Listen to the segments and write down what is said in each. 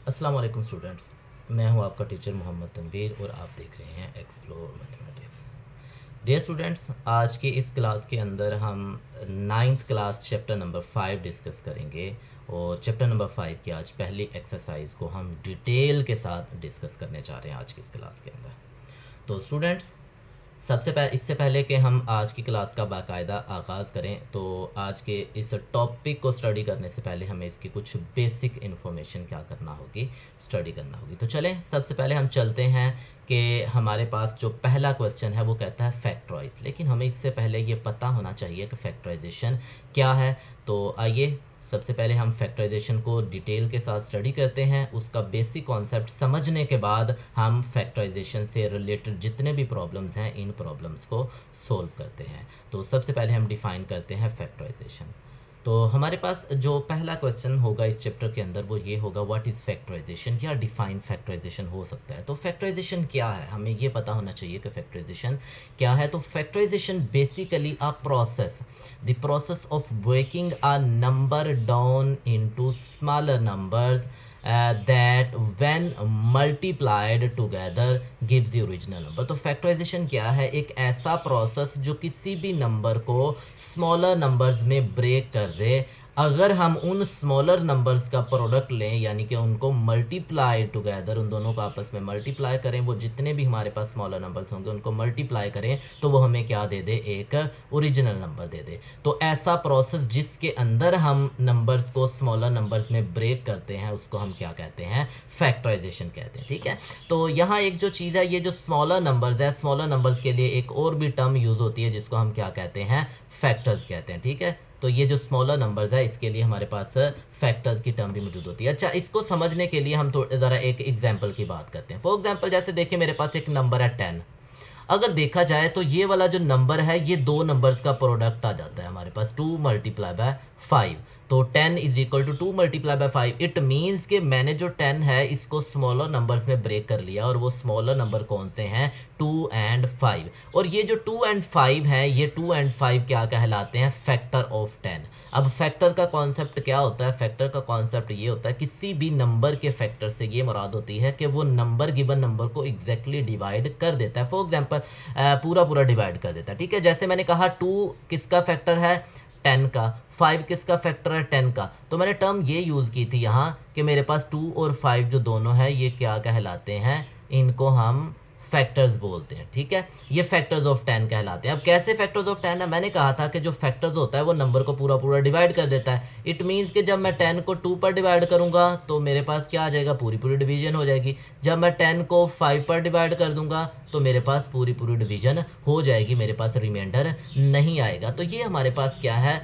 अस्सलाम वालेकुम स्टूडेंट्स, मैं हूं आपका टीचर मोहम्मद तनवीर और आप देख रहे हैं एक्सप्लोर मैथमेटिक्स। डियर स्टूडेंट्स, आज के इस क्लास के अंदर हम ninth class chapter number 5 discuss करेंगे और चैप्टर नंबर 5 की आज पहली एक्सरसाइज को हम डिटेल के साथ डिस्कस करने जा रहे हैं आज की इस क्लास के अंदर। तो स्टूडेंट्स, इससे पहले कि हम आज की क्लास का बाकायदा आगाज़ करें तो आज के इस टॉपिक को स्टडी करने से पहले हमें इसकी कुछ बेसिक इन्फॉर्मेशन क्या करना होगी, स्टडी करना होगी। तो चलें, सबसे पहले हम चलते हैं कि हमारे पास जो पहला क्वेश्चन है वो कहता है फैक्टराइज, लेकिन हमें इससे पहले ये पता होना चाहिए कि फैक्टराइजेशन क्या है। तो आइए सबसे पहले हम फैक्टराइजेशन को डिटेल के साथ स्टडी करते हैं। उसका बेसिक कॉन्सेप्ट समझने के बाद हम फैक्टराइजेशन से रिलेटेड जितने भी प्रॉब्लम्स हैं इन प्रॉब्लम्स को सोल्व करते हैं। तो सबसे पहले हम डिफ़ाइन करते हैं फैक्टराइजेशन। तो हमारे पास जो पहला क्वेश्चन होगा इस चैप्टर के अंदर वो ये होगा, व्हाट इज़ फैक्टराइजेशन या डिफाइन फैक्टराइजेशन हो सकता है। तो फैक्टराइजेशन क्या है, हमें ये पता होना चाहिए कि फैक्टराइजेशन क्या है। तो factorisation basically a process, the process of breaking a number down into smaller numbers that when multiplied together gives the original number। तो फैक्टराइजेशन क्या है, एक ऐसा प्रोसेस जो किसी भी नंबर को स्मॉलर नंबर्स में ब्रेक कर दे। अगर हम उन स्मॉलर नंबर्स का प्रोडक्ट लें, यानी कि उनको मल्टीप्लाई टुगेदर, उन दोनों को आपस में मल्टीप्लाई करें, वो जितने भी हमारे पास स्मॉलर नंबर्स होंगे उनको मल्टीप्लाई करें तो वो हमें क्या दे दे, एक ओरिजिनल नंबर दे दे। तो ऐसा प्रोसेस जिसके अंदर हम नंबर्स को स्मॉलर नंबर्स में ब्रेक करते हैं उसको हम क्या कहते हैं, फैक्टराइजेशन कहते हैं। ठीक है, तो यहाँ एक जो चीज़ है, ये जो स्मॉलर नंबर्स है, स्मॉलर नंबर्स के लिए एक और भी टर्म यूज़ होती है जिसको हम क्या कहते हैं, फैक्टर्स कहते हैं। ठीक है, तो ये जो स्मॉलर नंबर्स है इसके लिए हमारे पास फैक्टर्स की टर्म भी मौजूद होती है। अच्छा, इसको समझने के लिए हम थोड़ा ज़रा एक एग्जांपल की बात करते हैं। फॉर एग्जांपल जैसे देखिए मेरे पास एक नंबर है 10। अगर देखा जाए तो ये वाला जो नंबर है ये दो नंबर्स का प्रोडक्ट आ जाता है हमारे पास, 2 मल्टीप्लाई बाय 5। तो 10 is equal to 2 multiply by 5। It means कि मैंने जो 10 है इसको स्मॉलर नंबर्स में ब्रेक कर लिया, और वो स्मॉलर नंबर कौन से हैं, 2 एंड 5। और ये जो 2 एंड 5 हैं, ये 2 एंड 5 क्या कहलाते हैं, फैक्टर ऑफ 10। अब फैक्टर का कॉन्सेप्ट क्या होता है, फैक्टर का कॉन्सेप्ट ये होता है किसी भी नंबर के फैक्टर से ये मुराद होती है कि वो नंबर गिवन नंबर को एग्जैक्टली डिवाइड कर देता है। फॉर एग्जांपल पूरा पूरा डिवाइड कर देता है। ठीक है, जैसे मैंने कहा 2 किसका फैक्टर है, 10 का। 5 किसका फैक्टर है, 10 का। तो मैंने टर्म ये यूज़ की थी यहाँ कि मेरे पास 2 और 5 जो दोनों है ये क्या कहलाते हैं, इनको हम फैक्टर्स बोलते हैं। ठीक है, ये फैक्टर्स ऑफ 10 कहलाते हैं। अब कैसे फैक्टर्स ऑफ 10 है, मैंने कहा था कि जो फैक्टर्स होता है वो नंबर को पूरा पूरा डिवाइड कर देता है। इट मीन्स कि जब मैं 10 को 2 पर डिवाइड करूंगा तो मेरे पास क्या आ जाएगा, पूरी पूरी डिवीजन हो जाएगी। जब मैं 10 को 5 पर डिवाइड कर दूंगा तो मेरे पास पूरी पूरी डिवीजन हो जाएगी, मेरे पास रिमाइंडर नहीं आएगा। तो ये हमारे पास क्या है,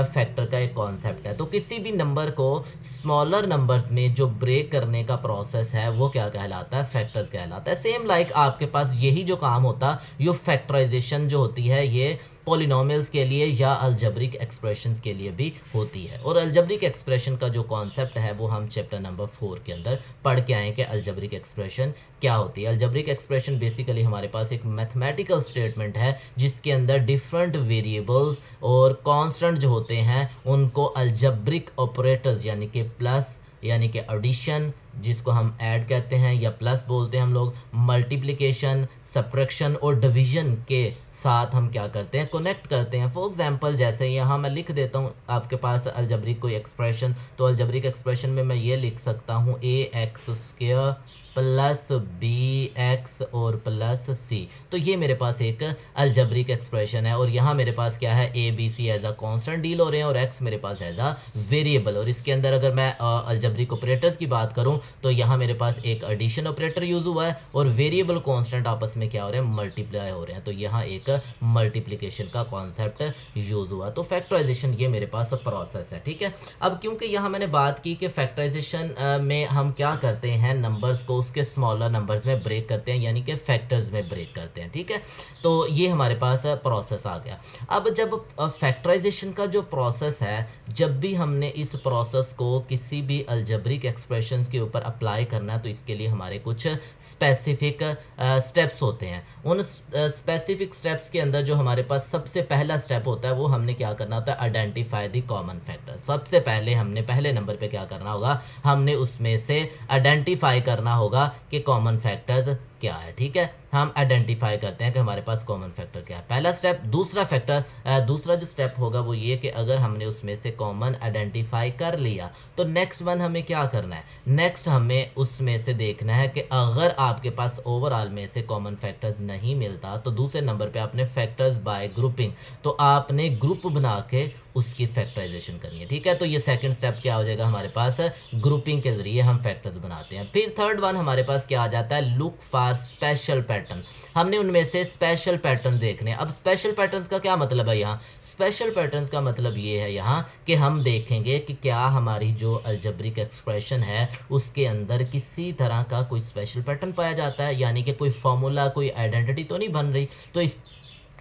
फैक्टर का एक कॉन्सेप्ट है। तो किसी भी नंबर को स्मॉलर नंबर्स में जो ब्रेक करने का प्रोसेस है वो क्या कहलाता है, फैक्टर्स कहलाता है। सेम लाइक आपके पास यही जो काम होता, ये फैक्टराइजेशन जो होती है ये पॉलिनोमियल्स के लिए या अलजेब्रिक एक्सप्रेशंस के लिए भी होती है। और अलजेब्रिक एक्सप्रेशन का जो कॉन्सेप्ट है वो हम चैप्टर नंबर 4 के अंदर पढ़ के आए कि अलजेब्रिक एक्सप्रेशन क्या होती है। अलजेब्रिक एक्सप्रेशन बेसिकली हमारे पास एक मैथमेटिकल स्टेटमेंट है जिसके अंदर डिफरेंट वेरिएबल्स और कांस्टेंट जो होते हैं उनको अलजेब्रिक ऑपरेटर्स यानी कि प्लस यानी कि एडिशन जिसको हम ऐड कहते हैं या प्लस बोलते हैं हम लोग, मल्टीप्लिकेशन, सब्ट्रैक्शन और डिवीजन के साथ हम क्या करते हैं, कनेक्ट करते हैं। फॉर एग्जांपल जैसे यहाँ मैं लिख देता हूँ आपके पास अलजेब्रिक कोई एक्सप्रेशन, तो अलजेब्रिक एक्सप्रेशन में मैं ये लिख सकता हूँ ax² प्लस bx और प्लस c। तो ये मेरे पास एक अलजेब्रिक एक्सप्रेशन है और यहाँ मेरे पास क्या है, a b c as a constant deal हो रहे हैं और x मेरे पास एज अ वेरिएबल। और इसके अंदर अगर मैं अलजेब्रिक ऑपरेटर्स की बात करूँ तो यहाँ मेरे पास एक एडिशन ऑपरेटर यूज हुआ है और वेरिएबल कांस्टेंट आपस में क्या हो रहे हैं, मल्टीप्लाई हो रहे हैं। तो यहाँ एक मल्टीप्लिकेशन का कॉन्सेप्ट यूज हुआ। तो फैक्टराइजेशन ये मेरे पास प्रोसेस है। ठीक है, अब क्योंकि यहाँ मैंने बात की कि फैक्टराइजेशन में हम क्या करते हैं, नंबर्स को उसके स्मॉलर नंबर्स में ब्रेक करते हैं यानी कि फैक्टर्स में ब्रेक करते हैं। ठीक है, तो ये हमारे पास प्रोसेस आ गया। अब जब फैक्टराइजेशन का जो प्रोसेस है, जब भी हमने इस प्रोसेस को किसी भी अलजेब्रिक एक्सप्रेशंस के ऊपर ऊपर अप्लाई करना है तो इसके लिए हमारे कुछ स्पेसिफिक स्टेप्स होते हैं। उन स्पेसिफिक स्टेप्स के अंदर जो हमारे पास सबसे पहला स्टेप होता है वो हमने क्या करना होता है, आइडेंटिफाई द कॉमन फैक्टर। सबसे पहले हमने पहले नंबर पे क्या करना होगा, हमने उसमें से आइडेंटिफाई करना होगा कि कॉमन फैक्टर क्या है। ठीक है, हम आइडेंटिफाई करते हैं कि हमारे पास कॉमन फैक्टर क्या है, पहला स्टेप। दूसरा जो स्टेप होगा वो ये कि अगर हमने उसमें से कॉमन आइडेंटिफाई कर लिया तो नेक्स्ट वन हमें क्या करना है, नेक्स्ट हमें उसमें से देखना है कि अगर आपके पास ओवरऑल में से कॉमन फैक्टर्स नहीं मिलता तो दूसरे नंबर पे आपने फैक्टर्स बाय ग्रुपिंग, तो आपने ग्रुप बना के उसकी फैक्टराइजेशन करनी है। ठीक है, तो ये सेकंड स्टेप क्या हो जाएगा हमारे पास, ग्रुपिंग के जरिए हम फैक्टर्स बनाते हैं। फिर थर्ड वन हमारे पास क्या आ जाता है, लुक फॉर स्पेशल पैटर्न। हमने उनमें से स्पेशल पैटर्न देखने। अब स्पेशल पैटर्न्स का क्या मतलब है, यहाँ स्पेशल पैटर्न्स का मतलब ये है यहाँ कि हम देखेंगे कि क्या हमारी जो अलजेब्रिक एक्सप्रेशन है उसके अंदर किसी तरह का कोई स्पेशल पैटर्न पाया जाता है, यानी कि कोई फॉर्मूला, कोई आइडेंटिटी तो नहीं बन रही। तो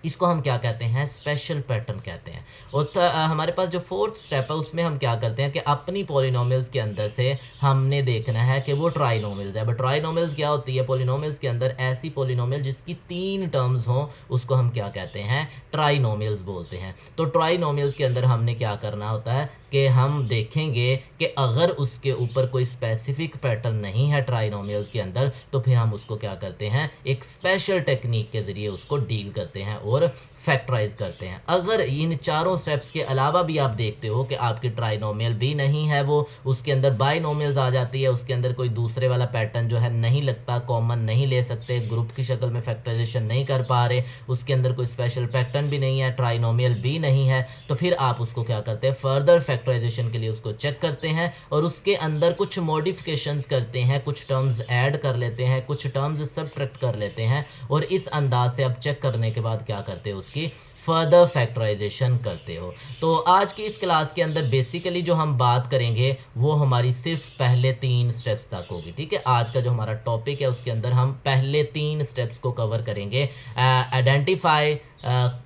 इसको हम क्या कहते हैं, स्पेशल पैटर्न कहते हैं। और हमारे पास जो फोर्थ स्टेप है उसमें हम क्या करते हैं कि अपनी पॉलिनोमियल्स के अंदर से हमने देखना है कि वो ट्राइनोमियल्स है। अब ट्राइनोमियल्स क्या होती है, पॉलिनोमियल्स के अंदर ऐसी पॉलिनोमियल जिसकी 3 टर्म्स हों उसको हम क्या कहते हैं, ट्राइनोमियल्स बोलते हैं। तो ट्राइनोमियल्स के अंदर हमने क्या करना होता है कि हम देखेंगे कि अगर उसके ऊपर कोई स्पेसिफिक पैटर्न नहीं है ट्राइनोमियल्स के अंदर तो फिर हम उसको क्या करते हैं, एक स्पेशल टेक्निक के ज़रिए उसको डील करते हैं और फैक्टराइज करते हैं। अगर इन चारों स्टेप्स के अलावा भी आप देखते हो कि आपकी ट्राइनोमियल भी नहीं है, वो उसके अंदर बाइनोमियल्स आ जाती है, उसके अंदर कोई दूसरे वाला पैटर्न जो है नहीं लगता, कॉमन नहीं ले सकते, ग्रुप की शक्ल में फैक्टराइजेशन नहीं कर पा रहे, उसके अंदर कोई स्पेशल पैटर्न भी नहीं है, ट्राइनोमियल भी नहीं है, तो फिर आप उसको क्या करते हैं, फर्दर फैक्टराइजेशन के लिए उसको चेक करते हैं और उसके अंदर कुछ मॉडिफिकेशंस करते हैं, कुछ टर्म्स ऐड कर लेते हैं, कुछ टर्म्स सबट्रैक्ट कर लेते हैं और इस अंदाज से आप चेक करने के बाद क्या करते हो, उसकी फर्दर फैक्टराइजेशन करते हो। तो आज की इस क्लास के अंदर बेसिकली जो हम बात करेंगे वो हमारी सिर्फ पहले 3 स्टेप्स तक होगी। ठीक है, आज का जो हमारा टॉपिक है उसके अंदर हम पहले 3 स्टेप्स को कवर करेंगे। आइडेंटिफाई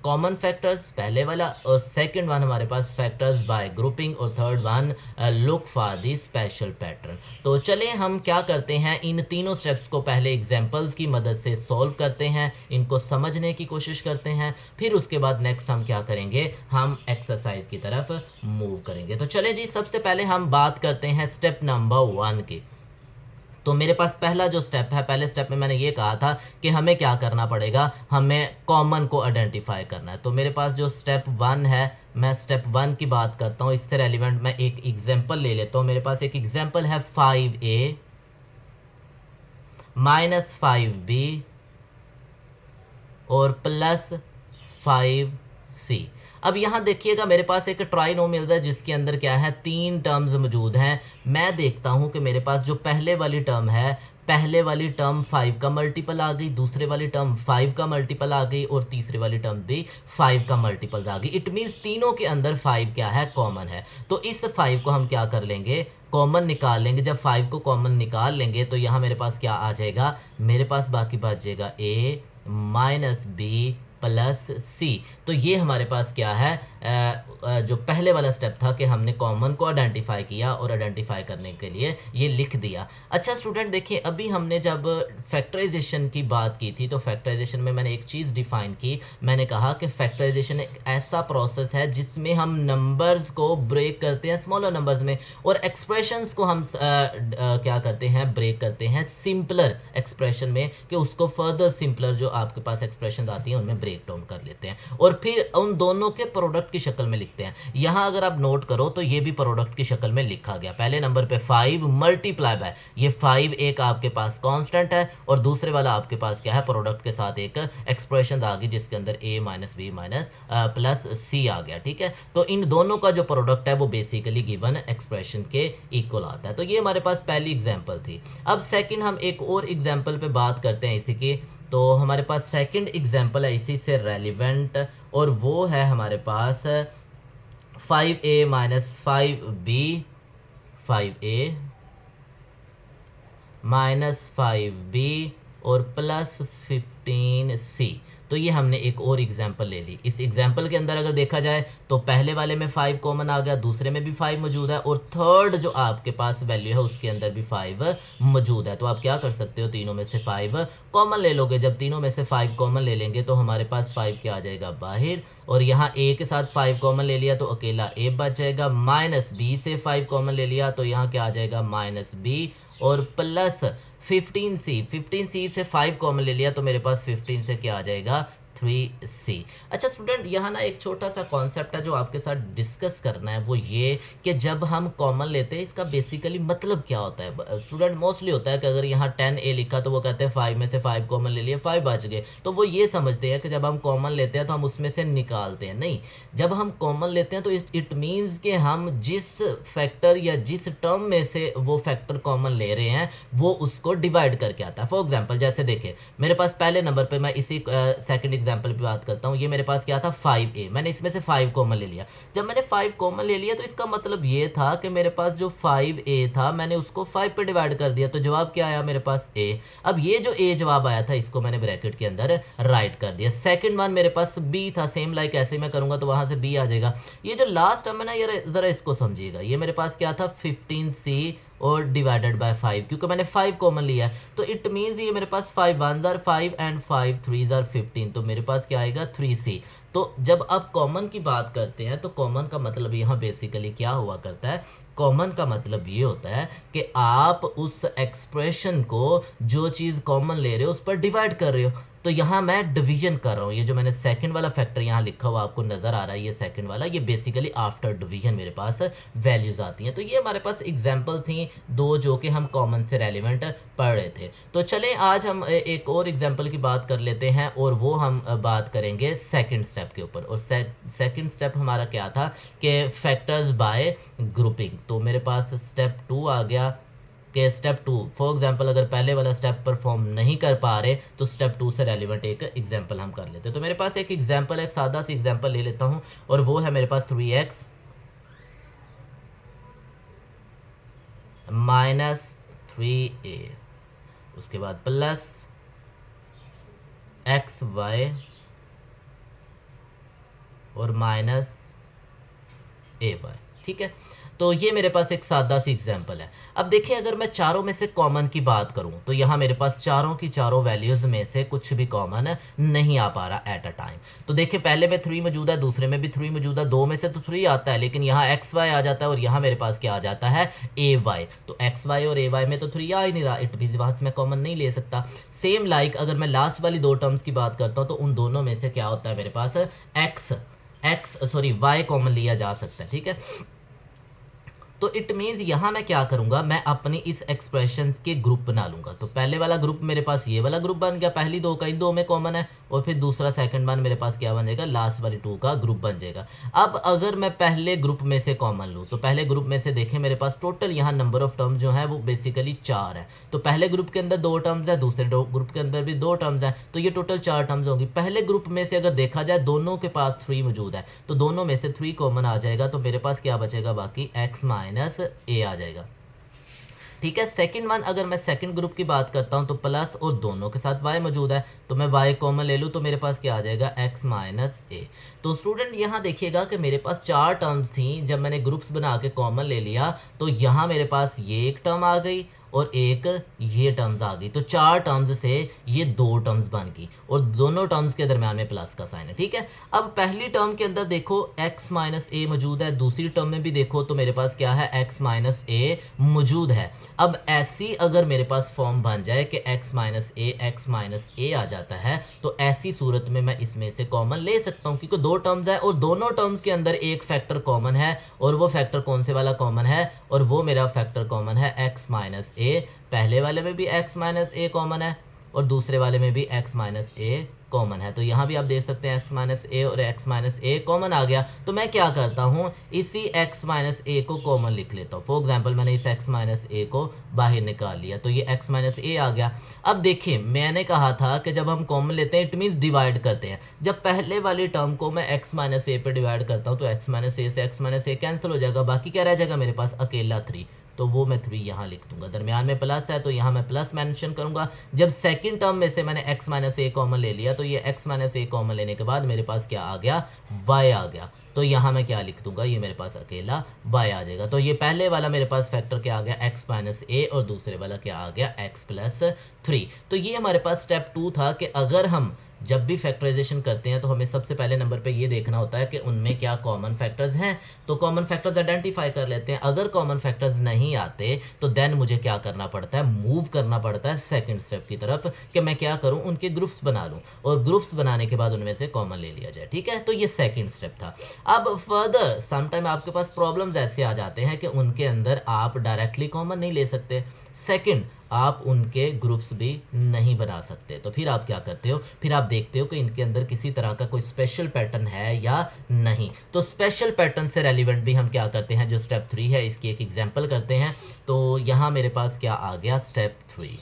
कॉमन फैक्टर्स पहले वाला, और सेकंड वन हमारे पास फैक्टर्स बाय ग्रुपिंग, और third one look for the special pattern. तो चलें हम क्या करते हैं, इन तीनों स्टेप्स को पहले एग्जांपल्स की मदद से सॉल्व करते हैं, इनको समझने की कोशिश करते हैं, फिर उसके बाद नेक्स्ट हम क्या करेंगे, हम एक्सरसाइज की तरफ मूव करेंगे। तो चलें जी, सबसे पहले हम बात करते हैं स्टेप नंबर 1 की। तो मेरे पास पहला जो स्टेप है, पहले स्टेप में मैंने ये कहा था कि हमें क्या करना पड़ेगा, हमें कॉमन को आइडेंटिफाई करना है। तो मेरे पास जो स्टेप 1 है, मैं स्टेप 1 की बात करता हूँ, इससे रेलिवेंट मैं एक एग्जांपल ले लेता हूँ। मेरे पास एक एग्जांपल है 5a माइनस 5b और प्लस 5c। अब यहाँ देखिएगा मेरे पास एक ट्राइनोमियल है जिसके अंदर क्या है, 3 टर्म्स मौजूद हैं। मैं देखता हूँ कि मेरे पास जो पहले वाली टर्म है, पहले वाली टर्म 5 का मल्टीपल आ गई, दूसरे वाली टर्म 5 का मल्टीपल आ गई और तीसरे वाली टर्म भी 5 का मल्टीपल आ गई। इट मीन्स तीनों के अंदर 5 क्या है, कॉमन है। तो इस 5 को हम क्या कर लेंगे, कॉमन निकाल लेंगे। जब 5 को कॉमन निकाल लेंगे तो यहाँ मेरे पास क्या आ जाएगा, मेरे पास बाकी बच जाएगा a माइनस बी प्लस सी। तो ये हमारे पास क्या है, जो पहले वाला स्टेप था कि हमने कॉमन को आइडेंटिफाई किया और आइडेंटिफाई करने के लिए ये लिख दिया। अच्छा स्टूडेंट देखिए, अभी हमने जब फैक्टराइजेशन की बात की थी तो फैक्टराइजेशन में मैंने एक चीज़ डिफाइन की। मैंने कहा कि फैक्टराइजेशन एक ऐसा प्रोसेस है जिसमें हम नंबर्स को ब्रेक करते हैं स्मॉलर नंबर्स में और एक्सप्रेशंस को हम क्या करते हैं, ब्रेक करते हैं सिंपलर एक्सप्रेशन में, कि उसको फर्दर सिंपलर जो आपके पास एक्सप्रेशन आती हैं उनमें ब्रेक डाउन कर लेते हैं और फिर उन दोनों के प्रोडक्ट की शक्ल में लिखते हैं। यहां अगर आप नोट करो तो ये भी प्रोडक्ट की शक्ल में लिखा गया। पहले नंबर पे 5 मल्टीप्लाई बाय, ये 5 एक आपके पास कांस्टेंट है और दूसरे वाला आपके पास क्या है, प्रोडक्ट के साथ एक एक्सप्रेशन आ गई जिसके अंदर a minus B minus plus C आ गया। ठीक है, तो इन दोनों का जो प्रोडक्ट है वो बेसिकली गिवन एक्सप्रेशन के इक्वल आता है। तो ये हमारे पास पहली एग्जाम्पल थी। अब सेकेंड हम एक और एग्जाम्पल पे बात करते हैं इसी की। तो हमारे पास सेकंड एग्जाम्पल है इसी से रेलिवेंट और वो है हमारे पास 5a minus 5b, 5a minus 5b और प्लस 15c। तो ये हमने एक और एग्जांपल ले ली। इस एग्जांपल के अंदर अगर देखा जाए तो पहले वाले में 5 कॉमन आ गया, दूसरे में भी 5 मौजूद है, और थर्ड जो आपके पास वैल्यू है उसके अंदर भी 5 मौजूद है। तो आप क्या कर सकते हो, तीनों में से 5 कॉमन ले लोगे। जब तीनों में से 5 कॉमन ले लेंगे तो हमारे पास 5 क्या आ जाएगा बाहर, और यहाँ ए के साथ 5 कॉमन ले लिया तो अकेला ए बच जाएगा, माइनस बी से 5 कॉमन ले लिया तो यहाँ क्या आ जाएगा माइनस बी, और प्लस 15c से 5 कॉमन ले लिया तो मेरे पास 15 से क्या आ जाएगा 3c। अच्छा स्टूडेंट, यहाँ ना एक छोटा सा कॉन्सेप्ट है जो आपके साथ डिस्कस करना है, वो ये कि जब हम कॉमन लेते हैं इसका बेसिकली मतलब क्या होता है। स्टूडेंट मोस्टली होता है कि अगर यहाँ 10a लिखा तो वो कहते हैं 5 में से 5 कॉमन ले लिए 5 बच गए, तो वो ये समझते हैं कि जब हम कॉमन लेते हैं तो हम उसमें से निकालते हैं। नहीं, जब हम कॉमन लेते हैं तो इट मीन्स कि हम जिस फैक्टर या जिस टर्म में से वो फैक्टर कॉमन ले रहे हैं वो उसको डिवाइड करके आता है। फॉर एग्जाम्पल जैसे देखिए मेरे पास पहले नंबर पर, मैं इसी सेकंड एग्जांपल पे बात करता हूँ, ये मेरे पास क्या था 5a, मैंने इसमें से 5 कॉमन ले लिया। जब मैंने 5 कॉमन ले लिया तो इसका मतलब ये था कि मेरे पास जो 5a था मैंने उसको 5 पे डिवाइड कर दिया, तो जवाब क्या आया मेरे पास a। अब ये जो a जवाब आया था इसको मैंने ब्रैकेट के अंदर राइट कर दिया। सेकंड वन मेरे पास b था, सेम लाइक ऐसे मैं करूंगा तो वहां से b आ जाएगा। ये जो लास्ट टर्म है ना, ये जरा इसको समझिएगा, ये मेरे पास क्या था 15c और डिवाइडेड बाय 5, क्योंकि मैंने 5 कॉमन लिया है तो इट मीन्स ये मेरे पास 5 1s are 5 and 5 3s are 15, तो मेरे पास क्या आएगा 3c। तो जब आप कॉमन की बात करते हैं तो कॉमन का मतलब यहाँ बेसिकली क्या हुआ करता है, कॉमन का मतलब ये होता है कि आप उस एक्सप्रेशन को जो चीज़ कॉमन ले रहे हो उस पर डिवाइड कर रहे हो। तो यहाँ मैं डिवीजन कर रहा हूँ, ये जो मैंने सेकंड वाला फैक्टर यहाँ लिखा हुआ आपको नज़र आ रहा है, ये सेकंड वाला, ये बेसिकली आफ्टर डिवीजन मेरे पास वैल्यूज़ आती हैं। तो ये हमारे पास एग्जांपल थी दो जो कि हम कॉमन से रेलिवेंट पढ़ रहे थे। तो चलें आज हम एक और एग्जांपल की बात कर लेते हैं, और वो हम बात करेंगे सेकंड स्टेप के ऊपर। और सेकंड स्टेप हमारा क्या था कि फैक्टर्स बाय ग्रुपिंग। तो मेरे पास स्टेप 2 आ गया कि स्टेप 2 फॉर एग्जांपल अगर पहले वाला स्टेप परफॉर्म नहीं कर पा रहे तो स्टेप 2 से रेलिवेंट एक एग्जांपल हम कर लेते हैं। तो मेरे पास एक एग्जांपल, एक सादा सी एग्जांपल ले लेता हूं, और वो है मेरे पास 3x माइनस 3a, उसके बाद प्लस xy और माइनस ay। ठीक है, तो ये मेरे पास एक सादा सी एग्जांपल है। अब देखिए अगर मैं चारों में से कॉमन की बात करूं तो यहाँ मेरे पास चारों की चारों वैल्यूज़ में से कुछ भी कॉमन नहीं आ पा रहा एट अ टाइम। तो देखिए पहले में 3 मौजूद है, दूसरे में भी 3 मौजूद है, दो में से तो 3 आता है, लेकिन यहाँ एक्स वाई आ जाता है और यहाँ मेरे पास क्या आ जाता है ए वाई। तो एक्स वाई और ए वाई में तो 3 आ ही नहीं रहा, इट मीन्स वहाँ से मैं कॉमन नहीं ले सकता। सेम लाइक अगर मैं लास्ट वाली दो टर्म्स की बात करता हूँ तो उन दोनों में से क्या होता है मेरे पास वाई कॉमन लिया जा सकता है। ठीक है, तो इट मीन्स यहाँ मैं क्या करूँगा, मैं अपनी इस एक्सप्रेशन के ग्रुप बना लूँगा। तो पहले वाला ग्रुप मेरे पास ये वाला ग्रुप बन गया, पहली दो का इन दो में कॉमन है, और फिर दूसरा सेकंड वन मेरे पास क्या बन जाएगा, लास्ट वाली 2 का ग्रुप बन जाएगा। अब अगर मैं पहले ग्रुप में से कॉमन लूँ तो पहले ग्रुप में से देखें मेरे पास टोटल यहाँ नंबर ऑफ टर्म्स जो है वो बेसिकली 4 है। तो पहले ग्रुप के अंदर 2 टर्म्स है, दूसरे ग्रुप के अंदर भी 2 टर्म्स है, तो ये टोटल 4 टर्म्स होंगी। पहले ग्रुप में से अगर देखा जाए दोनों के पास 3 मौजूद है, तो दोनों में से 3 कॉमन आ जाएगा, तो मेरे पास क्या बचेगा बाकी x माइनस ए आ जाएगा। ठीक है, सेकंड वन अगर मैं सेकंड ग्रुप की बात करता हूं तो प्लस और दोनों के साथ y मौजूद है, तो मैं y कॉमन ले लूं तो मेरे पास क्या आ जाएगा x माइनस ए। तो स्टूडेंट यहाँ देखिएगा कि मेरे पास 4 टर्म्स थी, जब मैंने ग्रुप्स बना के कॉमन ले लिया तो यहाँ मेरे पास ये एक टर्म आ गई और एक ये टर्म्स आ गई, तो 4 टर्म्स से ये 2 टर्म्स बन गई और दोनों टर्म्स के दरमियान में प्लस का साइन है। ठीक है, अब पहली टर्म के अंदर देखो x माइनस ए मौजूद है, दूसरी टर्म में भी देखो तो मेरे पास क्या है x माइनस ए मौजूद है। अब ऐसी अगर मेरे पास फॉर्म बन जाए कि x माइनस ए आ जाता है, तो ऐसी सूरत में मैं इसमें से कॉमन ले सकता हूँ, क्योंकि 2 टर्म्स है और दोनों टर्म्स के अंदर एक फैक्टर कॉमन है, और वो फैक्टर कौन से वाला कॉमन है, और वो मेरा फैक्टर कॉमन है x माइनस ए। पहले वाले में भी x माइनस ए कॉमन है और दूसरे वाले में भी x माइनस ए कॉमन है। तो यहाँ भी आप देख सकते हैं x माइनस ए और x माइनस ए कॉमन आ गया। तो मैं क्या करता हूँ, इसी x माइनस ए को कॉमन लिख लेता हूँ। फॉर एग्जाम्पल मैंने इस x माइनस ए को बाहर निकाल लिया, तो ये x माइनस ए आ गया। अब देखिए मैंने कहा था कि जब हम कॉमन लेते हैं इट मीन्स डिवाइड करते हैं। जब पहले वाली टर्म को मैं x माइनस ए पे डिवाइड करता हूँ तो x माइनस ए से x माइनस ए कैंसिल हो जाएगा, बाकी क्या रह जाएगा मेरे पास अकेला 3। तो वो मैं 3 यहाँ लिख दूंगा। दरमियान में प्लस है तो यहाँ मैं प्लस मेंशन करूंगा। जब सेकंड टर्म में से मैंने x माइनस ए कॉमन ले लिया तो ये x माइनस ए कॉमन लेने के बाद मेरे पास क्या आ गया, y आ गया। तो यहाँ मैं क्या लिख दूंगा, ये मेरे पास अकेला y आ जाएगा। तो ये पहले वाला मेरे पास फैक्टर क्या आ गया, x माइनस ए, और दूसरे वाला क्या आ गया, x प्लस 3। तो ये हमारे पास स्टेप 2 था कि अगर हम जब भी फैक्टराइजेशन करते हैं तो हमें सबसे पहले नंबर पे ये देखना होता है कि उनमें क्या कॉमन फैक्टर्स हैं। तो कॉमन फैक्टर्स आइडेंटिफाई कर लेते हैं। अगर कॉमन फैक्टर्स नहीं आते तो देन मुझे क्या करना पड़ता है, मूव करना पड़ता है सेकंड स्टेप की तरफ कि मैं क्या करूं, उनके ग्रुप्स बना लूं और ग्रुप्स बनाने के बाद उनमें से कॉमन ले लिया जाए। ठीक है, तो ये सेकंड स्टेप था। अब फर्दर समटाइम आपके पास प्रॉब्लम्स ऐसे आ जाते हैं कि उनके अंदर आप डायरेक्टली कॉमन नहीं ले सकते, सेकंड आप उनके ग्रुप्स भी नहीं बना सकते। तो फिर आप क्या करते हो, फिर आप देखते हो कि इनके अंदर किसी तरह का कोई स्पेशल पैटर्न है या नहीं। तो स्पेशल पैटर्न से रेलिवेंट भी हम क्या करते हैं, जो स्टेप 3 है इसकी एक एग्जांपल करते हैं। तो यहाँ मेरे पास क्या आ गया, स्टेप 3।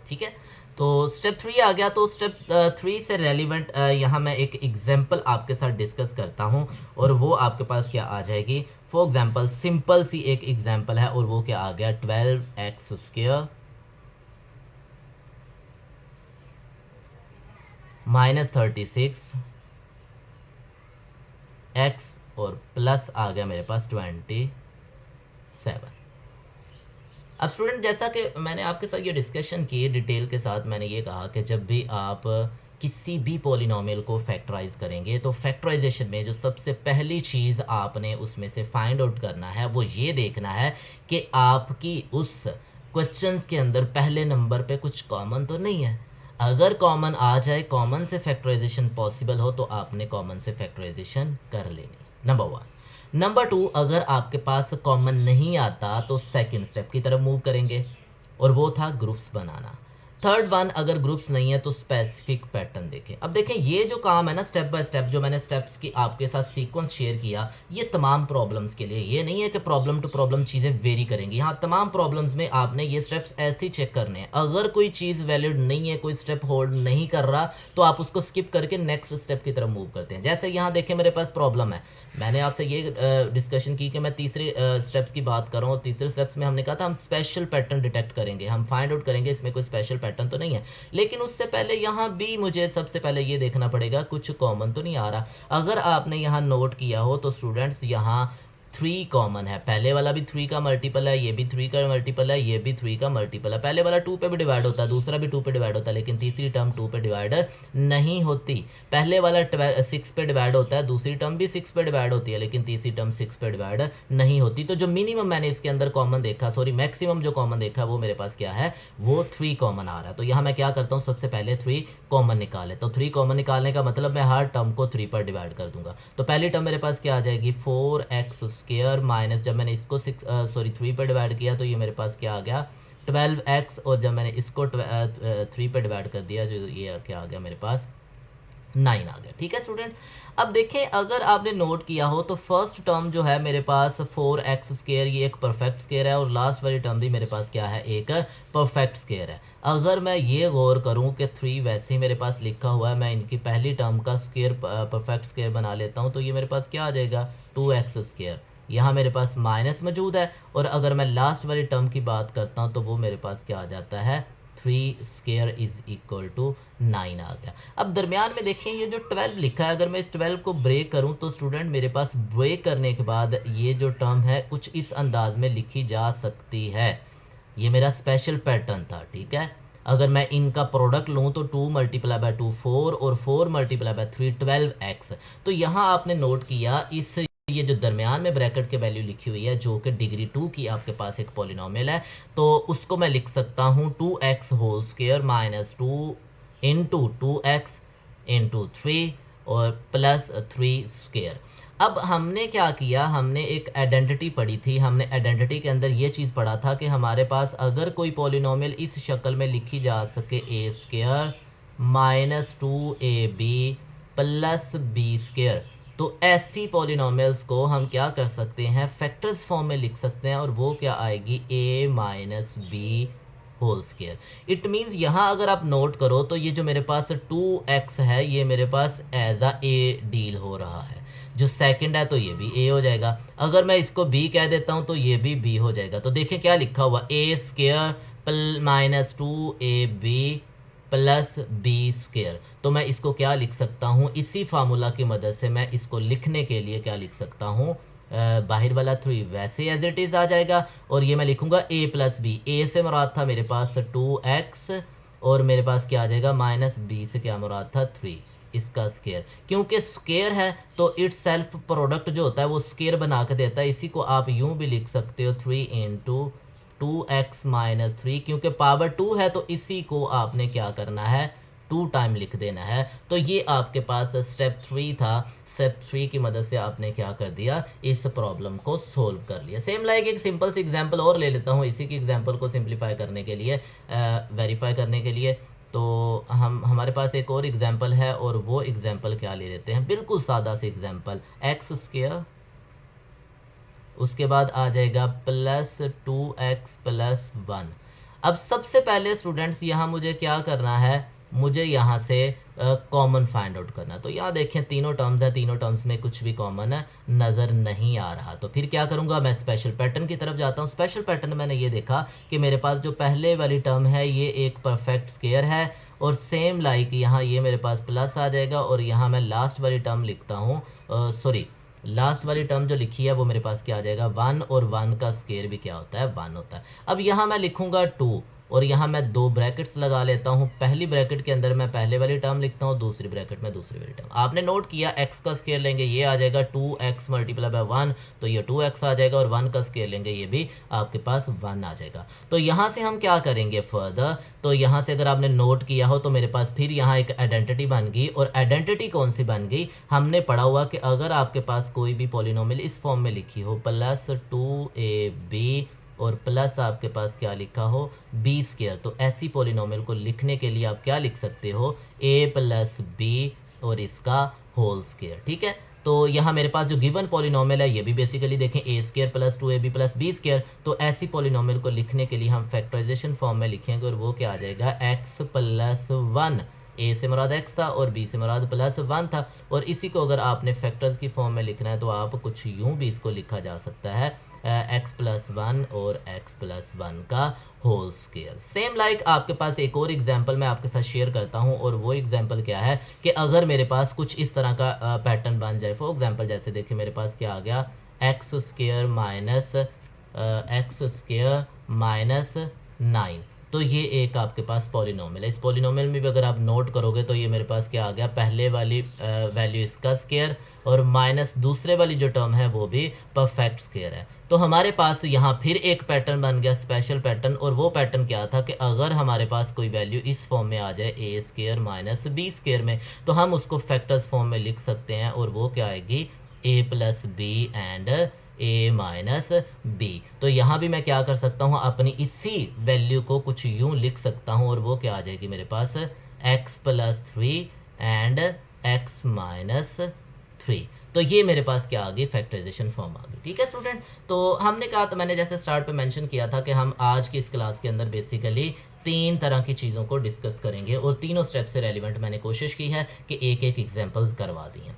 ठीक है, तो स्टेप 3 आ गया। तो स्टेप 3 से रेलिवेंट यहाँ मैं एक एग्जांपल आपके साथ डिस्कस करता हूँ और वो आपके पास क्या आ जाएगी। फॉर एग्जांपल सिंपल सी एक एग्जांपल है और वो क्या आ गया, 12x स्क्वायर माइनस 36 x और प्लस आ गया मेरे पास 27। अब स्टूडेंट, जैसा कि मैंने आपके साथ ये डिस्कशन की डिटेल के साथ, मैंने ये कहा कि जब भी आप किसी भी पॉलिनोमियल को फैक्टराइज करेंगे तो फैक्टराइजेशन में जो सबसे पहली चीज़ आपने उसमें से फाइंड आउट करना है वो ये देखना है कि आपकी उस क्वेश्चंस के अंदर पहले नंबर पे कुछ कॉमन तो नहीं है। अगर कॉमन आ जाए, कॉमन से फैक्टराइजेशन पॉसिबल हो, तो आपने कॉमन से फैक्टराइजेशन कर लेनी, नंबर 1। नंबर 2, अगर आपके पास कॉमन नहीं आता तो सेकंड स्टेप की तरफ मूव करेंगे और वो था ग्रुप्स बनाना। थर्ड वन, अगर ग्रुप्स नहीं है तो स्पेसिफिक पैटर्न देखें। अब देखें, ये जो काम है ना, स्टेप बाय स्टेप जो मैंने स्टेप्स की आपके साथ सीक्वेंस शेयर किया, ये तमाम प्रॉब्लम्स के लिए, ये नहीं है कि प्रॉब्लम टू प्रॉब्लम चीज़ें वेरी करेंगी। हाँ, तमाम प्रॉब्लम्स में आपने ये स्टेप्स ऐसे ही चेक करने हैं। अगर कोई चीज़ वैलिड नहीं है, कोई स्टेप होल्ड नहीं कर रहा, तो आप उसको स्किप करके नेक्स्ट स्टेप की तरफ मूव करते हैं। जैसे यहाँ देखें, मेरे पास प्रॉब्लम है, मैंने आपसे ये डिस्कशन की कि मैं तीसरे स्टेप्स की बात कर रहा हूँ। तीसरे स्टेप्स में हमने कहा था हम स्पेशल पैटर्न डिटेक्ट करेंगे, हम फाइंड आउट करेंगे इसमें कोई स्पेशल पैटर्न तो नहीं है। लेकिन उससे पहले यहाँ भी मुझे सबसे पहले ये देखना पड़ेगा कुछ कॉमन तो नहीं आ रहा। अगर आपने यहाँ नोट किया हो तो स्टूडेंट्स, यहाँ 3 कॉमन है। पहले वाला भी 3 का मल्टीपल है, ये भी 3 का मल्टीपल है, ये भी 3 का मल्टीपल है। पहले वाला 2 पे भी डिवाइड होता है, दूसरा भी 2 पे डिवाइड होता है, लेकिन तीसरी टर्म 2 पे डिवाइड नहीं होती। पहले वाला 6 पे डिवाइड होता है, दूसरी टर्म भी 6 पे डिवाइड होती है, लेकिन तीसरी टर्म 6 पे डिवाइड नहीं होती। तो जो मिनिमम मैंने इसके अंदर कॉमन देखा, सॉरी मैक्सिमम जो कॉमन देखा, वो मेरे पास क्या है, वो 3 कॉमन आ रहा है। तो यहाँ मैं क्या करता हूँ, सबसे पहले 3 कॉमन निकाले। तो 3 कॉमन निकालने का मतलब मैं हर टर्म को 3 पर डिवाइड कर दूंगा। तो पहली टर्म मेरे पास क्या आ जाएगी, 4x स्क्वायर माइनस, जब मैंने इसको 3 पर डिवाइड किया तो ये मेरे पास क्या आ गया, 12x, और जब मैंने इसको 3 पर डिवाइड कर दिया, जो ये क्या आ गया मेरे पास, 9 आ गया। ठीक है स्टूडेंट, अब देखें, अगर आपने नोट किया हो तो फर्स्ट टर्म जो है मेरे पास 4x स्क्वायर, ये एक परफेक्ट स्क्वायर है, और लास्ट वाली टर्म भी मेरे पास क्या है, एक परफेक्ट स्क्वायर है। अगर मैं ये गौर करूं कि 3 वैसे ही मेरे पास लिखा हुआ है, मैं इनकी पहली टर्म का स्क्वायर परफेक्ट स्क्वायर बना लेता हूं, तो ये मेरे पास क्या आ जाएगा, 2x स्क्वायर। यहाँ मेरे पास माइनस मौजूद है, और अगर मैं लास्ट वाली टर्म की बात करता हूँ तो वो मेरे पास क्या आ जाता है, 3 स्क्वायर इज इक्वल टू 9 आ गया। अब दरमियान में देखें, ये जो 12 लिखा है, अगर मैं इस 12 को ब्रेक करूं तो स्टूडेंट मेरे पास ब्रेक करने के बाद ये जो टर्म है कुछ इस अंदाज में लिखी जा सकती है। ये मेरा स्पेशल पैटर्न था। ठीक है, अगर मैं इनका प्रोडक्ट लूँ तो 2 मल्टीप्लाई बाय 2 4, और 4 मल्टीप्लाई बाय 3 12x। तो यहाँ आपने नोट किया, इस ये जो दरमियान में ब्रैकेट के वैल्यू लिखी हुई है, जो कि डिग्री 2 की आपके पास एक पॉलिनोमियल है, तो उसको मैं लिख सकता हूँ 2x whole square minus 2 into 2x into 3 और प्लस 3 स्क्वायर। अब हमने क्या किया, हमने एक आइडेंटिटी पढ़ी थी। हमने आइडेंटिटी के अंदर ये चीज़ पढ़ा था कि हमारे पास अगर कोई पॉलिनोमियल इस शक्ल में लिखी जा सके, a square minus 2ab plus b square, तो ऐसी पॉलिनोमियल्स को हम क्या कर सकते हैं, फैक्टर्स फॉर्म में लिख सकते हैं, और वो क्या आएगी, a minus B whole square. It means यहाँ अगर आप नोट करो तो ये जो मेरे पास 2x है ये मेरे पास एज अ ए डील हो रहा है, जो सेकंड है तो ये भी ए हो जाएगा। अगर मैं इसको बी कह देता हूँ तो ये भी बी हो जाएगा। तो देखिए क्या लिखा हुआ, A square minus 2ab plus B square. तो मैं इसको क्या लिख सकता हूँ, इसी फार्मूला की मदद से मैं इसको लिखने के लिए क्या लिख सकता हूँ, बाहर वाला 3 वैसे एज इट इज़ आ जाएगा और ये मैं लिखूंगा a प्लस बी। ए से मुराद था मेरे पास 2x और मेरे पास क्या आ जाएगा माइनस बी से क्या मुराद था 3, इसका स्केयर। क्योंकि स्केयर है तो इट सेल्फ प्रोडक्ट जो होता है वो स्केयर बना के देता है। इसी को आप यूं भी लिख सकते हो 3 इंटू 2x माइनस 3, क्योंकि पावर 2 है तो इसी को आपने क्या करना है 2 टाइम लिख देना है। तो ये आपके पास स्टेप 3 था। स्टेप 3 की मदद से आपने क्या कर दिया, इस प्रॉब्लम को सोल्व कर लिया। सेम लाइक एक सिंपल सी एग्जांपल और ले लेता हूँ इसी की एग्जांपल को सिंप्लीफाई करने के लिए, वेरीफाई करने के लिए। तो हमारे पास एक और एग्जांपल है और वो एग्जांपल क्या ले लेते हैं, बिल्कुल सादा सी एग्जांपल, एक्स स्क्वायर, उसके बाद आ जाएगा प्लस 2x प्लस 1। अब सबसे पहले स्टूडेंट्स यहाँ मुझे क्या करना है, मुझे यहाँ से कॉमन फाइंड आउट करना। तो यहाँ देखें तीनों टर्म्स हैं, तीनों टर्म्स में कुछ भी कॉमन नज़र नहीं आ रहा। तो फिर क्या करूँगा, मैं स्पेशल पैटर्न की तरफ जाता हूँ। स्पेशल पैटर्न मैंने ये देखा कि मेरे पास जो पहले वाली टर्म है ये एक परफेक्ट स्क्वायर है और सेम लाइक यहाँ ये मेरे पास प्लस आ जाएगा और यहाँ मैं लास्ट वाली टर्म लिखता हूँ, लास्ट वाली टर्म जो लिखी है वो मेरे पास क्या आ जाएगा 1 और 1 का स्क्वायर भी क्या होता है 1 होता है। अब यहाँ मैं लिखूंगा 2 और यहाँ मैं 2 ब्रैकेट्स लगा लेता हूँ। पहली ब्रैकेट के अंदर मैं पहले वाली टर्म लिखता हूँ, दूसरी ब्रैकेट में दूसरी वाली टर्म। आपने नोट किया x का स्क्वायर लेंगे ये आ जाएगा 2x मल्टीप्लाई बाय 1, तो ये 2x आ जाएगा और 1 का स्क्वायर लेंगे ये भी आपके पास 1 आ जाएगा। तो यहाँ से हम क्या करेंगे फर्दर, तो यहाँ से अगर आपने नोट किया हो तो मेरे पास फिर यहाँ एक आइडेंटिटी बन गई। और आइडेंटिटी कौन सी बन गई, हमने पढ़ा हुआ कि अगर आपके पास कोई भी पॉलिनोमियल इस फॉर्म में लिखी हो प्लस 2ab और प्लस आपके पास क्या लिखा हो बी स्क्वायर, तो ऐसी पॉलिनोमियल को लिखने के लिए आप क्या लिख सकते हो a प्लस बी और इसका होल स्क्वायर। ठीक है, तो यहाँ मेरे पास जो गिवन पॉलिनोमियल है ये भी बेसिकली देखें a square plus 2ab plus B square. तो ऐसी पॉलिनोमियल को लिखने के लिए हम फैक्टराइजेशन फॉर्म में लिखेंगे और वो क्या आ जाएगा x प्लस 1। a से मुराद x था और b से मुराद प्लस 1 था। और इसी को अगर आपने फैक्टर्स की फॉर्म में लिखना है तो आप कुछ यूं भी इसको लिखा जा सकता है x प्लस 1 और x प्लस 1 का होल स्क्वायर। सेम लाइक आपके पास एक और एग्जांपल मैं आपके साथ शेयर करता हूं और वो एग्जांपल क्या है कि अगर मेरे पास कुछ इस तरह का पैटर्न बन जाए, फॉर एग्जांपल जैसे देखिए मेरे पास क्या आ गया एक्स स्क्वायर माइनस 9। तो ये एक आपके पास पॉलिनोमियल है। इस पॉलिनोमियल में भी अगर आप नोट करोगे तो ये मेरे पास क्या आ गया, पहले वाली वैल्यू इसका स्क्वायर और माइनस दूसरे वाली जो टर्म है वो भी परफेक्ट स्क्वायर है। तो हमारे पास यहाँ फिर एक पैटर्न बन गया, स्पेशल पैटर्न। और वो पैटर्न क्या था कि अगर हमारे पास कोई वैल्यू इस फॉर्म में आ जाए ए स्क्वायर माइनस बी स्क्वायर में, तो हम उसको फैक्टर्स फॉर्म में लिख सकते हैं और वो क्या आएगी A plus B and a minus B. तो यहाँ भी मैं क्या कर सकता हूँ, अपनी इसी वैल्यू को कुछ यूं लिख सकता हूँ और वो क्या आ जाएगी मेरे पास x plus 3 and x minus 3। तो ये मेरे पास क्या आ गई, फैक्टराइजेशन फॉर्म आ गई। ठीक है स्टूडेंट, तो हमने कहा, तो मैंने जैसे स्टार्ट पे मेंशन किया था कि हम आज की इस क्लास के अंदर बेसिकली 3 तरह की चीज़ों को डिस्कस करेंगे और तीनों स्टेप से रेलिवेंट मैंने कोशिश की है कि एक एक एग्जाम्पल्स करवा दी हैं।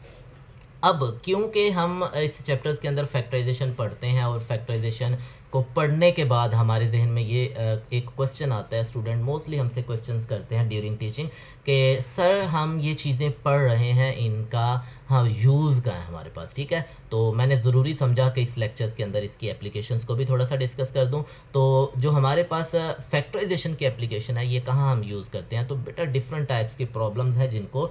अब क्योंकि हम इस चैप्टर्स के अंदर फैक्टराइजेशन पढ़ते हैं और फैक्टराइजेशन को पढ़ने के बाद हमारे जहन में ये एक क्वेश्चन आता है, स्टूडेंट मोस्टली हमसे क्वेश्चंस करते हैं ड्यूरिंग टीचिंग कि सर हम ये चीज़ें पढ़ रहे हैं, इनका हाँ यूज़ का है हमारे पास। ठीक है, तो मैंने ज़रूरी समझा कि इस लेक्चर्स के अंदर इसकी एप्लीकेशंस को भी थोड़ा सा डिस्कस कर दूं। तो जो हमारे पास फैक्टराइजेशन की एप्लीकेशन है ये कहाँ हम यूज़ करते हैं, तो बेटा डिफरेंट टाइप्स की प्रॉब्लम्स हैं जिनको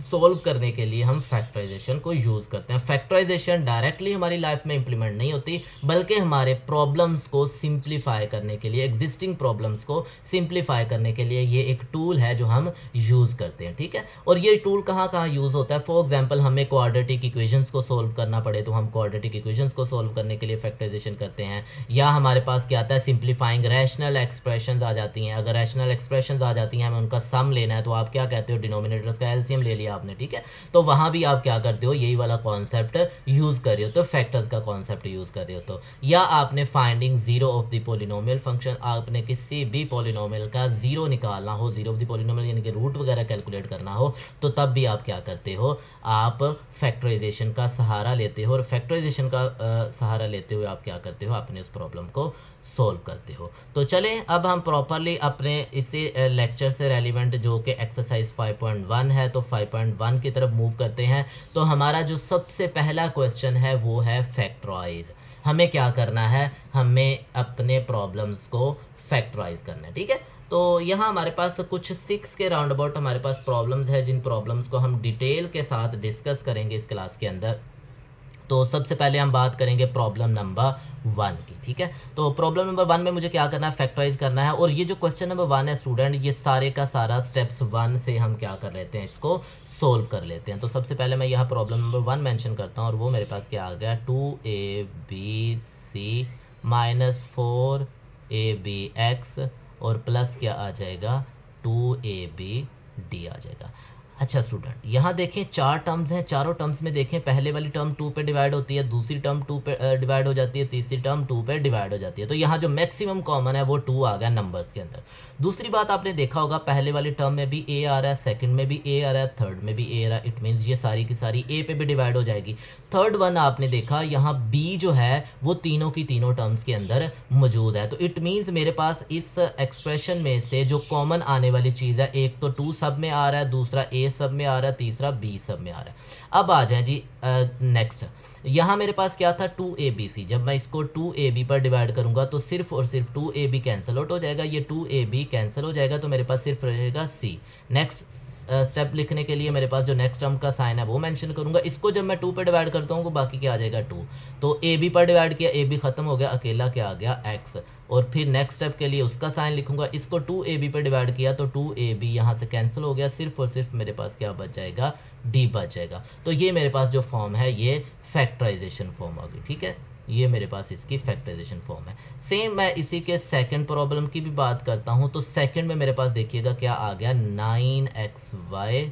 सोल्व करने के लिए हम फैक्टराइजेशन को यूज़ करते हैं। फैक्टराइजेशन डायरेक्टली हमारी लाइफ में इंप्लीमेंट नहीं होती, बल्कि हमारे प्रॉब्लम्स को सिंप्लीफाई करने के लिए, एग्जिस्टिंग प्रॉब्लम्स को सिंप्लीफाई करने के लिए ये एक टूल है जो हम यूज़ करते हैं। ठीक है, और ये टूल कहाँ कहाँ यूज़ होता है, फॉर एग्जाम्पल हमें क्वाड्रेटिक इक्वेशंस को सोल्व करना पड़े तो हम क्वाड्रेटिक इक्वेशंस को सोल्व करने के लिए फैक्टराइजेशन करते हैं। या हमारे पास क्या आता है, सिंप्लीफाइंग रैशनल एक्सप्रेशंस आ जाती हैं। अगर रैशनल एक्सप्रेशंस आ जाती हैं, हमें उनका सम लेना है तो आप क्या कहते हो, डिनोमिनेटर्स का एलसीएम ले लिया किया आपने, ठीक है। तो वहाँ भी आप क्या करते हो, यही वाला कॉन्सेप्ट यूज़ कर रहे हो, तो फैक्टर्स का कॉन्सेप्ट यूज़ कर रहे हो। तो या आपने finding zero of the polynomial function, आपने किसी भी पोलिनोमियल का जीरो निकालना हो, जीरो ऑफ द पोलिनोमियल यानी कि रूट वगैरह कैलकुलेट करना हो, तो तब भी आप क्या करते हो, आप फैक्टराइजेशन का सहारा लेते हो, और फैक्टराइजेशन का सहारा लेते हुए आप क्या करते हो, अपने उस प्रॉब्लम को सोल्व करते हो। तो चलें अब हम प्रॉपरली अपने इसी लेक्चर से रेलिवेंट जो कि एक्सरसाइज 5.1 है, तो 5.1 की तरफ मूव करते हैं। तो हमारा जो सबसे पहला क्वेश्चन है वो है फैक्टराइज। हमें क्या करना है, हमें अपने प्रॉब्लम्स को फैक्टराइज करना है, ठीक है। तो यहाँ हमारे पास कुछ 6 के राउंड अबाउट हमारे पास प्रॉब्लम्स है, जिन प्रॉब्लम्स को हम डिटेल के साथ डिस्कस करेंगे इस क्लास के अंदर। तो सबसे पहले हम बात करेंगे प्रॉब्लम नंबर 1 की, ठीक है। तो प्रॉब्लम नंबर 1 में मुझे क्या करना है, फैक्टराइज करना है। और ये जो क्वेश्चन नंबर 1 है स्टूडेंट, ये सारे का सारा स्टेप्स 1 से हम क्या कर लेते हैं, इसको सोल्व कर लेते हैं। तो सबसे पहले मैं यहाँ प्रॉब्लम नंबर 1 मेंशन करता हूँ, और वो मेरे पास क्या आ गया, 2abc माइनस 4abx और प्लस क्या आ जाएगा, 2abd आ जाएगा। अच्छा स्टूडेंट, यहाँ देखें 4 टर्म्स हैं, चारों टर्म्स में देखें पहले वाली टर्म 2 पे डिवाइड होती है, दूसरी टर्म 2 पे डिवाइड हो जाती है, तीसरी टर्म 2 पे डिवाइड हो जाती है। तो यहाँ जो मैक्सिमम कॉमन है वो 2 आ गया नंबर्स के अंदर। दूसरी बात आपने देखा होगा, पहले वाली टर्म में भी a आ रहा है, सेकंड में भी a आ रहा है, थर्ड में भी a आ रहा है। इट मीन्स ये सारी की सारी a पे भी डिवाइड हो जाएगी। थर्ड वन आपने देखा यहाँ b जो है वो तीनों की तीनों टर्म्स के अंदर मौजूद है। तो इट मीन्स मेरे पास इस एक्सप्रेशन में से जो कॉमन आने वाली चीज़ है, एक तो 2 सब में आ रहा है, दूसरा a सब में आ रहा है, तीसरा b सब में आ रहा है। अब आ जाए जी नेक्स्ट, यहाँ मेरे पास क्या था, 2abc। जब मैं इसको 2ab पर डिवाइड करूंगा तो सिर्फ और सिर्फ 2ab कैंसिल आउट हो जाएगा, ये 2ab कैंसिल हो जाएगा, तो मेरे पास सिर्फ रहेगा c। नेक्स्ट स्टेप लिखने के लिए मेरे पास जो नेक्स्ट टर्म का साइन है वो मेंशन करूंगा। इसको जब मैं 2 पे डिवाइड करता हूँ तो बाकी क्या आ जाएगा, 2। तो ए बी पर डिवाइड किया, ए बी खत्म हो गया, अकेला क्या आ गया, एक्स। और फिर नेक्स्ट स्टेप के लिए उसका साइन लिखूंगा, इसको 2ab पे डिवाइड किया तो 2ab यहाँ से कैंसिल हो गया, सिर्फ और सिर्फ मेरे पास क्या बच जाएगा, d बच जाएगा। तो ये मेरे पास जो फॉर्म है ये फैक्टराइजेशन फॉर्म होगी, ठीक है। ये मेरे पास इसकी फैक्टराइजेशन फॉर्म है। सेम मैं इसी के सेकंड प्रॉब्लम की भी बात करता हूँ। तो सेकंड में मेरे पास देखिएगा क्या आ गया, 9xy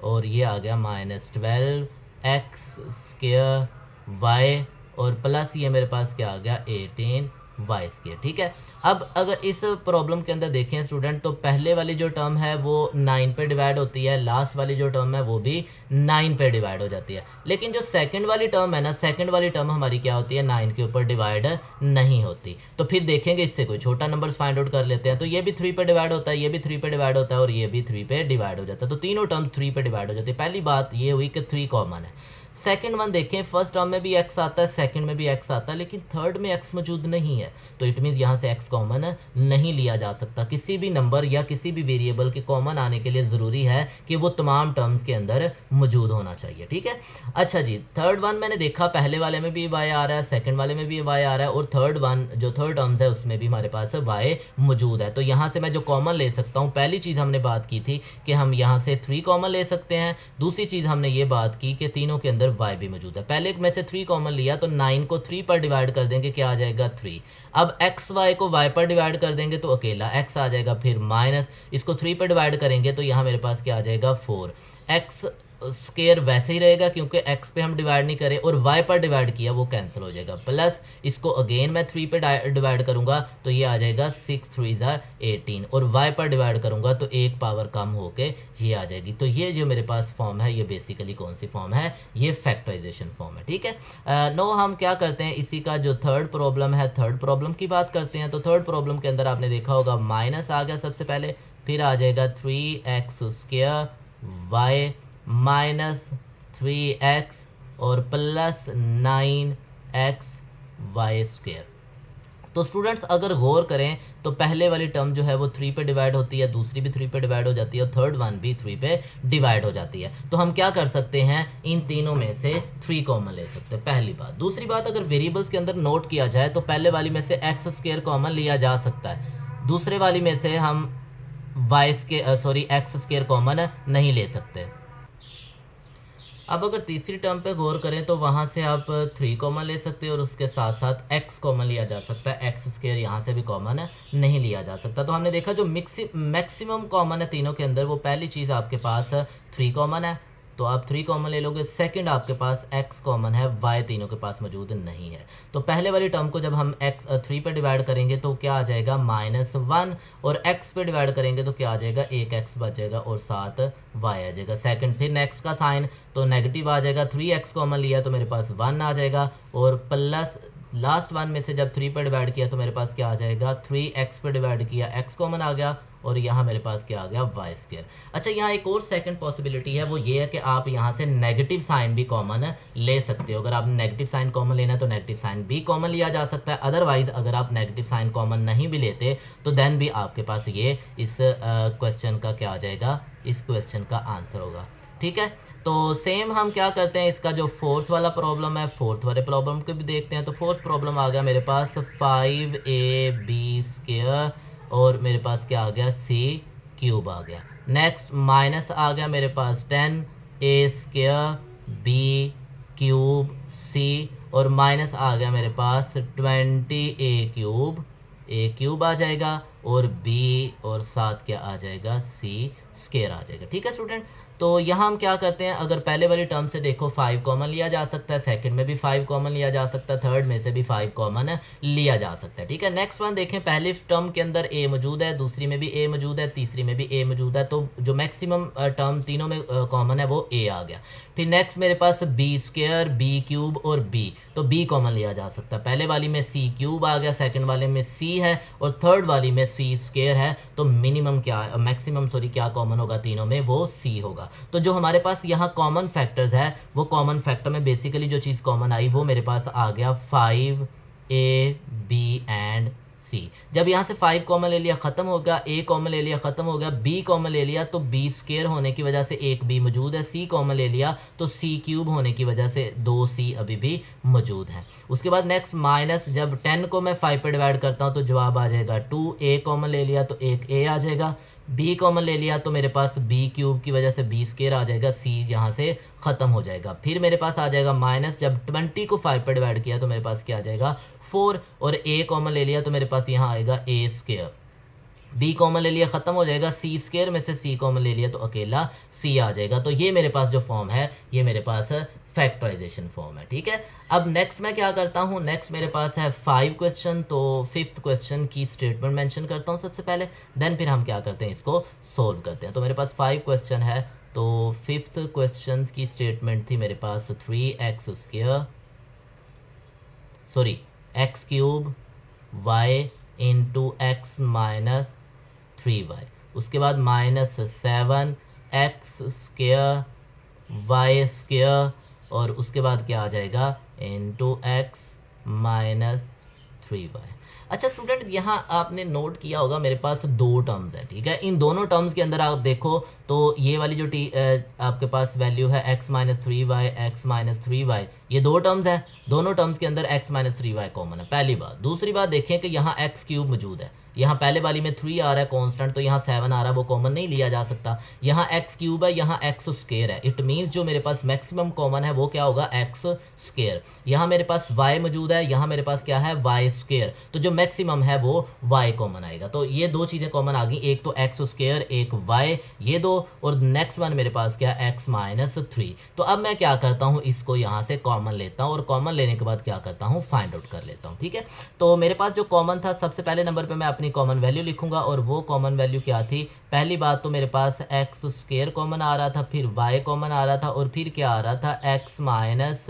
और ये आ गया -12x² और प्लस ये मेरे पास क्या आ गया, 18y², ठीक है। अब अगर इस प्रॉब्लम के अंदर देखें स्टूडेंट, तो पहले वाली जो टर्म है वो 9 पे डिवाइड होती है, लास्ट वाली जो टर्म है वो भी 9 पे डिवाइड हो जाती है। लेकिन जो सेकंड वाली टर्म है ना, सेकंड वाली टर्म हमारी क्या होती है, 9 के ऊपर डिवाइड नहीं होती। तो फिर देखेंगे इससे कोई छोटा नंबर फाइंड आउट कर लेते हैं। तो ये भी 3 पे डिवाइड होता है, ये भी 3 पे डिवाइड होता है और ये भी 3 पे डिवाइड हो जाता है। तो तीनों टर्म्स 3 पे डिवाइड हो जाती है। पहली बात ये हुई कि 3 कॉमन है। सेकंड वन देखें, फर्स्ट टर्म में भी x आता है, सेकंड में भी x आता है, लेकिन थर्ड में x मौजूद नहीं है। तो इट मीन्स यहाँ से x कॉमन नहीं लिया जा सकता। किसी भी नंबर या किसी भी वेरिएबल के कॉमन आने के लिए ज़रूरी है कि वो तमाम टर्म्स के अंदर मौजूद होना चाहिए, ठीक है। अच्छा जी, थर्ड वन मैंने देखा पहले वाले में भी y आ रहा है, सेकंड वाले में भी y आ रहा है और थर्ड वन जो थर्ड टर्म्स है उसमें भी हमारे पास y मौजूद है। तो यहाँ से मैं जो कॉमन ले सकता हूँ, पहली चीज़ हमने बात की थी कि हम यहाँ से 3 कॉमन ले सकते हैं। दूसरी चीज़ हमने ये बात की कि तीनों के अंदर y भी मौजूद है। पहले में से 3 कॉमन लिया तो 9 को 3 पर डिवाइड कर देंगे, क्या आ जाएगा, 3। अब x y को y पर डिवाइड कर देंगे तो अकेला x आ जाएगा, फिर माइनस इसको 3 पर डिवाइड करेंगे तो यहाँ मेरे पास क्या आ जाएगा, 4। x स्केयर वैसे ही रहेगा क्योंकि x पे हम डिवाइड नहीं करें और y पर डिवाइड किया वो कैंसिल हो जाएगा, प्लस इसको अगेन मैं 3 पे डिवाइड करूंगा तो ये आ जाएगा 6 3 18 और y पर डिवाइड करूंगा तो एक पावर कम होके ये आ जाएगी। तो ये जो मेरे पास फॉर्म है ये बेसिकली कौन सी फॉर्म है, ये फैक्टराइजेशन फॉर्म है, ठीक है। नो हम क्या करते हैं, इसी का जो थर्ड प्रॉब्लम है, थर्ड प्रॉब्लम की बात करते हैं। तो थर्ड प्रॉब्लम के अंदर आपने देखा होगा माइनस आ गया सबसे पहले, फिर आ जाएगा 3x² y -3x और प्लस 9xy²। तो स्टूडेंट्स अगर गौर करें तो पहले वाली टर्म जो है वो 3 पे डिवाइड होती है, दूसरी भी 3 पे डिवाइड हो जाती है और थर्ड वन भी 3 पे डिवाइड हो जाती है। तो हम क्या कर सकते हैं, इन तीनों में से 3 कॉमन ले सकते हैं, पहली बात। दूसरी बात, अगर वेरिएबल्स के अंदर नोट किया जाए तो पहले वाली में से x² कॉमन लिया जा सकता है, दूसरे वाली में से हम x² कॉमन नहीं ले सकते। अब अगर तीसरी टर्म पे गौर करें तो वहाँ से आप 3 कॉमन ले सकते हो और उसके साथ साथ x कॉमन लिया जा सकता है। एक्स स्क्वायर यहाँ से भी कॉमन है, नहीं लिया जा सकता। तो हमने देखा जो मैक्सिमम कॉमन है तीनों के अंदर, वो पहली चीज़ आपके पास 3 कॉमन है, तो आप 3 कॉमन ले लोगे। सेकंड आपके पास x कॉमन है, y तीनों के पास मौजूद नहीं है। तो पहले वाली टर्म को जब हम 3 पे डिवाइड करेंगे तो क्या आ जाएगा -1, और x पे डिवाइड करेंगे तो क्या आ जाएगा, 1x बचेगा और साथ y आ जाएगा। सेकंड फिर नेक्स्ट का साइन तो नेगेटिव आ जाएगा, 3x कॉमन लिया तो मेरे पास 1 आ जाएगा, और प्लस लास्ट वन में से जब 3 पे डिवाइड किया तो मेरे पास क्या आ जाएगा, 3x पे डिवाइड किया x कॉमन आ गया, और यहाँ मेरे पास क्या आ गया, वाई स्क्वायर। अच्छा, यहाँ एक और सेकंड पॉसिबिलिटी है, वो ये है कि आप यहाँ से नेगेटिव साइन भी कॉमन ले सकते हो। अगर आप नेगेटिव साइन कॉमन लेना है तो नेगेटिव साइन भी कॉमन लिया जा सकता है। अदरवाइज अगर आप नेगेटिव साइन कॉमन नहीं भी लेते तो देन भी आपके पास ये इस क्वेश्चन का क्या आ जाएगा, इस क्वेश्चन का आंसर होगा। ठीक है, तो सेम हम क्या करते हैं, इसका जो फोर्थ वाला प्रॉब्लम है, फोर्थ वाले प्रॉब्लम को भी देखते हैं। तो फोर्थ प्रॉब्लम आ गया मेरे पास 5ab² और मेरे पास क्या आ गया, c³ आ गया। नेक्स्ट माइनस आ गया मेरे पास 10a² b³ c, और माइनस आ गया मेरे पास 20a³ आ जाएगा, और b और साथ क्या आ जाएगा, c² आ जाएगा। ठीक है स्टूडेंट, तो यहाँ हम क्या करते हैं, अगर पहले वाली टर्म से देखो 5 कॉमन लिया जा सकता है, सेकंड में भी 5 कॉमन लिया जा सकता है, थर्ड में से भी 5 कॉमन लिया जा सकता है। ठीक है, नेक्स्ट वन देखें, पहली टर्म के अंदर a मौजूद है, दूसरी में भी a मौजूद है, तीसरी में भी a मौजूद है, तो जो मैक्सिमम टर्म तीनों में कॉमन है वो a आ गया। फिर नेक्स्ट मेरे पास b² b³ और b, तो b कॉमन लिया जा सकता है। पहले वाली में c³ आ गया, सेकंड वाले में c है, और थर्ड वाली में c² है, तो मिनिमम क्या, मैक्सिमम सॉरी क्या कॉमन होगा तीनों में, वो c होगा। तो जो हमारे पास यहाँ कॉमन फैक्टर्स है, वो कॉमन फैक्टर में बेसिकली जो चीज़ कॉमन आई वो मेरे पास आ गया 5a b एंड c। जब यहाँ से 5 कॉमन ले लिया ख़त्म हो गया, a कॉमन ले लिया ख़त्म हो गया, b कॉमन ले लिया तो b² होने की वजह से एक b मौजूद है, c कॉमन ले लिया तो c³ होने की वजह से 2c अभी भी मौजूद है। उसके बाद नेक्स्ट माइनस, जब 10 को मैं 5 पे डिवाइड करता हूँ तो जवाब आ जाएगा 2, a कॉमन ले लिया तो एक a आ जाएगा, b कॉमन ले लिया तो मेरे पास b³ की वजह से b² आ जाएगा, c यहाँ से ख़त्म हो जाएगा। फिर मेरे पास आ जाएगा माइनस, जब 20 को 5 पर डिवाइड किया तो मेरे पास क्या आ जाएगा 4, और a कॉमन ले लिया तो मेरे पास यहाँ आएगा a², b कॉमन ले लिया ख़त्म हो जाएगा, c² में से c कॉमन ले लिया तो अकेला c आ जाएगा। तो ये मेरे पास जो फॉर्म है, ये मेरे पास फैक्टराइजेशन फॉर्म है। ठीक है, अब नेक्स्ट मैं क्या करता हूँ, नेक्स्ट मेरे पास है 5 क्वेश्चन, तो 5th क्वेश्चन की स्टेटमेंट मेंशन करता हूँ सबसे पहले, देन फिर हम क्या करते हैं, इसको सोल्व करते हैं। तो मेरे पास 5 क्वेश्चन है, तो 5th क्वेश्चन की स्टेटमेंट थी मेरे पास 3x² sorry x³ y into x minus 3y, उसके बाद -7x² y², और उसके बाद क्या आ जाएगा इंटू x माइनस 3y। अच्छा स्टूडेंट, यहाँ आपने नोट किया होगा मेरे पास 2 टर्म्स हैं। ठीक है, इन दोनों टर्म्स के अंदर आप देखो तो ये वाली जो आपके पास वैल्यू है x minus 3y x minus 3y, ये 2 टर्म्स हैं, दोनों टर्म्स के अंदर x माइनस 3y कॉमन है, पहली बात। दूसरी बात देखें कि यहाँ x³ मौजूद है, यहाँ पहले वाली में 3 आ रहा है कांस्टेंट, तो यहाँ 7 आ रहा है, वो कॉमन नहीं लिया जा सकता। यहाँ x³ है, यहाँ x² है, इट मीन्स जो मेरे पास मैक्सिमम कॉमन है वो क्या होगा, x²। यहाँ मेरे पास y मौजूद है, यहाँ मेरे पास क्या है y², तो जो मैक्सिमम है वो y कॉमन आएगा। तो ये 2 चीज़ें कॉमन आ गई, एक तो x², एक y, ये 2, और नेक्स्ट वन मेरे पास क्या x माइनस 3। तो अब मैं क्या करता हूँ, इसको यहाँ से कॉमन लेता हूँ, और कॉमन लेने के बाद क्या करता हूँ, फाइंड आउट कर लेता हूँ। ठीक है, तो मेरे पास जो कॉमन था, सबसे पहले नंबर पर मैं अपनी कॉमन वैल्यू लिखूंगा, और वो कॉमन वैल्यू क्या थी, पहली बात तो मेरे पास x² कॉमन आ रहा था, फिर y कॉमन आ रहा था, और फिर क्या आ रहा था x माइनस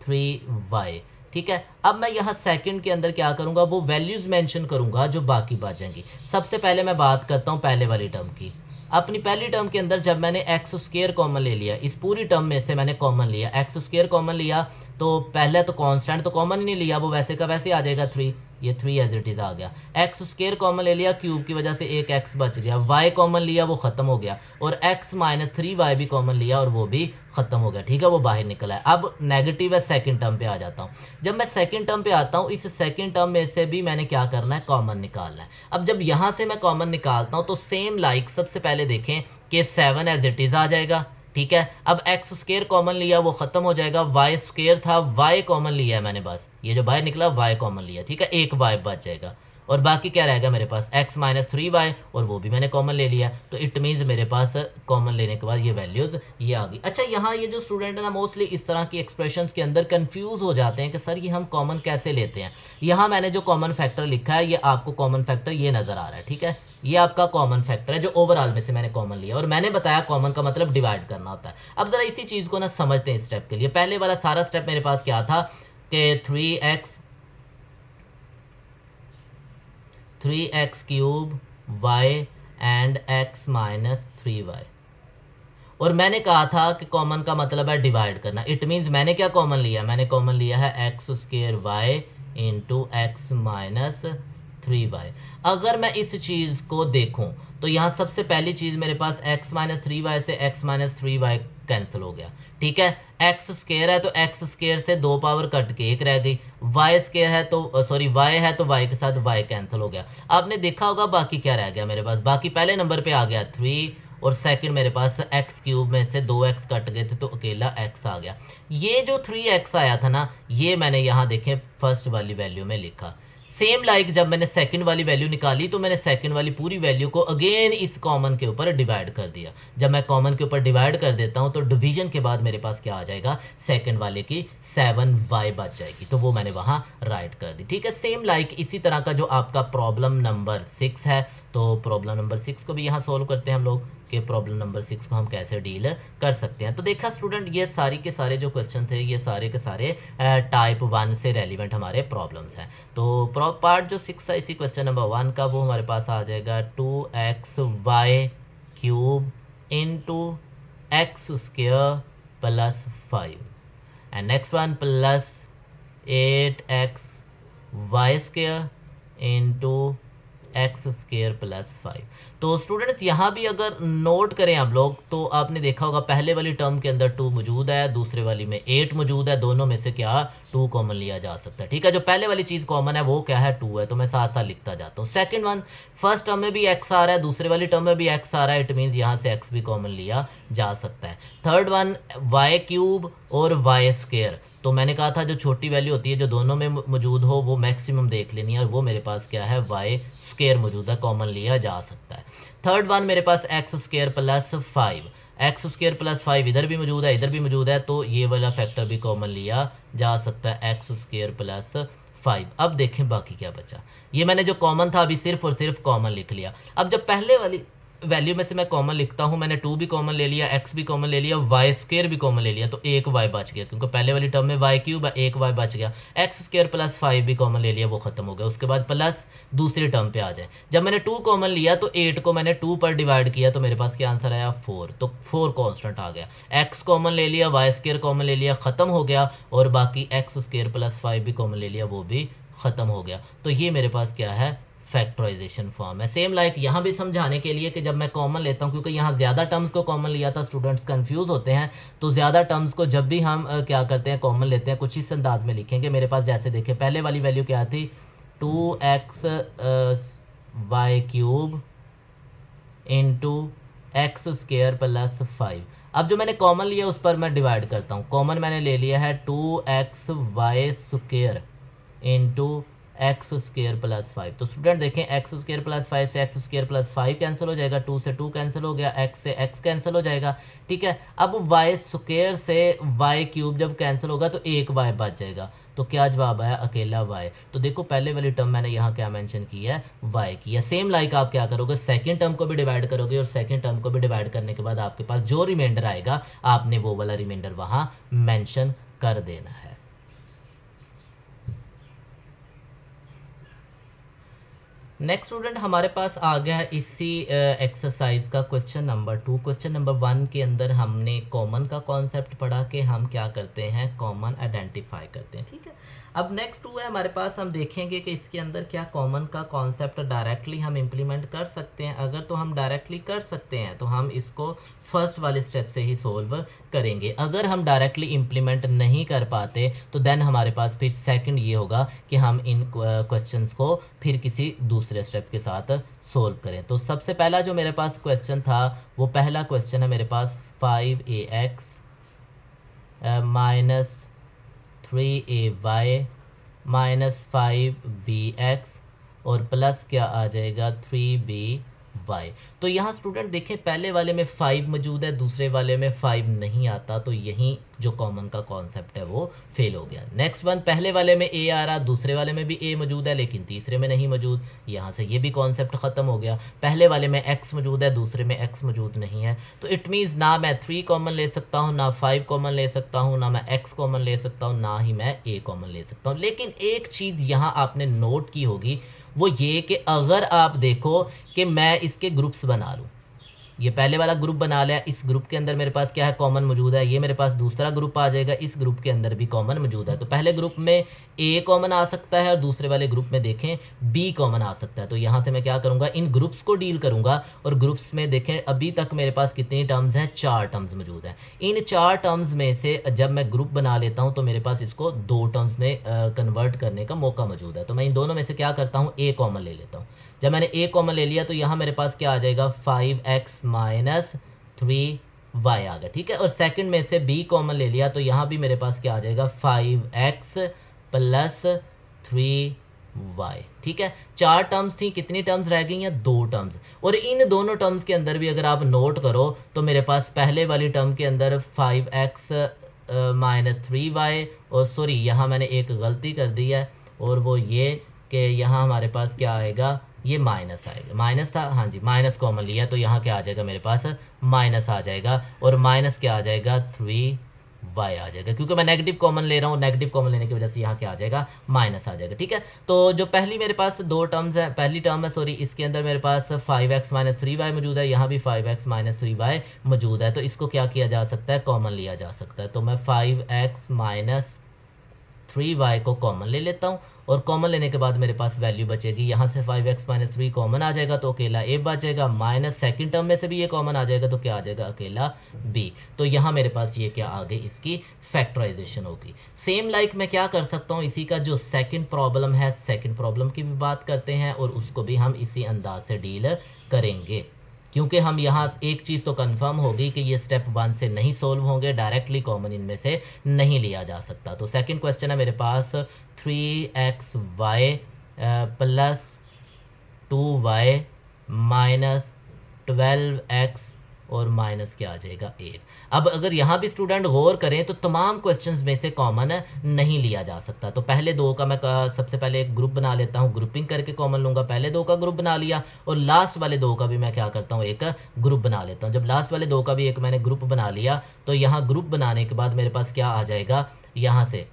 3y। ठीक है, अब मैं यहाँ सेकंड के अंदर क्या करूँगा, वो वैल्यूज़ मेंशन करूँगा जो बाकी बचेंगी। सबसे पहले मैं बात करता हूँ पहले वाली टर्म की। अपनी पहली टर्म के अंदर जब मैंने x² कॉमन ले लिया, इस पूरी टर्म में से मैंने कॉमन लिया, x² कॉमन लिया, तो पहले तो कांस्टेंट तो कॉमन ही नहीं लिया, वो वैसे का वैसे आ जाएगा 3, ये 3 एज इट इज़ आ गया। x² कॉमन ले लिया, क्यूब की वजह से एक x बच गया, y कॉमन लिया, वो ख़त्म हो गया, और x माइनस 3y भी कॉमन लिया, और वो भी ख़त्म हो गया। ठीक है, वो बाहर निकला है। अब नेगेटिव है, सेकंड टर्म पे आ जाता हूँ। जब मैं सेकंड टर्म पे आता हूँ, इस सेकंड टर्म में से भी मैंने क्या करना है, कॉमन निकालना है। अब जब यहाँ से मैं कॉमन निकालता हूँ तो सेम लाइक सबसे पहले देखें कि 7 एज इट इज़ आ जाएगा, ठीक है। अब एक्स स्क्वायर कॉमन लिया, वो खत्म हो जाएगा, वाई स्क्वायर था, वाई कॉमन लिया है मैंने, बस ये जो बाहर निकला वाई कॉमन लिया, ठीक है, एक वाई बच जाएगा और बाकी क्या रहेगा मेरे पास x माइनस 3y, और वो भी मैंने कॉमन ले लिया। तो इट मीन्स मेरे पास कॉमन लेने के बाद ये वैल्यूज़ ये आ गई। अच्छा, यहाँ ये जो स्टूडेंट है ना मोस्टली इस तरह की एक्सप्रेशंस के अंदर कंफ्यूज हो जाते हैं कि सर ये हम कॉमन कैसे लेते हैं। यहाँ मैंने जो कॉमन फैक्टर लिखा है ये आपको कॉमन फैक्टर ये नज़र आ रहा है, ठीक है, ये आपका कॉमन फैक्टर है जो ओवरऑल में से मैंने कॉमन लिया, और मैंने बताया कॉमन का मतलब डिवाइड करना होता है। अब ज़रा इसी चीज़ को ना समझते हैं स्टेप के लिए। पहले वाला सारा स्टेप मेरे पास क्या था कि 3x cube y and x minus 3y, और मैंने कहा था कि कॉमन का मतलब है डिवाइड करना। इट मीन्स मैंने क्या कॉमन लिया, मैंने कॉमन लिया है x square y into x minus 3y। अगर मैं इस चीज़ को देखूं तो यहाँ सबसे पहली चीज़ मेरे पास x माइनस 3y से x माइनस 3y कैंसिल हो गया, ठीक है। एक्स स्क्वायर है तो एक्स स्क्वायर से 2 पावर कट के 1 रह गई, वाई स्क्वायर है तो सॉरी वाई है तो वाई के साथ वाई कैंसिल हो गया। आपने देखा होगा बाकी क्या रह गया मेरे पास, बाकी पहले नंबर पे आ गया 3, और सेकंड मेरे पास एक्स क्यूब में से 2x कट गए थे तो अकेला x आ गया। ये जो 3x आया था ना, ये मैंने यहाँ देखें फर्स्ट वाली वैल्यू में लिखा। सेम लाइक जब मैंने सेकंड वाली वैल्यू निकाली तो मैंने सेकंड वाली पूरी वैल्यू को अगेन इस कॉमन के ऊपर डिवाइड कर दिया। जब मैं कॉमन के ऊपर डिवाइड कर देता हूँ तो डिवीजन के बाद मेरे पास क्या आ जाएगा, सेकंड वाले की 7y बच जाएगी, तो वो मैंने वहाँ राइट कर दी, ठीक है। सेम लाइक इसी तरह का जो आपका प्रॉब्लम नंबर 6 है, तो प्रॉब्लम नंबर 6 को भी यहाँ सॉल्व करते हैं हम लोग कि प्रॉब्लम नंबर 6 को हम कैसे डील कर सकते हैं। तो देखा स्टूडेंट, ये सारी के सारे जो क्वेश्चन थे ये सारे के सारे टाइप 1 से रेलिवेंट हमारे प्रॉब्लम्स हैं। तो पार्ट जो 6 है इसी क्वेश्चन नंबर 1 का, वो हमारे पास आ जाएगा 2xy cube into x square plus 5 and next one plus 8x y square into x square plus 5। तो स्टूडेंट्स यहाँ भी अगर नोट करें आप लोग तो आपने देखा होगा पहले वाली टर्म के अंदर 2 मौजूद है, दूसरे वाली में 8 मौजूद है, दोनों में से क्या 2 कॉमन लिया जा सकता है, ठीक है। जो पहले वाली चीज़ कॉमन है वो क्या है 2 है, तो मैं साथ साथ लिखता जाता हूँ। सेकंड वन, फर्स्ट टर्म में भी x आ रहा है, दूसरे वाली टर्म में भी x आ रहा है, इट मीन्स यहाँ से x भी कॉमन लिया जा सकता है। थर्ड वन y क्यूब और वाई स्क्वायर, तो मैंने कहा था जो छोटी वैल्यू होती है जो दोनों में मौजूद हो वो मैक्सिमम देख लेनी है, और वो मेरे पास क्या है वाई स्क्वायर मौजूद है, कॉमन लिया जा सकता है। थर्ड वन मेरे पास X square plus 5, X square plus 5 इधर भी मौजूद है इधर भी मौजूद है, तो ये वाला फैक्टर भी कॉमन लिया जा सकता है एक्स स्क्वायर प्लस 5। अब देखें बाकी क्या बचा, ये मैंने जो कॉमन था अभी सिर्फ और सिर्फ कॉमन लिख लिया। अब जब पहले वाली वैल्यू में से मैं कॉमन लिखता हूँ, मैंने 2 भी कॉमन ले लिया, x भी कॉमन ले लिया, वाई स्क्वायर भी कॉमन ले लिया, तो एक y बच गया, क्योंकि पहले वाली टर्म में y क्यूब है, एक y बच गया। एक्स स्क्वायर प्लस 5 भी कॉमन ले लिया, वो खत्म हो गया। उसके बाद प्लस दूसरी टर्म पे आ जाए, जब मैंने 2 कॉमन लिया तो 8 को मैंने 2 पर डिवाइड किया, तो मेरे पास क्या आंसर आया 4, तो 4 कॉन्स्टेंट आ गया। x कॉमन ले लिया, वाई स्क्वायर कॉमन ले लिया, ख़त्म हो गया, और बाकी एक्स स्क्वायर प्लस 5 भी कॉमन ले लिया, वो भी ख़त्म हो गया। तो ये मेरे पास क्या है फैक्टराइजेशन फॉर्म है। सेम लाइक यहाँ भी समझाने के लिए कि जब मैं कॉमन लेता हूँ, क्योंकि यहाँ ज़्यादा टर्म्स को कॉमन लिया था, स्टूडेंट्स कंफ्यूज होते हैं, तो ज़्यादा टर्म्स को जब भी हम क्या करते हैं कॉमन लेते हैं, कुछ इस अंदाज में लिखेंगे। मेरे पास जैसे देखिए पहले वाली वैल्यू क्या थी 2x y cube into x square plus 5। अब जो मैंने कॉमन लिया उस पर मैं डिवाइड करता हूँ। कॉमन मैंने ले लिया है 2x y square into x square plus 5। तो स्टूडेंट देखें एक्स स्क्वायर प्लस 5 से एक्स स्क्वायर प्लस 5 कैंसिल हो जाएगा, 2 से 2 कैंसिल हो गया, एक्स से एक्स कैंसिल हो जाएगा, ठीक है। अब वाई स्क्वायर से वाई क्यूब जब कैंसिल होगा तो एक वाई बच जाएगा, तो क्या जवाब आया अकेला वाई। तो देखो पहले वाली टर्म मैंने यहाँ क्या मेंशन की है वाई की है। सेम लाइक आप क्या करोगे सेकंड टर्म को भी डिवाइड करोगे, और सेकंड टर्म को भी डिवाइड करने के बाद आपके पास जो रिमाइंडर आएगा आपने वो वाला रिमाइंडर वहाँ मेंशन कर देना है। नेक्स्ट स्टूडेंट हमारे पास आ गया है इसी एक्सरसाइज का क्वेश्चन नंबर 2। क्वेश्चन नंबर 1 के अंदर हमने कॉमन का कॉन्सेप्ट पढ़ा कि हम क्या करते हैं कॉमन आइडेंटिफाई करते हैं, ठीक है। अब नेक्स्ट 2 है हमारे पास, हम देखेंगे कि इसके अंदर क्या कॉमन का कॉन्सेप्ट डायरेक्टली हम इम्प्लीमेंट कर सकते हैं। अगर तो हम डायरेक्टली कर सकते हैं तो हम इसको फर्स्ट वाले स्टेप से ही सोल्व करेंगे। अगर हम डायरेक्टली इम्प्लीमेंट नहीं कर पाते तो देन हमारे पास फिर सेकंड ये होगा कि हम इन क्वेश्चंस को फिर किसी दूसरे स्टेप के साथ सोल्व करें। तो सबसे पहला जो मेरे पास क्वेश्चन था वो पहला क्वेश्चन है मेरे पास 5ax minus 3ay minus 5bx और प्लस क्या आ जाएगा 3by। तो यहाँ स्टूडेंट देखें पहले वाले में 5 मौजूद है, दूसरे वाले में 5 नहीं आता, तो यहीं जो कॉमन का कॉन्सेप्ट है वो फेल हो गया। नेक्स्ट वन, पहले वाले में a आ रहा, दूसरे वाले में भी a मौजूद है लेकिन तीसरे में नहीं मौजूद, यहाँ से ये भी कॉन्सेप्ट ख़त्म हो गया। पहले वाले में x मौजूद है, दूसरे में x मौजूद नहीं है, तो इट मीन्स ना मैं 3 कॉमन ले सकता हूँ, ना 5 कॉमन ले सकता हूँ, ना मैं x कॉमन ले सकता हूँ, ना ही मैं a कॉमन ले सकता हूँ। लेकिन एक चीज़ यहाँ आपने नोट की होगी, वो ये कि अगर आप देखो कि मैं इसके ग्रुप्स बना लूँ, ये पहले वाला ग्रुप बना लिया, इस ग्रुप के अंदर मेरे पास क्या है कॉमन मौजूद है, ये मेरे पास दूसरा ग्रुप आ जाएगा, इस ग्रुप के अंदर भी कॉमन मौजूद है। तो पहले ग्रुप में ए कॉमन आ सकता है और दूसरे वाले ग्रुप में देखें बी कॉमन आ सकता है। तो यहाँ से मैं क्या करूँगा, इन ग्रुप्स को डील करूँगा और ग्रुप्स में देखें अभी तक मेरे पास कितनी टर्म्स हैं, 4 टर्म्स मौजूद हैं। इन 4 टर्म्स में से जब मैं ग्रुप बना लेता हूँ तो मेरे पास इसको 2 टर्म्स में कन्वर्ट करने का मौका मौजूद है। तो मैं इन दोनों में से क्या करता हूँ, ए कॉमन ले लेता हूँ। जब मैंने a कॉमन ले लिया तो यहाँ मेरे पास क्या आ जाएगा 5x माइनस 3y आ गया, ठीक है। और सेकंड में से b कॉमन ले लिया तो यहाँ भी मेरे पास क्या आ जाएगा 5x प्लस 3y, ठीक है। 4 टर्म्स थी, कितनी टर्म्स रह गई हैं, 2 टर्म्स। और इन दोनों टर्म्स के अंदर भी अगर आप नोट करो तो मेरे पास पहले वाली टर्म के अंदर 5x माइनस 3y, और सॉरी यहाँ मैंने एक गलती कर दी है, और वो ये कि यहाँ हमारे पास क्या आएगा, ये माइनस आएगा, माइनस था, हाँ जी माइनस कॉमन लिया तो यहाँ क्या आ जाएगा मेरे पास माइनस आ जाएगा, और माइनस क्या आ जाएगा 3y आ जाएगा, क्योंकि मैं नेगेटिव कॉमन ले रहा हूँ, नेगेटिव कॉमन लेने की वजह से यहाँ क्या आ जाएगा माइनस आ जाएगा, ठीक है। तो जो पहली मेरे पास 2 टर्म्स है, पहली टर्म है सॉरी, इसके अंदर मेरे पास 5x माइनस 3y मौजूद है, यहाँ भी 5x माइनस 3y मौजूद है, तो इसको क्या किया जा सकता है, कॉमन लिया जा सकता है। तो मैं 5x माइनस 3y को कॉमन ले लेता हूँ, और कॉमन लेने के बाद मेरे पास वैल्यू बचेगी, यहाँ से 5x माइनस 3 कॉमन आ जाएगा तो अकेला a बचेगा, माइनस सेकंड टर्म में से भी ये कॉमन आ जाएगा तो क्या आ जाएगा, अकेला b। तो यहाँ मेरे पास ये क्या आ गई, इसकी फैक्टराइजेशन होगी। सेम लाइक मैं क्या कर सकता हूँ, इसी का जो सेकंड प्रॉब्लम है, सेकंड प्रॉब्लम की भी बात करते हैं और उसको भी हम इसी अंदाज से डील करेंगे, क्योंकि हम यहाँ एक चीज़ तो कंफर्म होगी कि ये स्टेप 1 से नहीं सोल्व होंगे, डायरेक्टली कॉमन इनमें से नहीं लिया जा सकता। तो सेकंड क्वेश्चन है मेरे पास 3xy plus 2y minus 12x और माइनस क्या आ जाएगा 8। अब अगर यहाँ भी स्टूडेंट गौर करें तो तमाम क्वेश्चंस में से कॉमन नहीं लिया जा सकता। तो पहले 2 का मैं सबसे पहले एक ग्रुप बना लेता हूँ, ग्रुपिंग करके कॉमन लूँगा, पहले 2 का ग्रुप बना लिया, और लास्ट वाले 2 का भी मैं क्या करता हूँ, एक ग्रुप बना लेता हूँ। जब लास्ट वाले 2 का भी एक मैंने ग्रुप बना लिया तो यहाँ ग्रुप बनाने के बाद मेरे पास क्या आ जाएगा, यहाँ से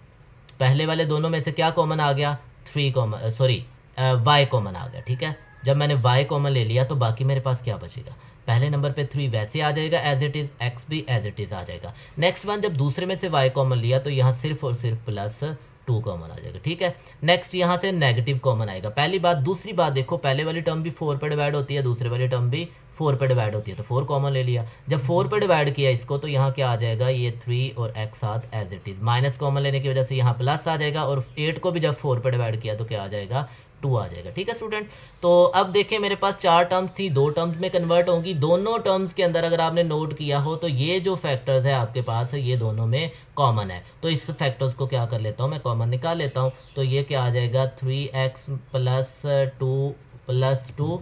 पहले वाले दोनों में से क्या कॉमन आ गया, 3 कॉमन सॉरी y कॉमन आ गया, ठीक है। जब मैंने y कॉमन ले लिया तो बाकी मेरे पास क्या बचेगा, पहले नंबर पे 3 वैसे आ जाएगा एज इट इज़, x भी एज इट इज़ आ जाएगा। नेक्स्ट वन, जब दूसरे में से y कॉमन लिया तो यहाँ सिर्फ और सिर्फ प्लस 2 कॉमन आ जाएगा, ठीक है। नेक्स्ट यहाँ से नेगेटिव कॉमन आएगा, पहली बात। दूसरी बात देखो, पहले वाली टर्म भी 4 पे डिवाइड होती है, दूसरे वाली टर्म भी 4 पे डिवाइड होती है, तो 4 कॉमन ले लिया। जब 4 पे डिवाइड किया इसको तो यहाँ क्या आ जाएगा, ये 3 और x साथ as it is, minus common लेने की वजह से यहाँ प्लस आ जाएगा, और 8 को भी जब 4 पे डिवाइड किया तो क्या आ जाएगा, 2 आ जाएगा, ठीक है स्टूडेंट। तो अब देखें मेरे पास 4 टर्म्स थी, 2 टर्म्स में कन्वर्ट होंगी। दोनों टर्म्स के अंदर अगर आपने नोट किया हो तो ये जो फैक्टर्स है आपके पास ये दोनों में कॉमन है, तो इस फैक्टर्स को क्या कर लेता हूँ, मैं कॉमन निकाल लेता हूँ। तो ये क्या आ जाएगा, 3x plus 2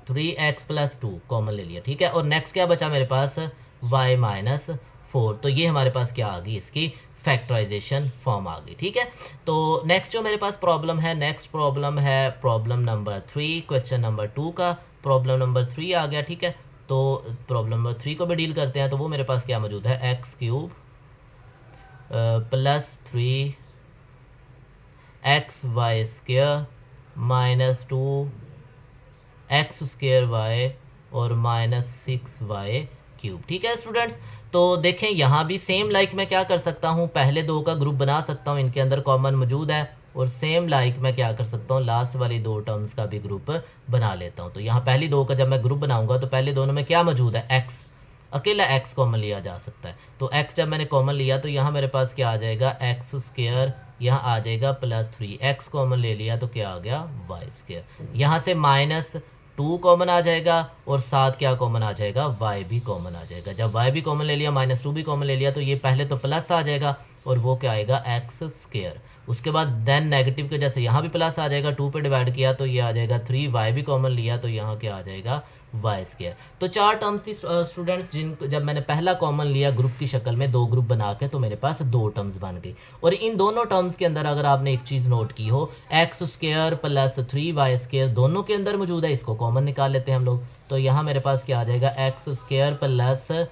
3x plus 2 common ले लिया, ठीक है। और नेक्स्ट क्या बचा मेरे पास, y माइनस 4। तो ये हमारे पास क्या आ गई, इसकी फैक्टराइजेशन फॉर्म आ गई, ठीक है। तो नेक्स्ट जो मेरे पास प्रॉब्लम है, नेक्स्ट प्रॉब्लम है प्रॉब्लम नंबर 3, क्वेश्चन नंबर 2 का प्रॉब्लम नंबर 3 आ गया, ठीक है। तो प्रॉब्लम नंबर 3 को भी डील करते हैं। तो वो मेरे पास क्या मौजूद है, x cube plus 3xy square minus 2x square y और माइनस 6y क्यूब, ठीक है स्टूडेंट्स। तो देखें यहाँ भी सेम लाइक मैं क्या कर सकता हूँ, पहले 2 का ग्रुप बना सकता हूँ, इनके अंदर कॉमन मौजूद है, और सेम लाइक मैं क्या कर सकता हूँ, लास्ट वाली 2 टर्म्स का भी ग्रुप बना लेता हूँ। तो यहाँ पहली 2 का जब मैं ग्रुप बनाऊंगा तो पहले दोनों में क्या मौजूद है, x, अकेला x कॉमन लिया जा सकता है। तो x जब मैंने कॉमन लिया तो यहाँ मेरे पास क्या आ जाएगा, x स्क्वायर, यहाँ आ जाएगा प्लस 3x कॉमन ले लिया तो क्या आ गया, y स्क्वायर। यहाँ से माइनस 2 कॉमन आ जाएगा और साथ क्या कॉमन आ जाएगा, y भी कॉमन आ जाएगा। जब y भी कॉमन ले लिया, -2 भी कॉमन ले लिया, तो ये पहले तो प्लस आ जाएगा और वो क्या आएगा, एक्स स्क्वायर। उसके बाद देन नेगेटिव के जैसे यहाँ भी प्लस आ जाएगा, 2 पे डिवाइड किया तो ये आ जाएगा 3, y भी कॉमन लिया तो यहाँ क्या आ जाएगा, वाई स्क्वायर। तो 4 टर्म्स थी स्टूडेंट्स, जिन जब मैंने पहला कॉमन लिया ग्रुप की शक्ल में, 2 ग्रुप बना के, तो मेरे पास 2 टर्म्स बन गई। और इन दोनों टर्म्स के अंदर अगर आपने एक चीज़ नोट की हो, x square plus 3y square दोनों के अंदर मौजूद है, इसको कॉमन निकाल लेते हैं हम लोग। तो यहाँ मेरे पास क्या आ जाएगा, x square plus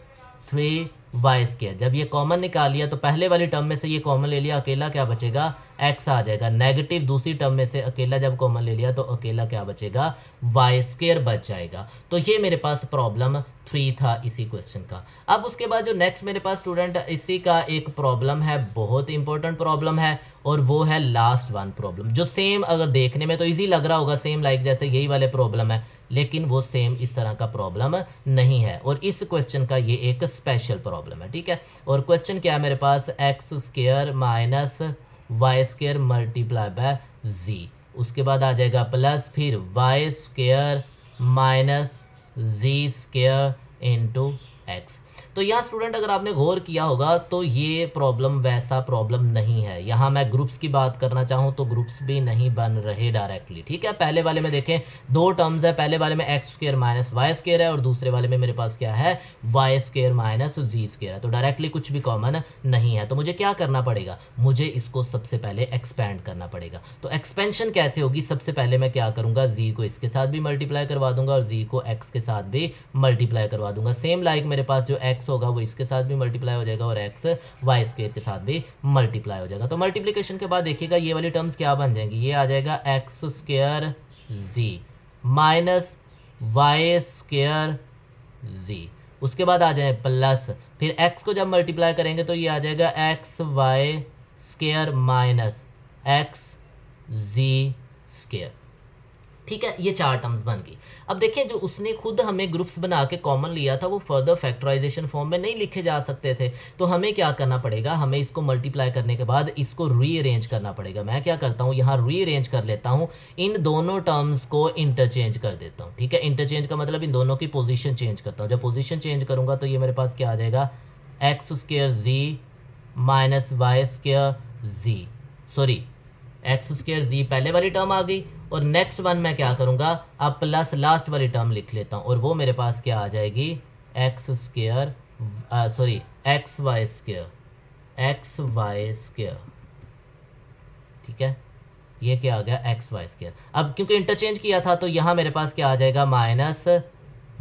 3y square. जब ये कॉमन निकाल लिया तो पहले वाली टर्म में से ये कॉमन ले लिया, अकेला क्या बचेगा, x आ जाएगा। नेगेटिव दूसरी टर्म में से अकेला जब कॉमन ले लिया तो अकेला क्या बचेगा, y स्क्वायर बच जाएगा। तो ये मेरे पास प्रॉब्लम 3 था इसी क्वेश्चन का। अब उसके बाद जो नेक्स्ट मेरे पास स्टूडेंट इसी का एक प्रॉब्लम है, बहुत इंपॉर्टेंट प्रॉब्लम है, और वो है लास्ट वन प्रॉब्लम, जो सेम अगर देखने में तो इजी लग रहा होगा, सेम लाइक जैसे यही वाले प्रॉब्लम है, लेकिन वो सेम इस तरह का प्रॉब्लम नहीं है। और इस क्वेश्चन का ये एक स्पेशल प्रॉब्लम है, ठीक है। और क्वेश्चन क्या है मेरे पास, X square minus Y square multiply by Z, उसके बाद आ जाएगा प्लस फिर वाई स्क्वायर माइनस जी स्क्वायर इंटू एक्स। तो यहाँ स्टूडेंट अगर आपने गौर किया होगा तो ये प्रॉब्लम वैसा प्रॉब्लम नहीं है। यहाँ मैं ग्रुप्स की बात करना चाहूँ तो ग्रुप्स भी नहीं बन रहे डायरेक्टली, ठीक है। पहले वाले में देखें 2 टर्म्स है, पहले वाले में x square minus Y square है और दूसरे वाले में मेरे पास क्या है, वाई स्क्वायर माइनस जी स्क्वायर है। तो डायरेक्टली कुछ भी कॉमन नहीं है। तो मुझे क्या करना पड़ेगा, मुझे इसको सबसे पहले एक्सपेंड करना पड़ेगा। तो एक्सपेंशन कैसे होगी, सबसे पहले मैं क्या करूँगा, जी को इसके साथ भी मल्टीप्लाई करवा दूंगा और जी को एक्स के साथ भी मल्टीप्लाई करवा दूंगा। सेम लाइक मेरे पास जो एक्स होगा वो इसके साथ भी मल्टीप्लाई हो जाएगा और एक्स वाई स्क्वायर के साथ भी मल्टीप्लाई हो जाएगा। तो मल्टीप्लिकेशन के बाद देखिएगा ये वाली टर्म्स क्या बन जाएंगी, ये आ जाएगा एक्स स्क्वायर जी माइनस वाई स्क्वायर जी, उसके बाद आ जाए प्लस, फिर एक्स को जब मल्टीप्लाई करेंगे तो ये आ जाएगा X Y square minus X Z square, ठीक है। ये 4 टर्म्स बन गई। अब देखिए जो उसने खुद हमें ग्रुप्स बना के कॉमन लिया था वो फर्दर फैक्टराइजेशन फॉर्म में नहीं लिखे जा सकते थे, तो हमें क्या करना पड़ेगा, हमें इसको मल्टीप्लाई करने के बाद इसको रीअरेंज करना पड़ेगा। मैं क्या करता हूँ, यहाँ रीअरेंज कर लेता हूँ, इन दोनों टर्म्स को इंटरचेंज कर देता हूँ, ठीक है। इंटरचेंज का मतलब इन दोनों की पोजीशन चेंज करता हूँ। जब पोजीशन चेंज करूँगा तो ये मेरे पास क्या आ जाएगा, एक्स स्क्वायर जी माइनस वाई स्क्वायर जी, सॉरी एक्स स्क्वायर जी पहले वाली टर्म आ गई और नेक्स्ट वन मैं क्या करूँगा, अब प्लस लास्ट वाली टर्म लिख लेता हूँ और वो मेरे पास क्या आ जाएगी, x square sorry x Y square, ठीक है। ये क्या आ गया, एक्स वाई स्क्वायर। अब क्योंकि इंटरचेंज किया था तो यहाँ मेरे पास क्या आ जाएगा, माइनस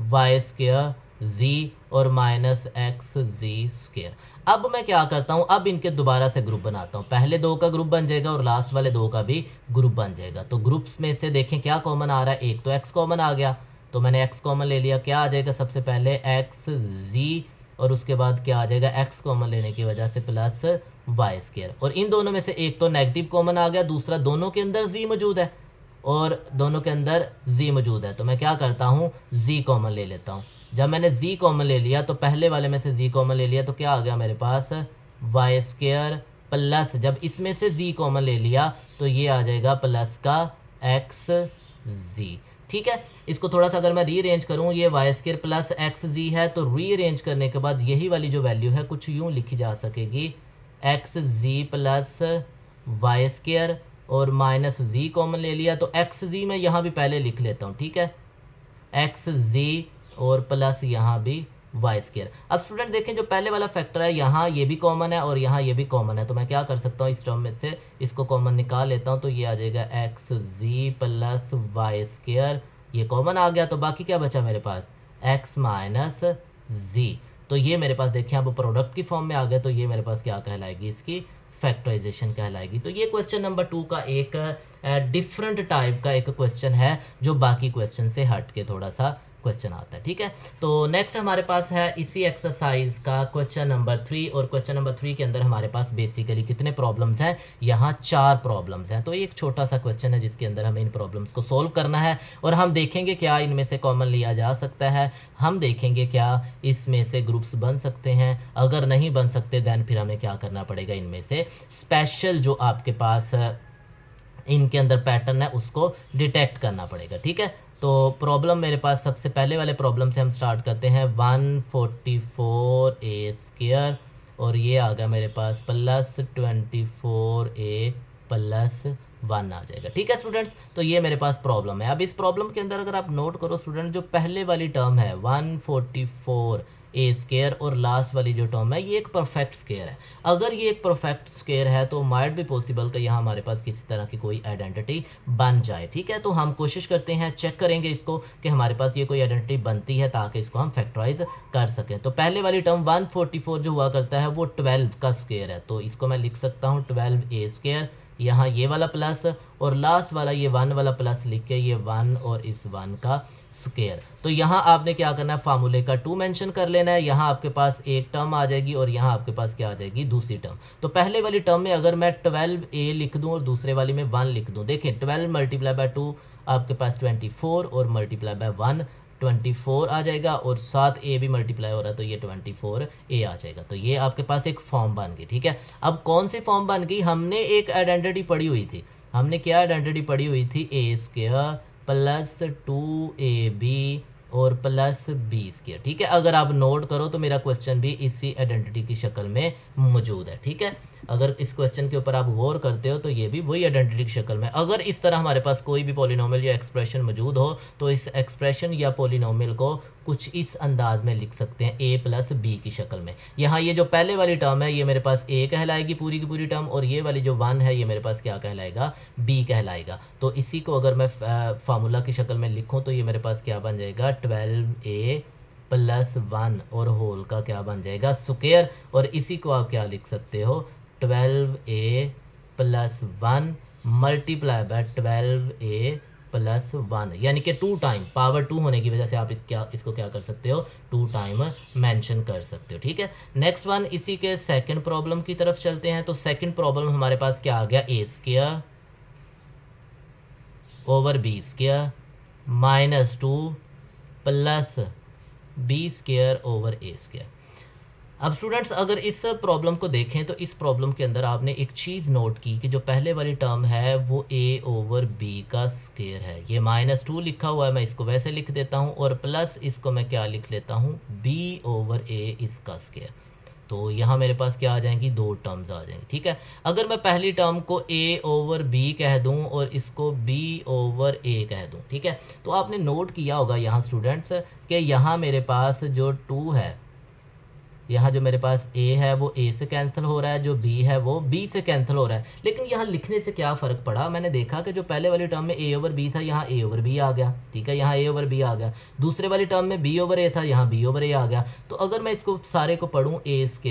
वाई स्क्वायर जी और माइनस एक्स जी स्क्वायर। अब मैं क्या करता हूँ, अब इनके दोबारा से ग्रुप बनाता हूँ, पहले 2 का ग्रुप बन जाएगा और लास्ट वाले 2 का भी ग्रुप बन जाएगा। तो ग्रुप्स में से देखें क्या कॉमन आ रहा है, एक तो एक्स कॉमन आ गया, तो मैंने एक्स कॉमन ले लिया, क्या आ जाएगा सबसे पहले एक्स जी और उसके बाद क्या आ जाएगा, एक्स कॉमन लेने की वजह से प्लस वाई स्क्वायर। और इन दोनों में से एक तो नेगेटिव कॉमन आ गया, दूसरा दोनों के अंदर जी मौजूद है और दोनों के अंदर जी मौजूद है, तो मैं क्या करता हूँ, जी कॉमन ले लेता हूँ। जब मैंने z कॉमन ले लिया तो पहले वाले में से z कॉमन ले लिया तो क्या आ गया मेरे पास, वाई स्क्वायर प्लस, जब इसमें से z कॉमन ले लिया तो ये आ जाएगा प्लस का एक्स जी, ठीक है। इसको थोड़ा सा अगर मैं रीअरेंज करूँ, ये वाई स्क्वायर प्लस एक्स जी है, तो रीअरेंज करने के बाद यही वाली जो वैल्यू है कुछ यूँ लिखी जा सकेगी, एक्स जी प्लस वाई स्क्वायर और माइनस जी कॉमन ले लिया तो एक्स जी मैं यहाँ भी पहले लिख लेता हूँ, ठीक है, एक्स जी और प्लस यहाँ भी वाई स्क्वायर। अब स्टूडेंट देखें जो पहले वाला फैक्टर है यहाँ ये भी कॉमन है और यहाँ ये भी कॉमन है, तो मैं क्या कर सकता हूँ, इस टर्म में से इसको कॉमन निकाल लेता हूँ, तो ये आ जाएगा एक्स जी प्लस वाई स्क्वायर, ये कॉमन आ गया, तो बाकी क्या बचा मेरे पास, एक्स माइनस जी। तो ये मेरे पास देखें अब प्रोडक्ट की फॉर्म में आ गया, तो ये मेरे पास क्या कहलाएगी, इसकी फैक्टराइजेशन कहलाएगी। तो ये क्वेश्चन नंबर 2 का एक डिफरेंट टाइप का एक क्वेश्चन है जो बाकी क्वेश्चन से हट के थोड़ा सा क्वेश्चन आता है, ठीक है। तो नेक्स्ट हमारे पास है इसी एक्सरसाइज का क्वेश्चन नंबर 3 और क्वेश्चन नंबर 3 के अंदर हमारे पास बेसिकली कितने प्रॉब्लम्स हैं, यहाँ 4 प्रॉब्लम्स हैं। तो एक छोटा सा क्वेश्चन है जिसके अंदर हमें इन प्रॉब्लम्स को सोल्व करना है और हम देखेंगे क्या इनमें से कॉमन लिया जा सकता है, हम देखेंगे क्या इसमें से ग्रुप्स बन सकते हैं, अगर नहीं बन सकते दैन फिर हमें क्या करना पड़ेगा, इनमें से स्पेशल जो आपके पास इनके अंदर पैटर्न है उसको डिटेक्ट करना पड़ेगा, ठीक है। तो प्रॉब्लम मेरे पास सबसे पहले वाले प्रॉब्लम से हम स्टार्ट करते हैं 144a² और ये आ गया मेरे पास +24a + 1 आ जाएगा। ठीक है स्टूडेंट्स, तो ये मेरे पास प्रॉब्लम है। अब इस प्रॉब्लम के अंदर अगर आप नोट करो स्टूडेंट, जो पहले वाली टर्म है 144a² और लास्ट वाली जो टर्म है ये एक परफेक्ट स्क्वायर है। अगर ये एक परफेक्ट स्क्वायर है तो माइट भी पॉसिबल कि यहाँ हमारे पास किसी तरह की कोई आइडेंटिटी बन जाए। ठीक है, तो हम कोशिश करते हैं, चेक करेंगे इसको कि हमारे पास ये कोई आइडेंटिटी बनती है ताकि इसको हम फैक्टराइज कर सकें। तो पहले वाली टर्म 144 जो हुआ करता है वो 12 का स्क्वायर है, तो इसको मैं लिख सकता हूँ 12a², यहाँ ये वाला प्लस और लास्ट वाला ये 1 वाला प्लस लिख के ये 1 और इस 1 का स्क्वायर। तो यहाँ आपने क्या करना है, फार्मूले का 2 मेंशन कर लेना है। यहाँ आपके पास एक टर्म आ जाएगी और यहाँ आपके पास क्या आ जाएगी, दूसरी टर्म। तो पहले वाली टर्म में अगर मैं 12a लिख दूँ और दूसरे वाली में 1 लिख दूँ, देखें 12 × 2 आपके पास 24 और मल्टीप्लाई बाय 1 24 आ जाएगा और साथ ए भी मल्टीप्लाई हो रहा है तो ये 24a आ जाएगा। तो ये आपके पास एक फॉर्म बन गई। ठीक है, अब कौन सी फॉर्म बन गई, हमने एक आइडेंटिटी पढ़ी हुई थी। हमने क्या आइडेंटिटी पढ़ी हुई थी, a² + 2ab और +b²। ठीक है, अगर आप नोट करो तो मेरा क्वेश्चन भी इसी आइडेंटिटी की शक्ल में मौजूद है। ठीक है, अगर इस क्वेश्चन के ऊपर आप गौर करते हो तो ये भी वही आइडेंटिटी की शक्ल में। अगर इस तरह हमारे पास कोई भी पॉलिनोमियल या एक्सप्रेशन मौजूद हो तो इस एक्सप्रेशन या पॉलिनोमियल को कुछ इस अंदाज में लिख सकते हैं, a + b की शक्ल में। यहाँ ये जो पहले वाली टर्म है ये मेरे पास a कहलाएगी पूरी की पूरी टर्म, और ये वाली जो 1 है ये मेरे पास क्या कहलाएगा, b कहलाएगा। तो इसी को अगर मैं फार्मूला की शक्ल में लिखूँ तो ये मेरे पास क्या बन जाएगा, 12a + 1 और होल का क्या बन जाएगा, स्क्वायर। और इसी को आप क्या लिख सकते हो, 12a + 1 मल्टीप्लाई बाय 12a + 1, यानी कि 2 टाइम, पावर 2 होने की वजह से आप इसको क्या कर सकते हो, 2 टाइम मेंशन कर सकते हो। ठीक है, नेक्स्ट वन, इसी के सेकंड प्रॉब्लम की तरफ चलते हैं। तो सेकंड प्रॉब्लम हमारे पास क्या आ गया, a² / b² - 2 + b² / a²। अब स्टूडेंट्स अगर इस प्रॉब्लम को देखें तो इस प्रॉब्लम के अंदर आपने एक चीज़ नोट की कि जो पहले वाली टर्म है वो a/b का स्क्वायर है। ये -2 लिखा हुआ है, मैं इसको वैसे लिख देता हूँ, और प्लस इसको मैं क्या लिख लेता हूँ, b/a इसका स्क्वायर। तो यहाँ मेरे पास क्या आ जाएंगी, 2 टर्म्स आ जाएंगी। ठीक है, अगर मैं पहली टर्म को a/b कह दूँ और इसको b/a कह दूँ, ठीक है, तो आपने नोट किया होगा यहाँ स्टूडेंट्स कि यहाँ मेरे पास जो 2 है, यहाँ जो मेरे पास a है वो a से कैंसिल हो रहा है, जो b है वो b से कैंसिल हो रहा है। लेकिन यहाँ लिखने से क्या फ़र्क पड़ा, मैंने देखा कि जो पहले वाली टर्म में a/b था यहाँ a/b आ गया। ठीक है, यहाँ a/b आ गया। दूसरे वाली टर्म में b/a था, यहाँ b/a आ गया। तो अगर मैं इसको सारे को पढ़ूँ, a² -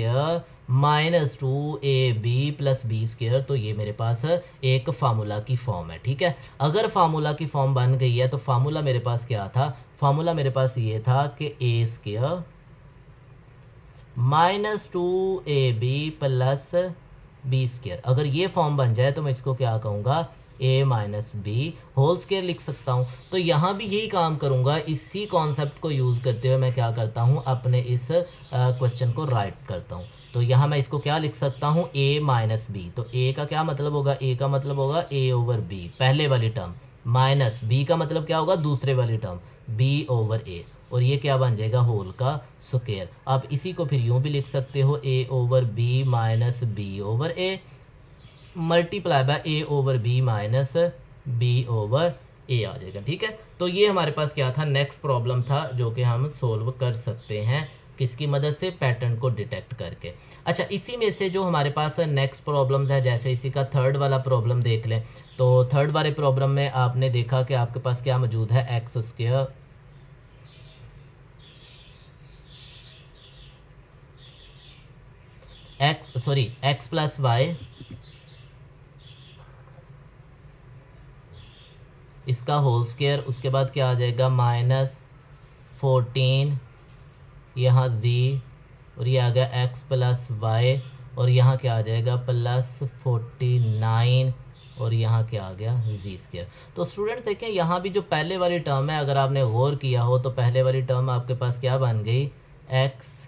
2ab + b², तो ये मेरे पास एक फार्मूला की फॉर्म है। ठीक है, अगर फार्मूला की फॉर्म बन गई है तो फार्मूला मेरे पास क्या था, फार्मूला मेरे पास ये था कि a² - 2ab + b²। अगर ये फॉर्म बन जाए तो मैं इसको क्या कहूँगा, a - b होल स्क्वायर लिख सकता हूँ। तो यहाँ भी यही काम करूँगा, इसी कॉन्सेप्ट को यूज़ करते हुए मैं क्या करता हूँ, अपने इस क्वेश्चन को राइट करता हूँ। तो यहाँ मैं इसको क्या लिख सकता हूँ, a - b। तो a का क्या मतलब होगा, a का मतलब होगा a/b पहले वाली टर्म, माइनस b का मतलब क्या होगा, दूसरे वाली टर्म b/a, और ये क्या बन जाएगा, होल का स्क्वायर। आप इसी को फिर यूँ भी लिख सकते हो, a/b - b/a multiply by a/b - b/a आ जाएगा। ठीक है, तो ये हमारे पास क्या था, नेक्स्ट प्रॉब्लम था जो कि हम सोल्व कर सकते हैं किसकी मदद से, पैटर्न को डिटेक्ट करके। अच्छा, इसी में से जो हमारे पास नेक्स्ट प्रॉब्लम्स है, जैसे इसी का थर्ड वाला प्रॉब्लम देख लें। तो थर्ड वाले प्रॉब्लम में आपने देखा कि आपके पास क्या मौजूद है, x² x + y, इसका होल स्क्वायर, उसके बाद क्या आ जाएगा, -14 यहाँ z, और ये आ गया x + y, और यहाँ क्या आ जाएगा, +49, और यहाँ क्या आ गया, z²। तो स्टूडेंट्स देखें, यहाँ भी जो पहले वाली टर्म है, अगर आपने गौर किया हो तो पहले वाली टर्म आपके पास क्या बन गई, x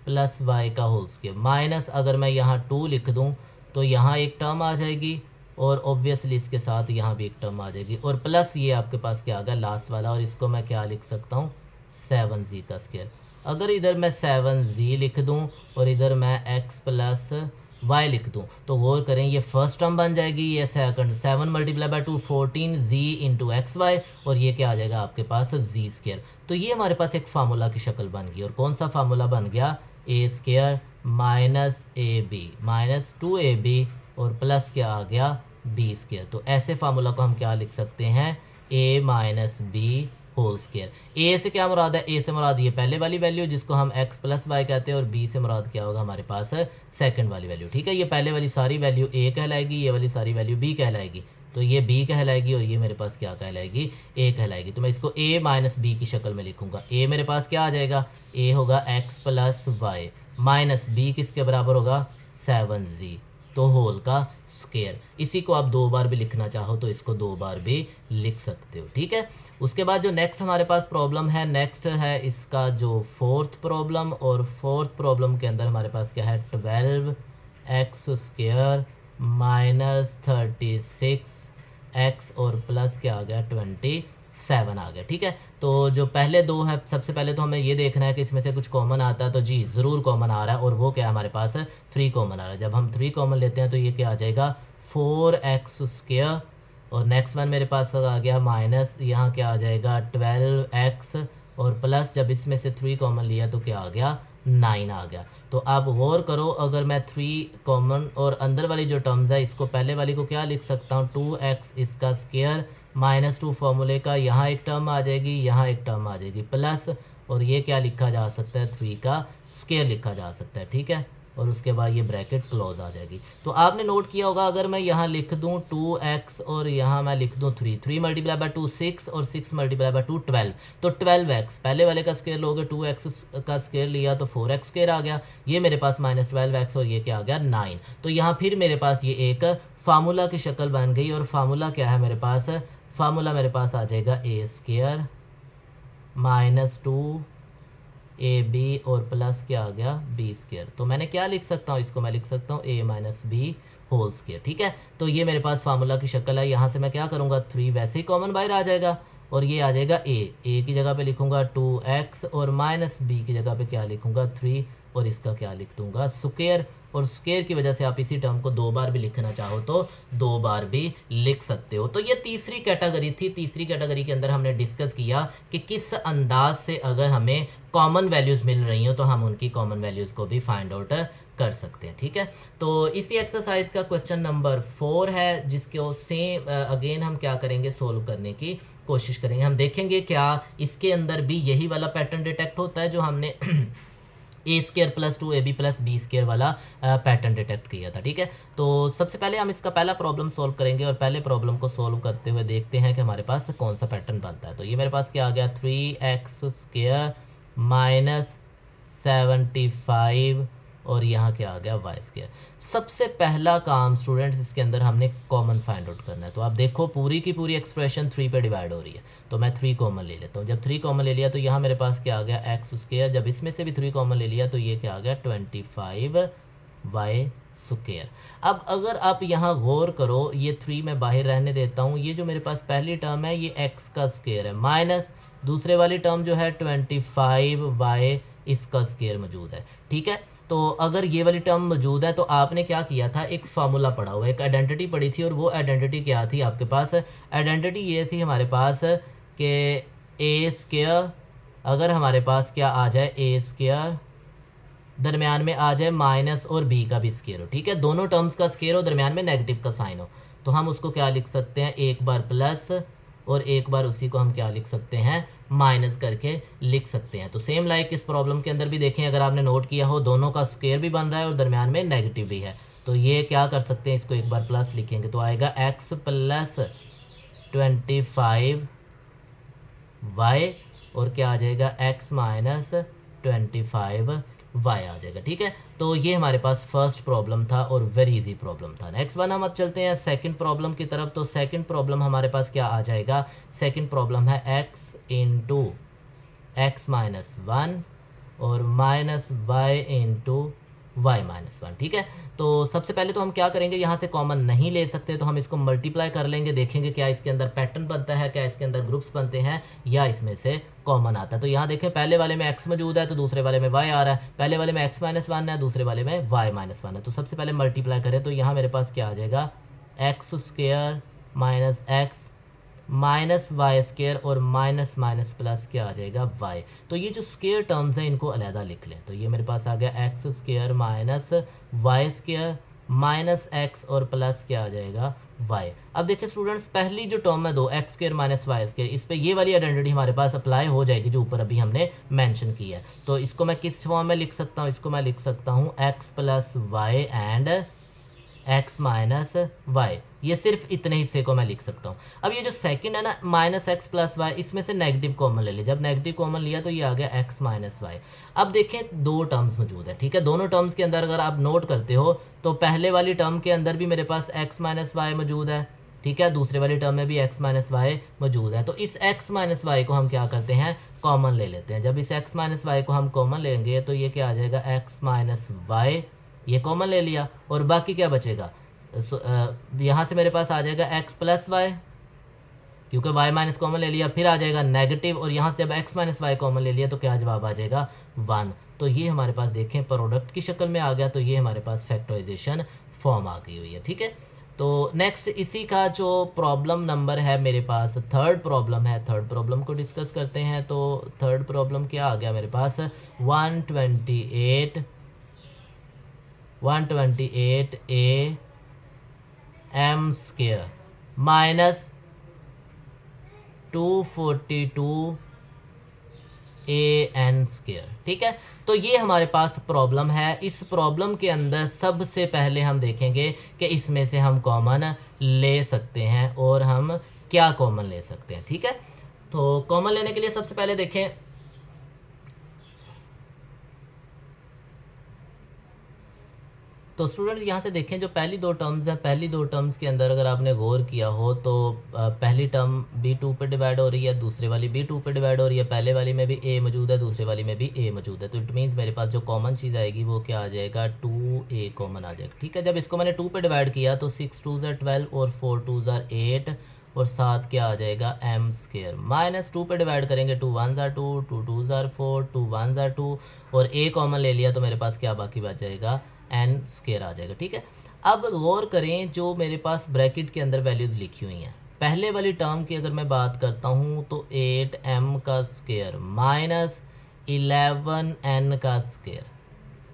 + y का होल स्क्वायर, माइनस अगर मैं यहाँ 2 लिख दूँ तो यहाँ एक टर्म आ जाएगी और ऑब्वियसली इसके साथ यहाँ भी एक टर्म आ जाएगी और प्लस ये आपके पास क्या आ गया लास्ट वाला, और इसको मैं क्या लिख सकता हूँ 7z का स्क्वायर। अगर इधर मैं 7z लिख दूँ और इधर मैं x प्लस y लिख दूँ तो गौर करें ये फर्स्ट टर्म बन जाएगी, ये second 7 multiply by 2 14z into x y, और ये क्या आ जाएगा आपके पास z स्क्वायर। तो ये हमारे पास एक फार्मूला की शक्ल बन गई, और कौन सा फार्मूला बन गया a square minus ab minus 2ab और प्लस क्या आ गया b स्क्वायर। तो ऐसे फार्मूला को हम क्या लिख सकते हैं a minus B whole square. A से क्या मुराद है, ए से मुराद ये पहले वाली वैल्यू जिसको हम x प्लस वाई कहते हैं, और बी से मुराद क्या होगा हमारे पास सेकंड वाली वैल्यू। ठीक है, ये पहले वाली सारी वैल्यू ए कहलाएगी, ये वाली सारी वैल्यू बी कहलाएगी, तो ये बी कहलाएगी और ये मेरे पास क्या कहलाएगी ए कहलाएगी। तो मैं इसको ए माइनस बी की शक्ल में लिखूंगा। ए मेरे पास क्या आ जाएगा, ए होगा x plus y minus b किसके बराबर होगा 7z, तो होल का स्क्वायर। इसी को आप 2 बार भी लिखना चाहो तो इसको 2 बार भी लिख सकते हो। ठीक है, उसके बाद जो नेक्स्ट हमारे पास प्रॉब्लम है, नेक्स्ट है इसका जो फोर्थ प्रॉब्लम, और फोर्थ प्रॉब्लम के अंदर हमारे पास क्या है 12x स्क्वायर माइनस 36x और प्लस क्या आ गया 27 आ गया। ठीक है, तो जो पहले दो है, सबसे पहले तो हमें ये देखना है कि इसमें से कुछ कॉमन आता है, तो जी ज़रूर कॉमन आ रहा है, और वो क्या है हमारे पास 3 कॉमन आ रहा है। जब हम 3 कॉमन लेते हैं तो ये क्या आ जाएगा 4x स्क्वायर, और नेक्स्ट वन मेरे पास आ गया माइनस यहाँ क्या आ जाएगा 12x और प्लस जब इसमें से 3 कॉमन लिया तो क्या आ गया 9 आ गया। तो आप गौर करो, अगर मैं 3 कॉमन और अंदर वाली जो टर्म्स है इसको पहले वाली को क्या लिख सकता हूँ 2x इसका स्क्वायर माइनस 2 फॉर्मूले का, यहाँ एक टर्म आ जाएगी, यहाँ एक टर्म आ जाएगी प्लस, और ये क्या लिखा जा सकता है 3 का स्क्वायर लिखा जा सकता है। ठीक है, और उसके बाद ये ब्रैकेट क्लोज आ जाएगी। तो आपने नोट किया होगा अगर मैं यहाँ लिख दूँ 2x और यहाँ मैं लिख दूँ 3 मल्टीप्लाई बाई 2 6 और 6 मल्टीप्लाई बाई 2 12, तो 12x पहले वाले का स्क्वायर लोगे 2x का स्क्वायर लिया तो 4x स्क्वायर आ गया, ये मेरे पास माइनस 12x और ये क्या आ गया 9। तो यहाँ फिर मेरे पास ये एक फार्मूला की शक्ल बन गई, और फार्मूला क्या है मेरे पास, फार्मूला मेरे पास आ जाएगा ए स्क्वायर माइनस 2ab और प्लस क्या आ गया बी स्क्वायर। तो मैंने क्या लिख सकता हूँ, इसको मैं लिख सकता हूँ a minus B whole square. ठीक है, तो ये मेरे पास फार्मूला की शक्ल है। यहाँ से मैं क्या करूँगा 3 वैसे ही कॉमन बाहर आ जाएगा, और ये आ जाएगा a की जगह पे लिखूँगा 2x और माइनस b की जगह पे क्या लिखूँगा 3, और इसका क्या लिख दूँगा स्क्वायर, और स्क्वायर की वजह से आप इसी टर्म को 2 बार भी लिखना चाहो तो 2 बार भी लिख सकते हो। तो ये तीसरी कैटेगरी थी। तीसरी कैटेगरी के अंदर हमने डिस्कस किया कि किस अंदाज से अगर हमें कॉमन वैल्यूज़ मिल रही हो तो हम उनकी कॉमन वैल्यूज़ को भी फाइंड आउट कर सकते हैं। ठीक है, तो इसी एक्सरसाइज का क्वेश्चन नंबर 4 है, जिसको सेम अगेन हम क्या करेंगे सोल्व करने की कोशिश करेंगे। हम देखेंगे क्या इसके अंदर भी यही वाला पैटर्न डिटेक्ट होता है जो हमने A square plus 2ab plus B square वाला पैटर्न डिटेक्ट किया था। ठीक है, तो सबसे पहले हम इसका पहला प्रॉब्लम सॉल्व करेंगे, और पहले प्रॉब्लम को सॉल्व करते हुए देखते हैं कि हमारे पास कौन सा पैटर्न बनता है। तो ये मेरे पास क्या आ गया 3x स्क्वायर माइनस 75 और यहाँ क्या आ गया वाई स्क्वायर। सबसे पहला काम स्टूडेंट्स इसके अंदर हमने कॉमन फाइंड आउट करना है। तो आप देखो पूरी की पूरी एक्सप्रेशन 3 पे डिवाइड हो रही है, तो मैं 3 कॉमन ले लेता हूँ। जब 3 कॉमन ले लिया तो यहाँ मेरे पास क्या आ गया एक्स स्क्वायर, जब इसमें से भी 3 कॉमन ले लिया तो ये क्या आ गया 25 वाई स्क्वायर। अब अगर आप यहाँ गौर करो, ये 3 मैं बाहर रहने देता हूँ, ये जो मेरे पास पहली टर्म है ये एक्स का स्क्वायर है, माइनस दूसरे वाली टर्म जो है 25 वाई इसका स्क्वायर मौजूद है। ठीक है, तो अगर ये वाली टर्म मौजूद है तो आपने क्या किया था, एक फार्मूला पढ़ा हुआ, एक आइडेंटिटी पढ़ी थी, और वो आइडेंटिटी क्या थी आपके पास, आइडेंटिटी ये थी हमारे पास कि ए स्क्वायर अगर हमारे पास क्या आ जाए ए स्क्वायर दरमियान में आ जाए माइनस और बी का भी स्क्वायर हो। ठीक है, दोनों टर्म्स का स्क्वायर हो, दरमियान में नेगेटिव का साइन हो, तो हम उसको क्या लिख सकते हैं एक बार प्लस और एक बार उसी को हम क्या लिख सकते हैं माइनस करके लिख सकते हैं। तो सेम लाइक इस प्रॉब्लम के अंदर भी देखें, अगर आपने नोट किया हो दोनों का स्क्वायर भी बन रहा है और दरमियान में नेगेटिव भी है, तो ये क्या कर सकते हैं इसको एक बार प्लस लिखेंगे तो आएगा x प्लस 25 वाई और क्या आ जाएगा x माइनस 25 वाई आ जाएगा। ठीक है, तो ये हमारे पास फर्स्ट प्रॉब्लम था और वेरी इजी प्रॉब्लम था। नेक्स्ट वन हम अब चलते हैं सेकंड प्रॉब्लम की तरफ। तो सेकंड प्रॉब्लम हमारे पास क्या आ जाएगा, सेकंड प्रॉब्लम है x इंटू एक्स माइनस 1 और minus y into y minus one. ठीक है, तो सबसे पहले तो हम क्या करेंगे, यहाँ से कॉमन नहीं ले सकते तो हम इसको मल्टीप्लाई कर लेंगे, देखेंगे क्या इसके अंदर पैटर्न बनता है, क्या इसके अंदर ग्रुप्स बनते हैं या इसमें से कॉमन आता है। तो यहाँ देखें पहले वाले में x मौजूद है तो दूसरे वाले में y आ रहा है, पहले वाले में x माइनस वन है दूसरे वाले में y माइनस वन है। तो सबसे पहले मल्टीप्लाई करें तो यहाँ मेरे पास क्या आ जाएगा, x square minus x minus y square और माइनस माइनस प्लस क्या आ जाएगा y। तो ये जो स्केयर टर्म्स हैं इनको अलहदा लिख लें। तो ये मेरे पास आ गया x square minus y square minus x और प्लस क्या आ जाएगा y। अब देखिए स्टूडेंट्स, पहली जो टर्म है दो x square minus y square, इस पर ये वाली आइडेंटिटी हमारे पास अप्लाई हो जाएगी जो ऊपर अभी हमने मेंशन की है। तो इसको मैं किस फॉर्म में लिख सकता हूँ, इसको मैं लिख सकता हूँ x plus y and x minus y, ये सिर्फ इतने हिस्से को मैं लिख सकता हूँ। अब ये जो सेकंड है ना माइनस एक्स प्लस वाई, इसमें से नेगेटिव कॉमन ले लिया, जब नेगेटिव कॉमन लिया तो ये आ गया एक्स माइनस वाई। अब देखें दो टर्म्स मौजूद है, ठीक है, दोनों टर्म्स के अंदर अगर आप नोट करते हो तो पहले वाली टर्म के अंदर भी मेरे पास एक्स माइनस वाई मौजूद है, ठीक है, दूसरे वाली टर्म में भी एक्स माइनस वाई मौजूद है। तो इस एक्स माइनस वाई को हम क्या करते हैं, कॉमन ले लेते हैं। जब इस एक्स माइनस वाई को हम कॉमन लेंगे तो ये क्या आ जाएगा, एक्स माइनस वाई, ये कॉमन ले लिया और बाकी क्या बचेगा, यहाँ से मेरे पास आ जाएगा x प्लस वाई, क्योंकि y माइनस कॉमन ले लिया, फिर आ जाएगा नेगेटिव और यहाँ से जब x माइनस वाई कॉमन ले लिया तो क्या जवाब आ जाएगा 1। तो ये हमारे पास देखें प्रोडक्ट की शक्ल में आ गया, तो ये हमारे पास फैक्टराइजेशन फॉर्म आ गई हुई है। ठीक है, तो नेक्स्ट इसी का जो प्रॉब्लम नंबर है मेरे पास थर्ड प्रॉब्लम है, थर्ड प्रॉब्लम को डिस्कस करते हैं। तो थर्ड प्रॉब्लम क्या आ गया मेरे पास, 128 a एम स्केयर माइनस 242 ए एन स्केयर। ठीक है, तो ये हमारे पास प्रॉब्लम है। इस प्रॉब्लम के अंदर सबसे पहले हम देखेंगे कि इसमें से हम कॉमन ले सकते हैं और हम क्या कॉमन ले सकते हैं। ठीक है, तो कॉमन लेने के लिए सबसे पहले देखें, तो स्टूडेंट्स यहाँ से देखें जो पहली दो टर्म्स हैं, पहली दो टर्म्स के अंदर अगर आपने गौर किया हो तो पहली टर्म b2 पे डिवाइड हो रही है, दूसरे वाली b2 पे डिवाइड हो रही है, पहले वाली में भी a मौजूद है, दूसरे वाली में भी a मौजूद है। तो इट मीन्स मेरे पास जो कॉमन चीज़ आएगी वो क्या आ जाएगा, 2a कॉमन आ जाएगा। ठीक है, जब इसको मैंने 2 पे डिवाइड किया तो 6 2 12 और 4 2 8 और साथ क्या आ जाएगा एम स्केयर, माइनस 2 पे डिवाइड करेंगे 2 1 2 2 2 4 2 1 2 और a कॉमन ले लिया तो मेरे पास क्या बाकी बच जाएगा, एन स्केयर आ जाएगा। ठीक है, अब गौर करें जो मेरे पास ब्रैकेट के अंदर वैल्यूज़ लिखी हुई हैं, पहले वाली टर्म की अगर मैं बात करता हूँ तो 8m का स्केयर माइनस 11n का स्केयर।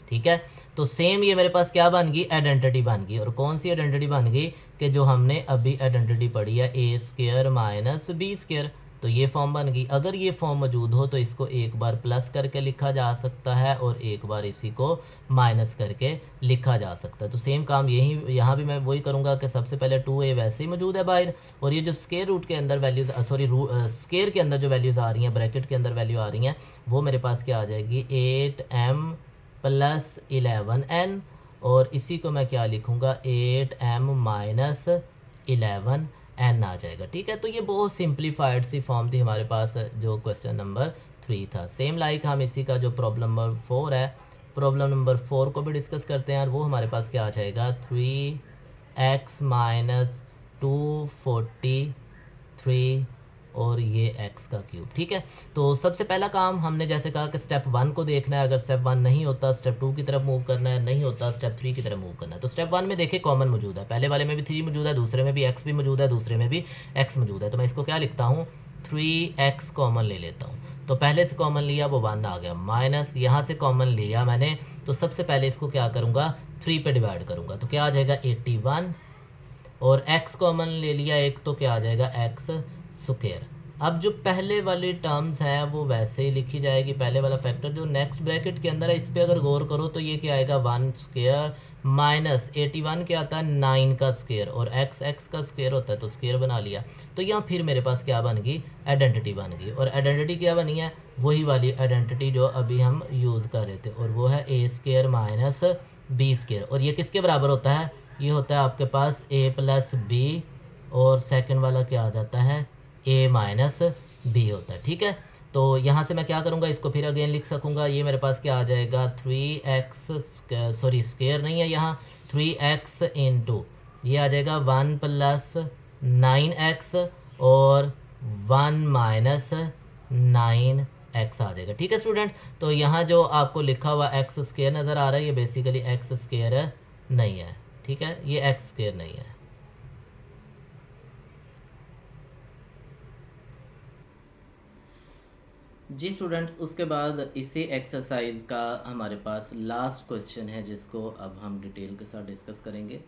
ठीक है, तो सेम ये मेरे पास क्या बन गई, आइडेंटिटी बन गई। और कौन सी आइडेंटिटी बन गई कि जो हमने अभी आइडेंटिटी पढ़ी है, ए स्केयर माइनस बी स्केयर, तो ये फॉर्म बन गई। अगर ये फॉर्म मौजूद हो तो इसको एक बार प्लस करके लिखा जा सकता है और एक बार इसी को माइनस करके लिखा जा सकता है। तो सेम काम यही यहाँ भी मैं वही करूँगा कि सबसे पहले 2a वैसे ही मौजूद है बाहर, और ये जो स्केयर रूट के अंदर वैल्यूज़ स्केयर के अंदर जो वैल्यूज़ आ रही हैं, ब्रैकेट के अंदर वैल्यू आ रही हैं, वो मेरे पास क्या आ जाएगी 8m प्लस 11n, और इसी को मैं क्या लिखूँगा 8m माइनस 11 एन आ जाएगा। ठीक है, तो ये बहुत सिंप्लीफाइड सी फॉर्म थी हमारे पास जो क्वेश्चन नंबर 3 था। सेम लाइक हम इसी का जो प्रॉब्लम नंबर 4 है, प्रॉब्लम नंबर 4 को भी डिस्कस करते हैं, और वो हमारे पास क्या आ जाएगा 3x माइनस 243 और ये x का क्यूब। ठीक है, तो सबसे पहला काम हमने जैसे कहा कि स्टेप 1 को देखना है, अगर स्टेप 1 नहीं होता स्टेप 2 की तरफ मूव करना है, नहीं होता स्टेप 3 की तरफ मूव करना है। तो स्टेप 1 में देखें कॉमन मौजूद है, पहले वाले में भी 3 मौजूद है, दूसरे में भी x भी मौजूद है, दूसरे में भी x मौजूद है। तो मैं इसको क्या लिखता हूँ 3x कॉमन ले लेता हूँ। तो पहले से कॉमन लिया वो 1 आ गया, माइनस यहाँ से कॉमन लिया मैंने, तो सबसे पहले इसको क्या करूँगा 3 पे डिवाइड करूँगा, तो क्या आ जाएगा 81, और x कॉमन ले लिया एक, तो क्या आ जाएगा x स्क्वायर। अब जो पहले वाली टर्म्स हैं वो वैसे ही लिखी जाएगी, पहले वाला फैक्टर जो नेक्स्ट ब्रैकेट के अंदर है इस पर अगर गौर करो तो ये क्या आएगा 1 स्क्वायर माइनस 81 क्या आता है 9 का स्क्वायर, और x का स्क्वायर होता है तो स्क्वायर बना लिया। तो यहाँ फिर मेरे पास क्या बन गई आइडेंटिटी बन गई, और आइडेंटिटी क्या बनी है वही वाली आइडेंटिटी जो अभी हम यूज़ कर रहे थे, और वो है a square minus b square. और ये किसके बराबर होता है, ये होता है आपके पास a प्लस b, और सेकेंड वाला क्या आ जाता है a माइनस b होता है। ठीक है, तो यहाँ से मैं क्या करूँगा, इसको फिर अगेन लिख सकूँगा। ये मेरे पास क्या आ जाएगा 3x, सॉरी स्क्वायर नहीं है यहाँ, 3x इंटू ये आ जाएगा 1 प्लस 9x और 1 माइनस 9x आ जाएगा। ठीक है स्टूडेंट, तो यहाँ जो आपको लिखा हुआ एक्स स्क्वायर नज़र आ रहा है ये बेसिकली एक्स स्क्वायर नहीं है। ठीक है, ये एक्स स्क्वायर नहीं है। जी स्टूडेंट्स, उसके बाद इसी एक्सरसाइज का हमारे पास लास्ट क्वेश्चन है जिसको अब हम डिटेल के साथ डिस्कस करेंगे।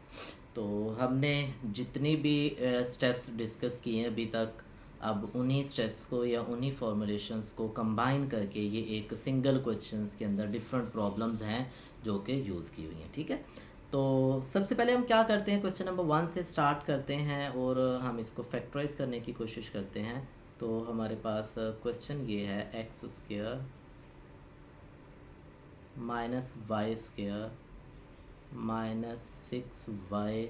तो हमने जितनी भी स्टेप्स डिस्कस किए हैं अभी तक, अब उन्हीं स्टेप्स को या उन्हीं फॉर्मुलेशंस को कंबाइन करके ये एक सिंगल क्वेश्चंस के अंदर डिफरेंट प्रॉब्लम्स हैं जो कि यूज़ की हुई हैं। ठीक है, तो सबसे पहले हम क्या करते हैं, क्वेश्चन नंबर 1 से स्टार्ट करते हैं और हम इसको फैक्टराइज करने की कोशिश करते हैं। तो हमारे पास क्वेश्चन ये है x square minus Y square minus 6y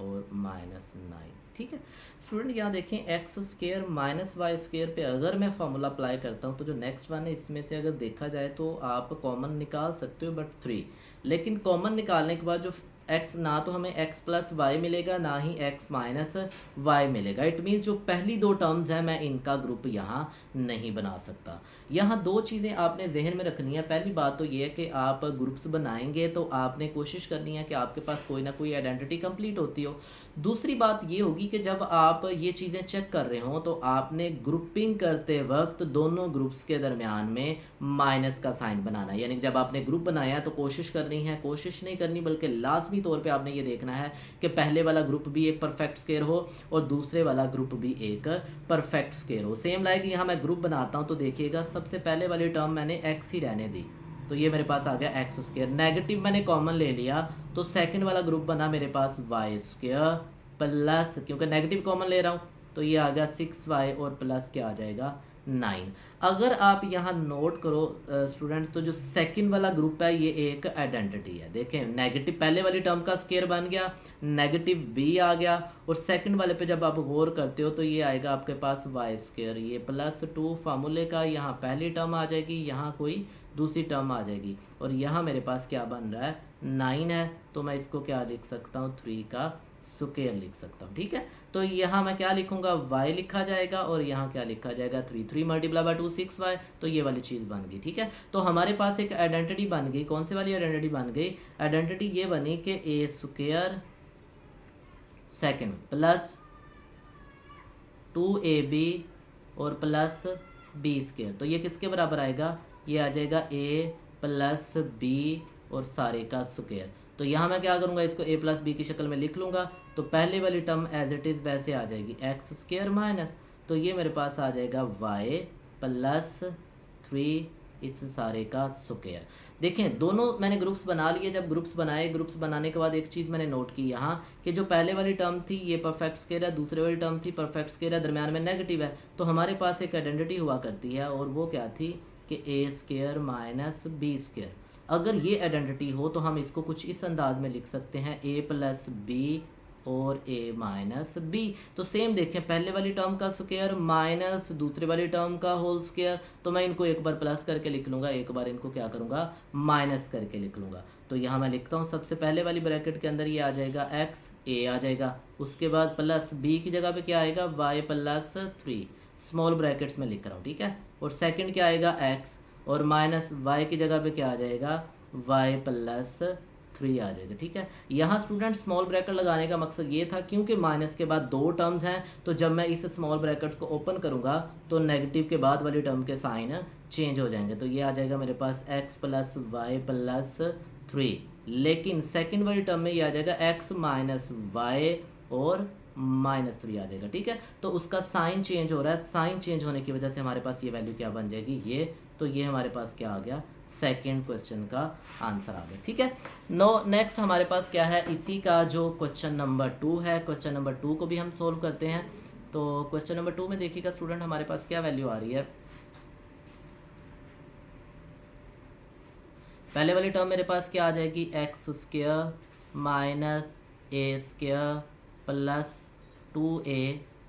और माइनस 9। ठीक है स्टूडेंट, यहाँ देखें x square minus Y square पे अगर मैं फार्मूला अप्लाई करता हूँ तो जो नेक्स्ट वन है इसमें से अगर देखा जाए तो आप कॉमन निकाल सकते हो बट 3, लेकिन कॉमन निकालने के बाद जो x ना तो हमें x प्लस वाई मिलेगा ना ही x माइनस वाई मिलेगा। इट मीन्स जो पहली दो टर्म्स हैं मैं इनका ग्रुप यहाँ नहीं बना सकता। यहाँ दो चीज़ें आपने जहन में रखनी है। पहली बात तो ये है कि आप ग्रुप्स बनाएंगे तो आपने कोशिश करनी है कि आपके पास कोई ना कोई आइडेंटिटी कंप्लीट होती हो। दूसरी बात ये होगी कि जब आप ये चीज़ें चेक कर रहे हो तो आपने ग्रुपिंग करते वक्त दोनों ग्रुप्स के दरमियान में माइनस का साइन बनाना है। यानी जब आपने ग्रुप बनाया तो कोशिश करनी है, कोशिश नहीं करनी बल्कि लाजमी तौर पे आपने ये देखना है कि पहले वाला ग्रुप भी एक परफेक्ट स्क्वायर हो और दूसरे वाला ग्रुप भी एक परफेक्ट स्क्वायर हो। सेम लाइक यहाँ मैं ग्रुप बनाता हूँ तो देखिएगा सबसे पहले वाली टर्म मैंने एक्स ही रहने दी तो ये मेरे पास आ गया एक्स स्क्वायर, नेगेटिव मैंने कॉमन ले लिया तो सेकंड वाला ग्रुप बना मेरे पास वाई स्क्वायर प्लस, क्योंकि नेगेटिव कॉमन ले रहा हूँ तो ये आ गया 6y और प्लस क्या आ जाएगा 9। अगर आप यहाँ नोट करो स्टूडेंट्स तो जो सेकंड वाला ग्रुप है ये एक आइडेंटिटी है। देखें नेगेटिव पहले वाली टर्म का स्क्वायर बन गया, नेगेटिव b आ गया और सेकंड वाले पे जब आप गौर करते हो तो ये आएगा आपके पास वाई स्क्वायर, ये प्लस 2 फार्मूले का यहाँ पहली टर्म आ जाएगी, यहाँ कोई दूसरी टर्म आ जाएगी और यहाँ मेरे पास क्या बन रहा है 9 है तो मैं इसको क्या लिख सकता हूँ 3 का स्क्वायर लिख सकता हूँ। ठीक है, तो यहाँ मैं क्या लिखूंगा y लिखा जाएगा और यहाँ क्या लिखा जाएगा 3 मल्टीप्लाई बाय 2 6y, तो ये वाली चीज़ बन गई। ठीक है, तो हमारे पास एक आइडेंटिटी बन गई। कौन सी वाली आइडेंटिटी बन गई? आइडेंटिटी ये बनी कि ए स्क्वायर सेकेंड प्लस 2ab और प्लस बी स्क्वायर, तो ये किसके बराबर आएगा? ये आ जाएगा a प्लस बी और सारे का स्क्वायर। तो यहाँ मैं क्या करूँगा, इसको a प्लस बी की शक्ल में लिख लूँगा तो पहले वाली टर्म एज इट इज़ वैसे आ जाएगी एक्स स्क्वायर माइनस, तो ये मेरे पास आ जाएगा y प्लस 3 इस सारे का स्क्वायर। देखें दोनों मैंने ग्रुप्स बना लिए। जब ग्रुप्स बनाए, ग्रुप्स बनाने के बाद एक चीज़ मैंने नोट की यहाँ कि जो पहले वाली टर्म थी ये परफेक्ट स्क्वायर है, दूसरे वाली टर्म थी परफेक्ट स्क्वायर है, दरम्यान में नेगेटिव है, तो हमारे पास एक आइडेंटिटी हुआ करती है और वो क्या थी कि ए स्क्वायर माइनस बी स्क्वायर। अगर ये आइडेंटिटी हो तो हम इसको कुछ इस अंदाज में लिख सकते हैं a प्लस बी और a माइनस बी। तो सेम देखें पहले वाली टर्म का स्क्वायर माइनस दूसरे वाली टर्म का होल स्क्वायर, तो मैं इनको एक बार प्लस करके लिख लूँगा, एक बार इनको क्या करूँगा माइनस करके लिख लूँगा। तो यहाँ मैं लिखता हूँ सबसे पहले वाली ब्रैकेट के अंदर ये आ जाएगा x a आ जाएगा, उसके बाद प्लस b की जगह पे क्या आएगा y प्लस 3 स्मॉल ब्रैकेट्स में लिख रहा हूँ। ठीक है, और सेकंड क्या आएगा x और माइनस y की जगह पे क्या आ जाएगा y प्लस 3 आ जाएगा। ठीक है, यहाँ स्टूडेंट स्मॉल ब्रैकेट लगाने का मकसद ये था क्योंकि माइनस के बाद दो टर्म्स हैं तो जब मैं इस स्मॉल ब्रैकेट्स को ओपन करूँगा तो नेगेटिव के बाद वाली टर्म के साइन चेंज हो जाएंगे। तो ये आ जाएगा मेरे पास x प्लस वाई प्लस 3, लेकिन सेकेंड वाली टर्म में ये आ जाएगा x माइनस वाई और माइनस 3 आ जाएगा। ठीक है, तो उसका साइन चेंज हो रहा है, साइन चेंज होने की वजह से हमारे पास ये वैल्यू क्या बन जाएगी ये, तो ये हमारे पास क्या आ गया सेकेंड क्वेश्चन का आंसर आ गया। ठीक है, नो नेक्स्ट हमारे पास क्या है, इसी का जो क्वेश्चन नंबर 2 है, क्वेश्चन नंबर 2 को भी हम सोल्व करते हैं। तो क्वेश्चन नंबर 2 में देखिएगा स्टूडेंट हमारे पास क्या वैल्यू आ रही है। पहले वाली टर्म मेरे पास क्या आ जाएगी एक्स स्क्वायर माइनस ए स्क्वायर प्लस 2a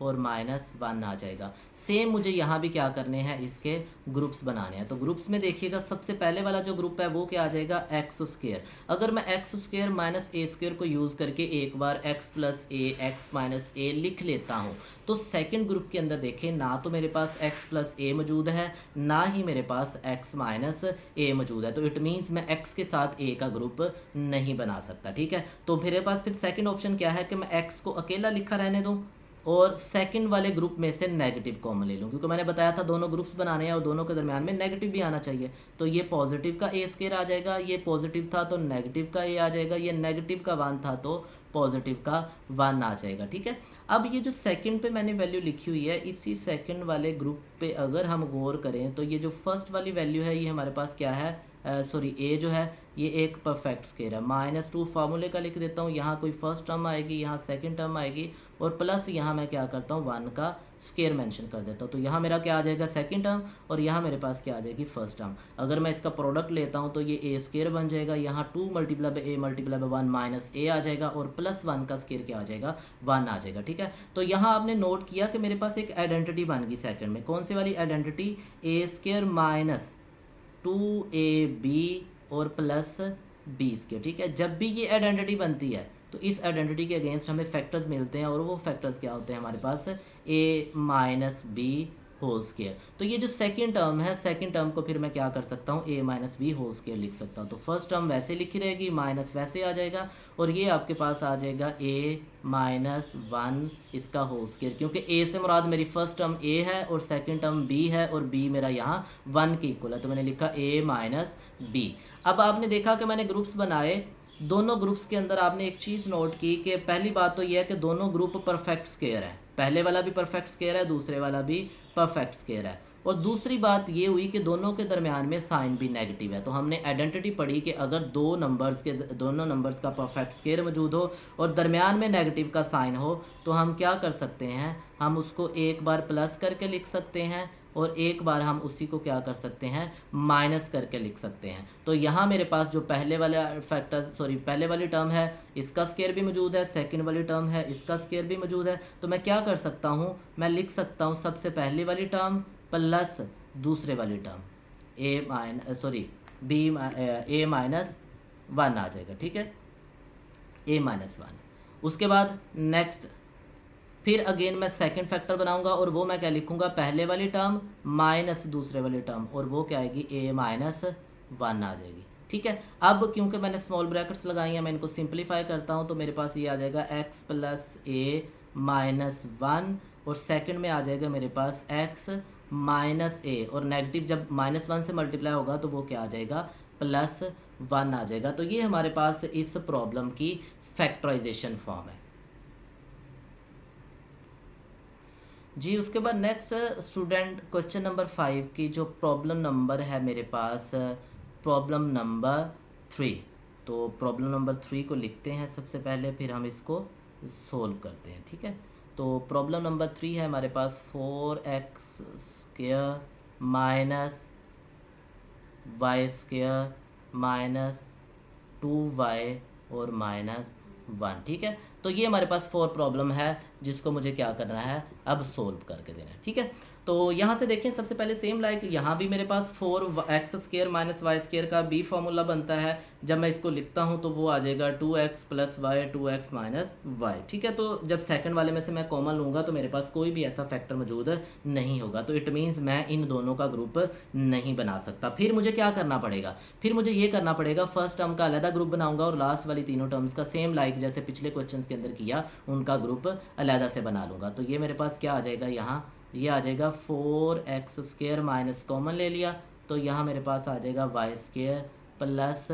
और -1 आ जाएगा। सेम मुझे यहाँ भी क्या करने हैं, इसके ग्रुप्स बनाने हैं। तो ग्रुप्स में देखिएगा सबसे पहले वाला जो ग्रुप है वो क्या आ जाएगा, एक्स स्क्वेयर। अगर मैं एक्स स्क्वेयर माइनस ए स्क्वेयर को यूज़ करके एक बार एक्स प्लस ए एक्स माइनस ए लिख लेता हूँ, तो सेकंड ग्रुप के अंदर देखें ना तो मेरे पास x प्लस ए मौजूद है, ना ही मेरे पास x माइनस ए मौजूद है। तो इट मीन्स मैं x के साथ a का ग्रुप नहीं बना सकता। ठीक है, तो मेरे पास फिर सेकंड ऑप्शन क्या है कि मैं x को अकेला लिखा रहने दूँ और सेकंड वाले ग्रुप में से नेगेटिव कॉमन ले लूँ, क्योंकि मैंने बताया था दोनों ग्रुप्स बनाने हैं और दोनों के दरमियान में नेगेटिव भी आना चाहिए। तो ये पॉजिटिव का ए स्क्वायर आ जाएगा, ये पॉजिटिव था तो नेगेटिव का ए आ जाएगा, ये नेगेटिव का 1 था तो पॉजिटिव का 1 आ जाएगा। ठीक है, अब ये जो सेकंड पे मैंने वैल्यू लिखी हुई है, इसी सेकंड वाले ग्रुप पे अगर हम गौर करें तो ये जो फर्स्ट वाली वैल्यू है ये हमारे पास क्या है, सॉरी ए जो है ये एक परफेक्ट स्क्वायर है। -2 फार्मूले का लिख देता हूँ, यहाँ कोई फर्स्ट टर्म आएगी, यहाँ सेकंड टर्म आएगी और प्लस यहाँ मैं क्या करता हूँ 1 का स्क्वायर मेंशन कर देता हूँ। तो यहाँ मेरा क्या आ जाएगा, सेकंड टर्म, और यहाँ मेरे पास क्या आ जाएगी, फर्स्ट टर्म। अगर मैं इसका प्रोडक्ट लेता हूँ तो ये ए स्क्वायर बन जाएगा, यहाँ 2 multiply by A multiply by 1 minus A आ जाएगा और प्लस 1 का स्क्वायर क्या आ जाएगा, 1 आ जाएगा। ठीक है, तो यहाँ आपने नोट किया कि मेरे पास एक आइडेंटिटी बन गई सेकंड में। कौन सी वाली आइडेंटिटी, ए स्क्वायर माइनस 2ab और प्लस बी स्क्वायर। ठीक है, जब भी ये आइडेंटिटी बनती है तो इस आइडेंटिटी के अगेंस्ट हमें फैक्टर्स मिलते हैं और वो फैक्टर्स क्या होते हैं हमारे पास, a minus B whole square. तो ये जो सेकंड टर्म है, सेकंड टर्म को फिर मैं क्या कर सकता हूँ, a minus B whole square लिख सकता हूँ। तो फर्स्ट टर्म वैसे लिखी रहेगी, माइनस वैसे आ जाएगा और ये आपके पास आ जाएगा a माइनस 1 इसका होल स्क्वायर, क्योंकि a से मुराद मेरी फर्स्ट टर्म a है और सेकंड टर्म b है और b मेरा यहाँ 1 के इक्वल है, तो मैंने लिखा a माइनस बी। अब आपने देखा कि मैंने ग्रुप्स बनाए, दोनों ग्रुप्स के अंदर आपने एक चीज़ नोट की कि पहली बात तो यह है कि दोनों ग्रुप परफेक्ट स्क्वायर है, पहले वाला भी परफेक्ट स्क्वायर है, दूसरे वाला भी परफेक्ट स्क्वायर है। और दूसरी बात ये हुई कि दोनों के दरमियान में साइन भी नेगेटिव है। तो हमने आइडेंटिटी पढ़ी कि अगर दोनों नंबर्स का परफेक्ट स्क्वायर मौजूद हो और दरमियान में नेगेटिव का साइन हो तो हम क्या कर सकते हैं, हम उसको एक बार प्लस करके लिख सकते हैं और एक बार हम उसी को क्या कर सकते हैं, माइनस करके लिख सकते हैं। तो यहाँ मेरे पास जो पहले वाली टर्म है इसका स्क्वायर भी मौजूद है, सेकंड वाली टर्म है इसका स्क्वायर भी मौजूद है। तो मैं क्या कर सकता हूँ, मैं लिख सकता हूँ सबसे पहली वाली टर्म प्लस दूसरे वाली टर्म a माइनस 1 आ जाएगा। ठीक है, a माइनस 1। उसके बाद नेक्स्ट फिर अगेन मैं सेकंड फैक्टर बनाऊंगा और वो मैं क्या लिखूंगा, पहले वाली टर्म माइनस दूसरे वाली टर्म और वो क्या आएगी, a माइनस 1 आ जाएगी। ठीक है, अब क्योंकि मैंने स्मॉल ब्रैकेट्स लगाई हैं मैं इनको सिंप्लीफाई करता हूँ, तो मेरे पास ये आ जाएगा x प्लस a माइनस 1 और सेकंड में आ जाएगा मेरे पास x माइनस a और नेगेटिव जब -1 से मल्टीप्लाई होगा तो वो क्या आ जाएगा, +1 आ जाएगा। तो ये हमारे पास इस प्रॉब्लम की फैक्टराइजेशन फॉर्म है जी। उसके बाद नेक्स्ट स्टूडेंट क्वेश्चन नंबर 5 की जो प्रॉब्लम नंबर है मेरे पास, प्रॉब्लम नंबर 3। तो प्रॉब्लम नंबर 3 को लिखते हैं सबसे पहले, फिर हम इसको सोल्व करते हैं। ठीक है, तो प्रॉब्लम नंबर 3 है हमारे पास 4x square minus Y square minus 2y और -1। ठीक है, तो ये हमारे पास 4 प्रॉब्लम है जिसको मुझे क्या करना है, अब सोल्व करके देना है। ठीक है, तो यहाँ से देखें सबसे पहले सेम लाइक यहाँ भी मेरे पास 4x square minus Y square का b फॉर्मूला बनता है। जब मैं इसको लिखता हूँ तो वो आ जाएगा 2x plus Y 2x minus Y. ठीक है, तो जब सेकंड वाले में से मैं कॉमन लूँगा तो मेरे पास कोई भी ऐसा फैक्टर मौजूद नहीं होगा, तो इट मीन्स मैं इन दोनों का ग्रुप नहीं बना सकता। फिर मुझे क्या करना पड़ेगा, फिर मुझे ये करना पड़ेगा फर्स्ट टर्म का अलहदा ग्रुप बनाऊंगा और लास्ट वाली तीनों टर्म्स का सेम लाइक जैसे पिछले क्वेश्चन के अंदर किया उनका ग्रुप अलहदा से बना लूँगा। तो ये मेरे पास क्या आ जाएगा, यहाँ ये आ जाएगा 4x स्क्वायर माइनस कॉमन ले लिया तो यहाँ मेरे पास आ जाएगा वाई स्क्वायर प्लस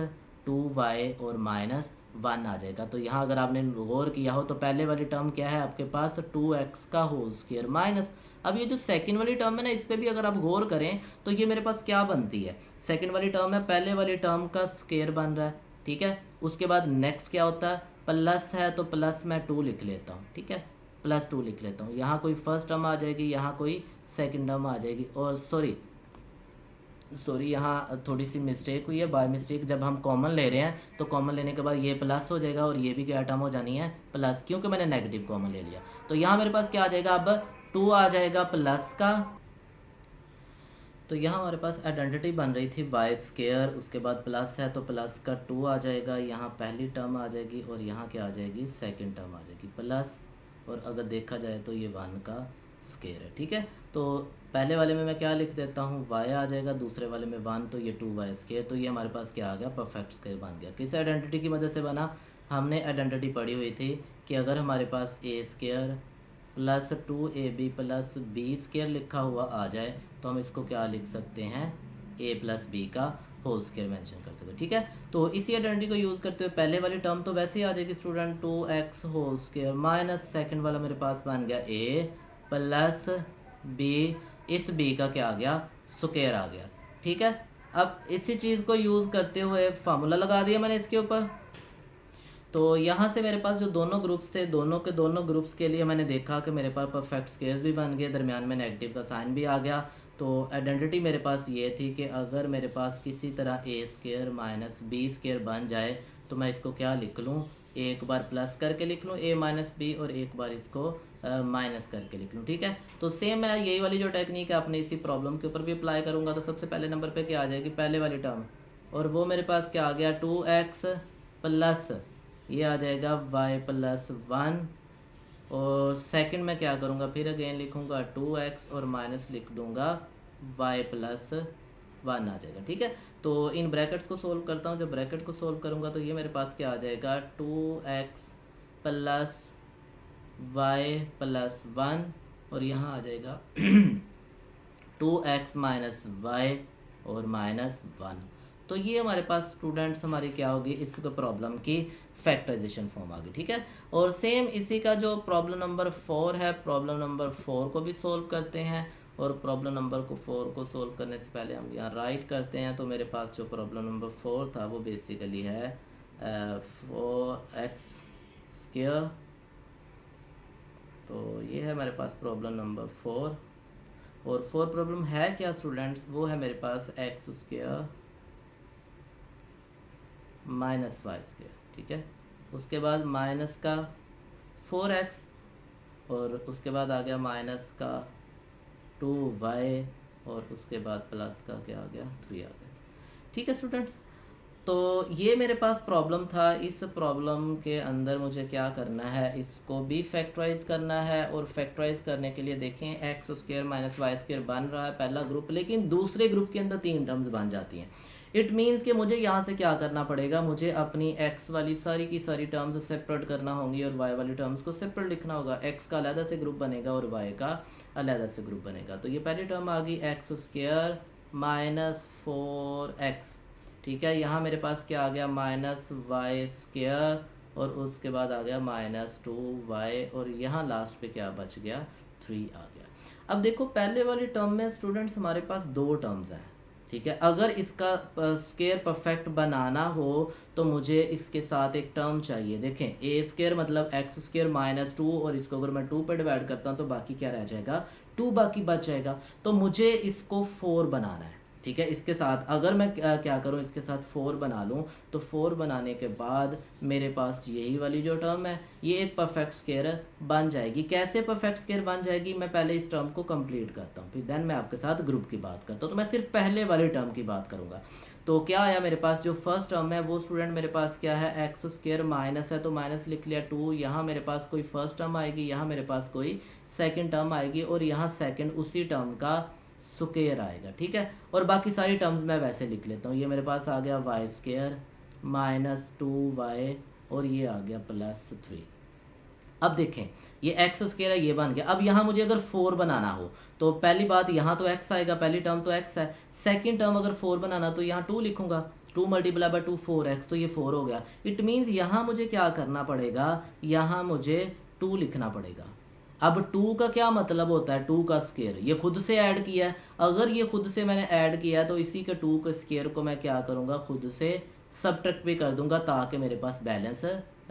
2y और -1 आ जाएगा। तो यहाँ अगर आपने गौर किया हो तो पहले वाली टर्म क्या है आपके पास, 2x का होल स्क्वायर माइनस, अब ये जो सेकंड वाली टर्म है ना इस पर भी अगर आप गौर करें तो ये मेरे पास क्या बनती है, सेकंड वाली टर्म है पहले वाली टर्म का स्क्वायर बन रहा है। ठीक है, उसके बाद नेक्स्ट क्या होता है, प्लस है तो प्लस मैं 2 लिख लेता हूँ। ठीक है, +2 लिख लेता हूँ, यहाँ कोई फर्स्ट टर्म आ जाएगी, यहाँ कोई सेकंड टर्म आ जाएगी, और सॉरी सॉरी, यहाँ थोड़ी सी मिस्टेक हुई है, बाय मिस्टेक। जब हम कॉमन ले रहे हैं तो कॉमन लेने के बाद ये प्लस हो जाएगा और ये भी क्या टर्म हो जानी है प्लस, क्योंकि मैंने नेगेटिव कॉमन ले लिया। तो यहाँ मेरे पास क्या आ जाएगा, अब 2 आ जाएगा प्लस का। तो यहाँ हमारे पास आइडेंटिटी बन रही थी वाई स्केयर, उसके बाद प्लस है तो प्लस का 2 आ जाएगा, यहाँ पहली टर्म आ जाएगी और यहाँ क्या आ जाएगी सेकंड टर्म आ जाएगी प्लस, और अगर देखा जाए तो ये 1 का स्केयर है। ठीक है, तो पहले वाले में मैं क्या लिख देता हूँ वाई आ जाएगा, दूसरे वाले में 1, तो ये 2y स्केयर। तो ये हमारे पास क्या आ गया, परफेक्ट स्केयर बन गया। किस आइडेंटिटी की मदद से बना, हमने आइडेंटिटी पढ़ी हुई थी कि अगर हमारे पास A square plus 2ab plus B square लिखा हुआ आ जाए तो हम इसको क्या लिख सकते हैं, a प्लस बी का होल स्केयर मेंशन कर सकते हैं। ठीक है, तो इसी आइडेंटिटी को यूज़ करते हुए पहले वाली टर्म तो वैसे ही आ जाएगी student, 2x whole square minus second वाला मेरे पास बन गया a प्लस b, इस b का क्या आ गया स्क्वायर आ गया। ठीक है, अब इसी चीज़ को यूज़ करते हुए फार्मूला लगा दिया मैंने इसके ऊपर। तो यहाँ से मेरे पास जो दोनों ग्रुप्स थे, दोनों के दोनों ग्रुप्स के लिए मैंने देखा कि मेरे पास परफेक्ट स्केयर्स भी बन गए, दरमियान में नेगेटिव का साइन भी आ गया। तो आइडेंटिटी मेरे पास ये थी कि अगर मेरे पास किसी तरह ए स्केयर माइनस बी स्केयर बन जाए तो मैं इसको क्या लिख लूँ, एक बार प्लस करके लिख लूँ ए माइनस बी और एक बार इसको माइनस करके लिख लूँ। ठीक है, तो सेम मैं यही वाली जो टेक्निक है अपने इसी प्रॉब्लम के ऊपर भी अप्लाई करूँगा। तो सबसे पहले नंबर पे क्या आ जाएगी, पहले वाली टर्म, और वो मेरे पास क्या आ गया 2x प्लस ये आ जाएगा y प्लस 1, और सेकंड में क्या करूँगा, फिर अगेन लिखूँगा 2x और माइनस लिख दूँगा y प्लस 1 आ जाएगा। ठीक है, तो इन ब्रैकेट्स को सोल्व करता हूँ। जब ब्रैकेट को सोल्व करूँगा तो ये मेरे पास क्या आ जाएगा 2x प्लस y प्लस 1, और यहाँ आ जाएगा 2x माइनस वाई और माइनस 1। तो ये हमारे पास स्टूडेंट्स हमारी क्या होगी, इस प्रॉब्लम की फैक्टराइजेशन फॉर्म आ गई। ठीक है, और सेम इसी का जो प्रॉब्लम नंबर 4 है, प्रॉब्लम नंबर 4 को भी सोल्व करते हैं। और प्रॉब्लम नंबर 4 को सोल्व करने से पहले हम यहाँ राइट करते हैं। तो मेरे पास जो प्रॉब्लम नंबर 4 था वो बेसिकली है 4x स्क्वायर। तो ये है मेरे पास प्रॉब्लम नंबर 4, और 4 प्रॉब्लम है क्या स्टूडेंट्स, वो है मेरे पास x square minus Y square. ठीक है, उसके बाद माइनस का 4x, और उसके बाद आ गया माइनस का 2y, और उसके बाद प्लस का क्या आ गया 3 आ गया। ठीक है स्टूडेंट्स, तो ये मेरे पास प्रॉब्लम था। इस प्रॉब्लम के अंदर मुझे क्या करना है, इसको भी फैक्टराइज करना है, और फैक्टराइज करने के लिए देखें x square minus Y square बन रहा है पहला ग्रुप, लेकिन दूसरे ग्रुप के अंदर 3 टर्म्स बन जाती हैं। इट मीन्स कि मुझे यहाँ से क्या करना पड़ेगा, मुझे अपनी x वाली सारी की सारी टर्म्स सेपरेट करना होंगी और y वाली टर्म्स को सेपरेट लिखना होगा। x का अलग से ग्रुप बनेगा और y का अलग से ग्रुप बनेगा। तो ये पहली टर्म आ गई एक्स स्क्वायर माइनस 4x। ठीक है, यहाँ मेरे पास क्या आ गया माइनस वाई स्क्वायर, और उसके बाद आ गया माइनस 2y, और यहाँ लास्ट पे क्या बच गया 3 आ गया। अब देखो पहले वाली टर्म में स्टूडेंट्स हमारे पास 2 टर्म्स हैं। ठीक है, अगर इसका स्क्वायर परफेक्ट बनाना हो तो मुझे इसके साथ एक टर्म चाहिए। देखें ए स्क्वायर मतलब एक्स स्क्वायर माइनस 2, और इसको अगर मैं 2 पे डिवाइड करता हूँ तो बाकी क्या रह जाएगा 2 बाकी बच जाएगा। तो मुझे इसको 4 बनाना है। ठीक है, इसके साथ अगर मैं क्या करूं, इसके साथ 4 बना लूं, तो 4 बनाने के बाद मेरे पास यही वाली जो टर्म है ये एक परफेक्ट स्क्वायर बन जाएगी। कैसे परफेक्ट स्क्वायर बन जाएगी, मैं पहले इस टर्म को कंप्लीट करता हूं, फिर देन मैं आपके साथ ग्रुप की बात करता हूं। तो मैं सिर्फ पहले वाली टर्म की बात करूंगा। तो क्या आया मेरे पास, जो फर्स्ट टर्म है वो स्टूडेंट मेरे पास क्या है एक्स स्क्वायर माइनस है, तो माइनस लिख लिया 2। यहाँ मेरे पास कोई फर्स्ट टर्म आएगी, यहाँ मेरे पास कोई सेकेंड टर्म आएगी, और यहाँ सेकेंड उसी टर्म का स्क्वायर आएगा। ठीक है, और बाकी सारी टर्म्स मैं वैसे लिख लेता हूँ। ये मेरे पास आ गया वाई स्क्वायर माइनस 2y, और ये आ गया प्लस 3। अब देखें ये एक्स स्क्वायर है, ये बन गया। अब यहाँ मुझे अगर 4 बनाना हो तो पहली बात यहाँ तो x आएगा, पहली टर्म तो x है। सेकंड टर्म अगर 4 बनाना तो यहाँ 2 लिखूंगा, 2 मल्टीप्लाई बाय 2 4x, तो ये 4 हो गया। इट मीन्स यहाँ मुझे क्या करना पड़ेगा, यहाँ मुझे 2 लिखना पड़ेगा। अब 2 का क्या मतलब होता है, 2 का स्क्वायर, ये खुद से ऐड किया है। अगर ये खुद से मैंने ऐड किया है तो इसी के 2 के स्क्वायर को मैं क्या करूँगा, खुद से सब्ट्रैक्ट भी कर दूंगा ताकि मेरे पास बैलेंस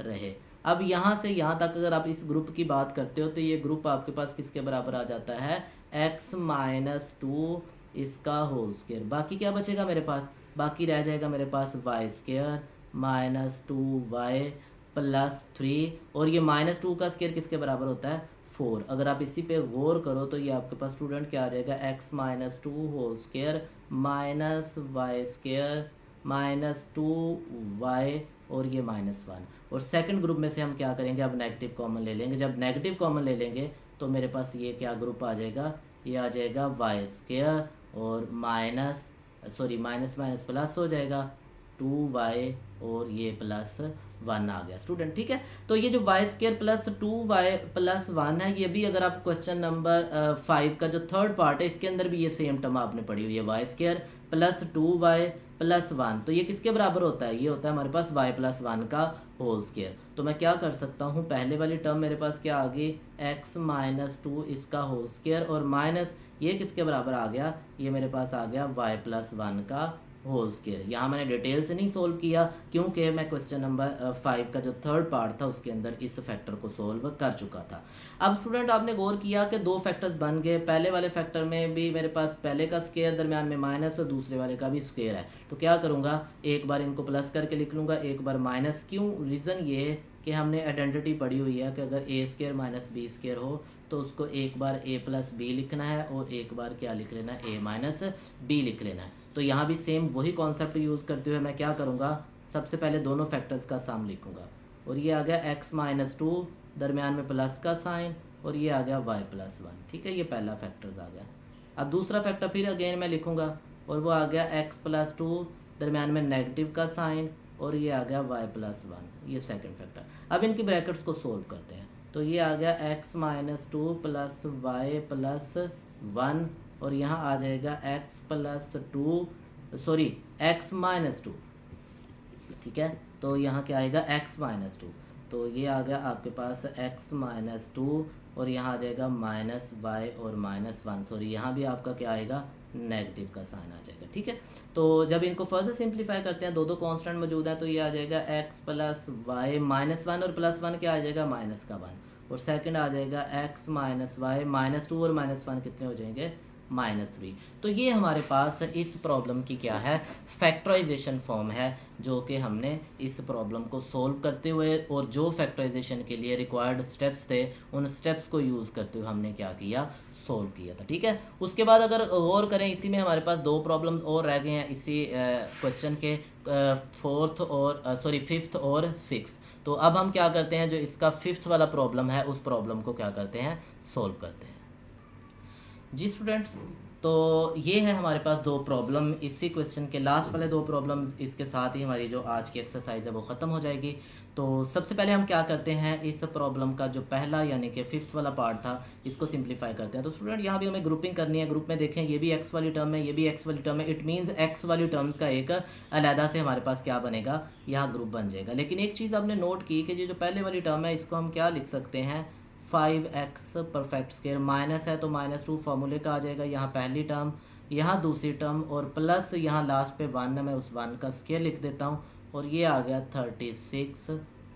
रहे। अब यहाँ से यहाँ तक अगर आप इस ग्रुप की बात करते हो तो ये ग्रुप आपके पास किसके बराबर आ जाता है, x माइनस 2 इसका होल स्क्वायर। बाकी क्या बचेगा मेरे पास, बाकी रह जाएगा मेरे पास Y square minus 2y plus 3, और ये माइनस 2 का स्क्वायर किसके बराबर होता है 4। अगर आप इसी पे गौर करो तो ये आपके पास स्टूडेंट क्या आ जाएगा x minus 2 whole square minus Y square minus 2y और ये -1। और सेकंड ग्रुप में से हम क्या करेंगे, अब नेगेटिव कॉमन ले लेंगे। जब नेगेटिव कॉमन ले लेंगे तो मेरे पास ये क्या ग्रुप आ जाएगा, ये आ जाएगा वाई स्क्वायर और माइनस माइनस प्लस हो जाएगा 2y और ये +1 आ गया स्टूडेंट। ठीक है, तो ये जो Y square plus 2y plus 1 है, ये भी अगर आप क्वेश्चन नंबर 5 का जो थर्ड पार्ट है इसके अंदर भी ये सेम टर्म आपने पढ़ी हुई है, y square plus 2y plus 1। तो ये किसके बराबर होता है, ये होता है हमारे पास y प्लस 1 का होल स्क्वायर। तो मैं क्या कर सकता हूँ, पहले वाली टर्म मेरे पास क्या आ गई x माइनस 2 इसका होल स्क्वायर और माइनस ये किसके बराबर आ गया, ये मेरे पास आ गया y प्लस 1 का होल स्क्वायर। यहाँ मैंने डिटेल से नहीं सोल्व किया क्योंकि मैं क्वेश्चन नंबर 5 का जो थर्ड पार्ट था उसके अंदर इस फैक्टर को सोल्व कर चुका था। अब स्टूडेंट आपने गौर किया कि दो फैक्टर्स बन गए, पहले वाले फैक्टर में भी मेरे पास पहले का स्क्वायर दरमियान में माइनस और दूसरे वाले का भी स्क्वायर है। तो क्या करूँगा, एक बार इनको प्लस करके लिख लूँगा, एक बार माइनस। क्यों, रीज़न ये है कि हमने आइडेंटिटी पढ़ी हुई है कि अगर ए स्क्वायर माइनस बी स्क्वायर हो तो उसको एक बार a प्लस बी लिखना है और एक बार क्या लिख लेना है, a माइनस बी लिख लेना है। तो यहाँ भी सेम वही कॉन्सेप्ट यूज़ करते हुए मैं क्या करूँगा, सबसे पहले दोनों फैक्टर्स का सम लिखूँगा। और ये आ गया x माइनस 2 दरमियान में प्लस का साइन और ये आ गया y प्लस 1। ठीक है, ये पहला फैक्टर्स आ गया। अब दूसरा फैक्टर फिर अगेन मैं लिखूँगा और वो आ गया x प्लस 2 दरमियान में नेगेटिव का साइन और ये आ गया y प्लस 1, ये सेकेंड फैक्टर। अब इनकी ब्रैकेट्स को सोल्व करते हैं। तो ये आ गया x minus 2 plus y plus 1 और यहाँ आ जाएगा x plus 2 sorry x minus 2। ठीक है, तो यहाँ क्या आएगा x माइनस 2, तो ये आ गया आपके पास x माइनस 2 और यहाँ आ जाएगा माइनस वाई और -1 सॉरी यहाँ भी आपका क्या आएगा नेगेटिव का साइन आ जाएगा। ठीक है, तो जब इनको फर्दर सिंप्लीफाई करते हैं, दो कांस्टेंट मौजूद है, तो ये आ जाएगा x प्लस वाई -1 और +1 क्या आ जाएगा -1 और सेकंड आ जाएगा x माइनस वाई -2 और -1 कितने हो जाएंगे -3। तो ये हमारे पास इस प्रॉब्लम की क्या है, फैक्टराइजेशन फॉर्म है जो कि हमने इस प्रॉब्लम को सोल्व करते हुए और जो फैक्टराइजेशन के लिए रिक्वायर्ड स्टेप्स थे उन स्टेप्स को यूज़ करते हुए हमने क्या किया, सोल्व किया था। ठीक है, उसके बाद अगर गौर करें इसी में हमारे पास दो प्रॉब्लम और रह गए हैं इसी क्वेश्चन के, फिफ्थ और सिक्स। तो अब हम क्या करते हैं, जो इसका फिफ्थ वाला प्रॉब्लम है उस प्रॉब्लम को क्या करते हैं, सोल्व करते हैं। जी स्टूडेंट्स, तो ये है हमारे पास दो प्रॉब्लम, इसी क्वेश्चन के लास्ट वाले दो प्रॉब्लम्स, इसके साथ ही हमारी जो आज की एक्सरसाइज है वो ख़त्म हो जाएगी। तो सबसे पहले हम क्या करते हैं, इस प्रॉब्लम का जो पहला यानी कि फिफ्थ वाला पार्ट था इसको सिंप्लीफाई करते हैं। तो स्टूडेंट यहाँ भी हमें ग्रुपिंग करनी है। ग्रुप में देखें ये भी एक्स वाली टर्म है, ये भी एक्स वाली टर्म है, इट मीन्स एक्स वाली टर्म्स का एक अलहदा से हमारे पास क्या बनेगा, यहाँ ग्रुप बन जाएगा। लेकिन एक चीज़ आपने नोट की कि ये जो पहले वाली टर्म है इसको हम क्या लिख सकते हैं, 5x परफेक्ट स्क्वायर, माइनस है तो -2 फार्मूले का आ जाएगा, यहाँ पहली टर्म, यहाँ दूसरी टर्म और प्लस यहाँ लास्ट पे 1 है, मैं उस 1 का स्क्वायर लिख देता हूँ और ये आ गया 36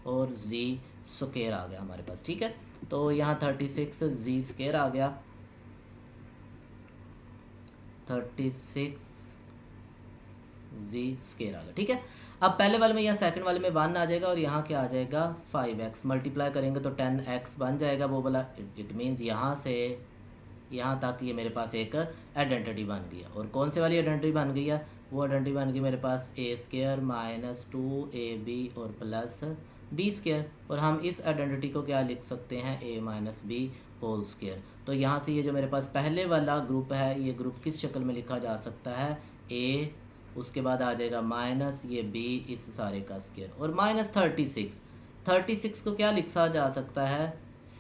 और z स्क्वायर आ गया हमारे पास। ठीक है, तो यहाँ 36 z स्क्वायर आ गया, 36 z स्क्वायर आ गया। ठीक है, अब पहले वाले में या सेकंड वाले में 1 आ जाएगा और यहाँ क्या आ जाएगा 5x, मल्टीप्लाई करेंगे तो 10x बन जाएगा वो वाला। इट मीन्स यहाँ से यहाँ तक ये मेरे पास एक आइडेंटिटी बन गया। और कौन से वाली आइडेंटिटी बन गई है, वो आइडेंटिटी बन गई मेरे पास a स्क्वायर माइनस 2ab और प्लस b स्क्वायर। और हम इस आइडेंटिटी को क्या लिख सकते हैं, a minus B whole square. तो यहाँ से ये जो मेरे पास पहले वाला ग्रुप है ये ग्रुप किस शक्ल में लिखा जा सकता है, a उसके बाद आ जाएगा माइनस ये b इस सारे का स्क्वायर और माइनस 36 को क्या लिखा जा सकता है,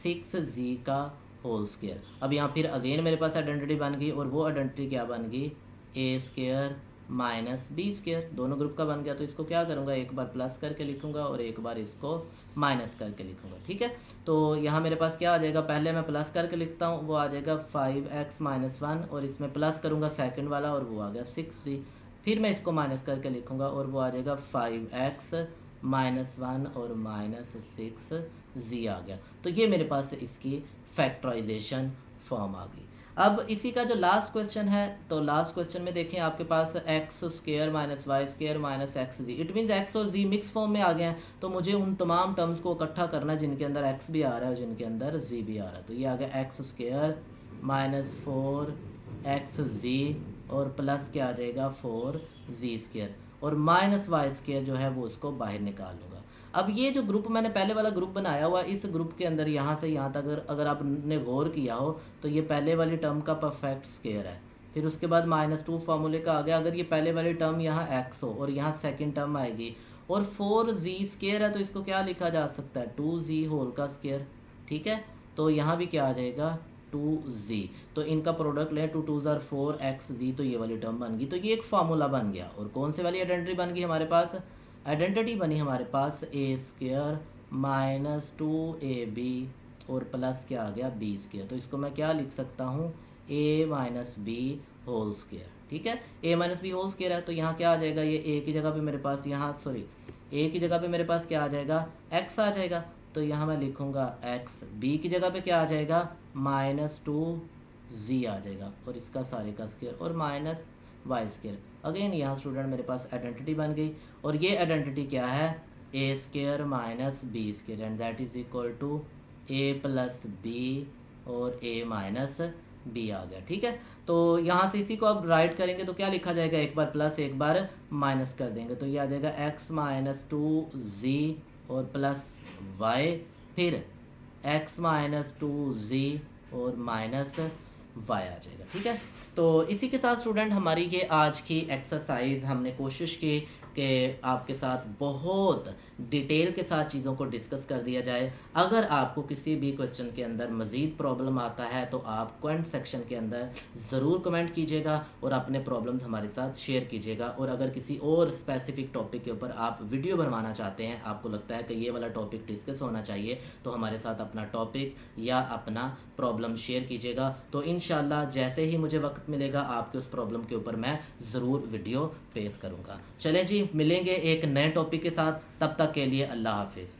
6z का होल स्क्वायर। अब यहाँ फिर अगेन मेरे पास आइडेंटिटी बन गई और वो आइडेंटिटी क्या बन गई, a square minus b square, दोनों ग्रुप का बन गया। तो इसको क्या करूँगा, एक बार प्लस करके लिखूँगा और एक बार इसको माइनस करके लिखूँगा। ठीक है, तो यहाँ मेरे पास क्या आ जाएगा, पहले मैं प्लस करके लिखता हूँ, वो आ जाएगा 5x माइनस 1 और इसमें प्लस करूँगा सेकंड वाला और वो आ गया 6z। फिर मैं इसको माइनस करके लिखूँगा और वो आ जाएगा 5x माइनस 1 और माइनस 6z आ गया। तो ये मेरे पास इसकी फैक्टराइजेशन फॉर्म आ गई। अब इसी का जो लास्ट क्वेश्चन है, तो लास्ट क्वेश्चन में देखें आपके पास X square minus Y square minus X Z, it means X और जी मिक्स फॉर्म में आ गए हैं। तो मुझे उन तमाम टर्म्स को इकट्ठा करना है जिनके अंदर एक्स भी आ रहा है और जिनके अंदर जी भी आ रहा है। तो ये आ गया एक्स स्क्वेयर माइनस 4 एक्स जी और प्लस क्या आ जाएगा 4 जी स्क्वेयर, और माइनस वाई स्क्वेयर जो है वो उसको बाहर निकाल लूँगा। अब ये जो ग्रुप मैंने पहले वाला ग्रुप बनाया हुआ, इस ग्रुप के अंदर यहाँ से यहाँ तक अगर आपने गौर किया हो तो ये पहले वाली टर्म का परफेक्ट स्क्वायर है। फिर उसके बाद -2 फार्मूले का आ गया। अगर ये पहले वाली टर्म यहाँ x हो और यहाँ सेकंड टर्म आएगी और 4z स्क्वायर है, तो इसको क्या लिखा जा सकता है 2z होल का स्क्वायर। ठीक है, तो यहाँ भी क्या आ जाएगा 2z, तो इनका प्रोडक्ट लें 2 2 4xz, तो ये वाली टर्म बन गई। तो ये एक फार्मूला बन गया। और कौन से वाली आइडेंटिटी बन गई हमारे पास? आइडेंटिटी बनी हमारे पास ए स्क्वेयर माइनस 2ab और प्लस क्या आ गया बी स्क्वेयर। तो इसको मैं क्या लिख सकता हूँ a minus B whole square. ठीक है, a minus B whole square है, तो यहाँ क्या आ जाएगा, ये a की जगह पे मेरे पास यहाँ a की जगह पे मेरे पास क्या आ जाएगा x आ जाएगा। तो यहाँ मैं लिखूँगा x, b की जगह पे क्या आ जाएगा -2z आ जाएगा और इसका सारे का स्क्वेयर और माइनस वाई स्क्वेयर। अगेन यहाँ स्टूडेंट मेरे पास आइडेंटिटी बन गई, और ये आइडेंटिटी क्या है A square minus B square, and that is equal to A plus B और ए माइनस बी आ गया। ठीक है, तो यहाँ से इसी को अब राइट करेंगे तो क्या लिखा जाएगा, एक बार प्लस एक बार माइनस कर देंगे, तो ये आ जाएगा x माइनस 2z और प्लस y, फिर x माइनस 2z और माइनस वाई आ जाएगा। ठीक है, तो इसी के साथ स्टूडेंट हमारी ये आज की एक्सरसाइज हमने कोशिश की कि आपके साथ बहुत डिटेल के साथ चीज़ों को डिस्कस कर दिया जाए। अगर आपको किसी भी क्वेश्चन के अंदर मज़ीद प्रॉब्लम आता है तो आप कमेंट सेक्शन के अंदर ज़रूर कमेंट कीजिएगा और अपने प्रॉब्लम्स हमारे साथ शेयर कीजिएगा। और अगर किसी और स्पेसिफिक टॉपिक के ऊपर आप वीडियो बनवाना चाहते हैं, आपको लगता है कि ये वाला टॉपिक डिस्कस होना चाहिए, तो हमारे साथ अपना टॉपिक या अपना प्रॉब्लम शेयर कीजिएगा। तो इंशाल्लाह जैसे ही मुझे वक्त मिलेगा आपके उस प्रॉब्लम के ऊपर मैं ज़रूर वीडियो पेश करूँगा। चलें जी, मिलेंगे एक नए टॉपिक के साथ, तब तक के लिए अल्लाह हाफिज़।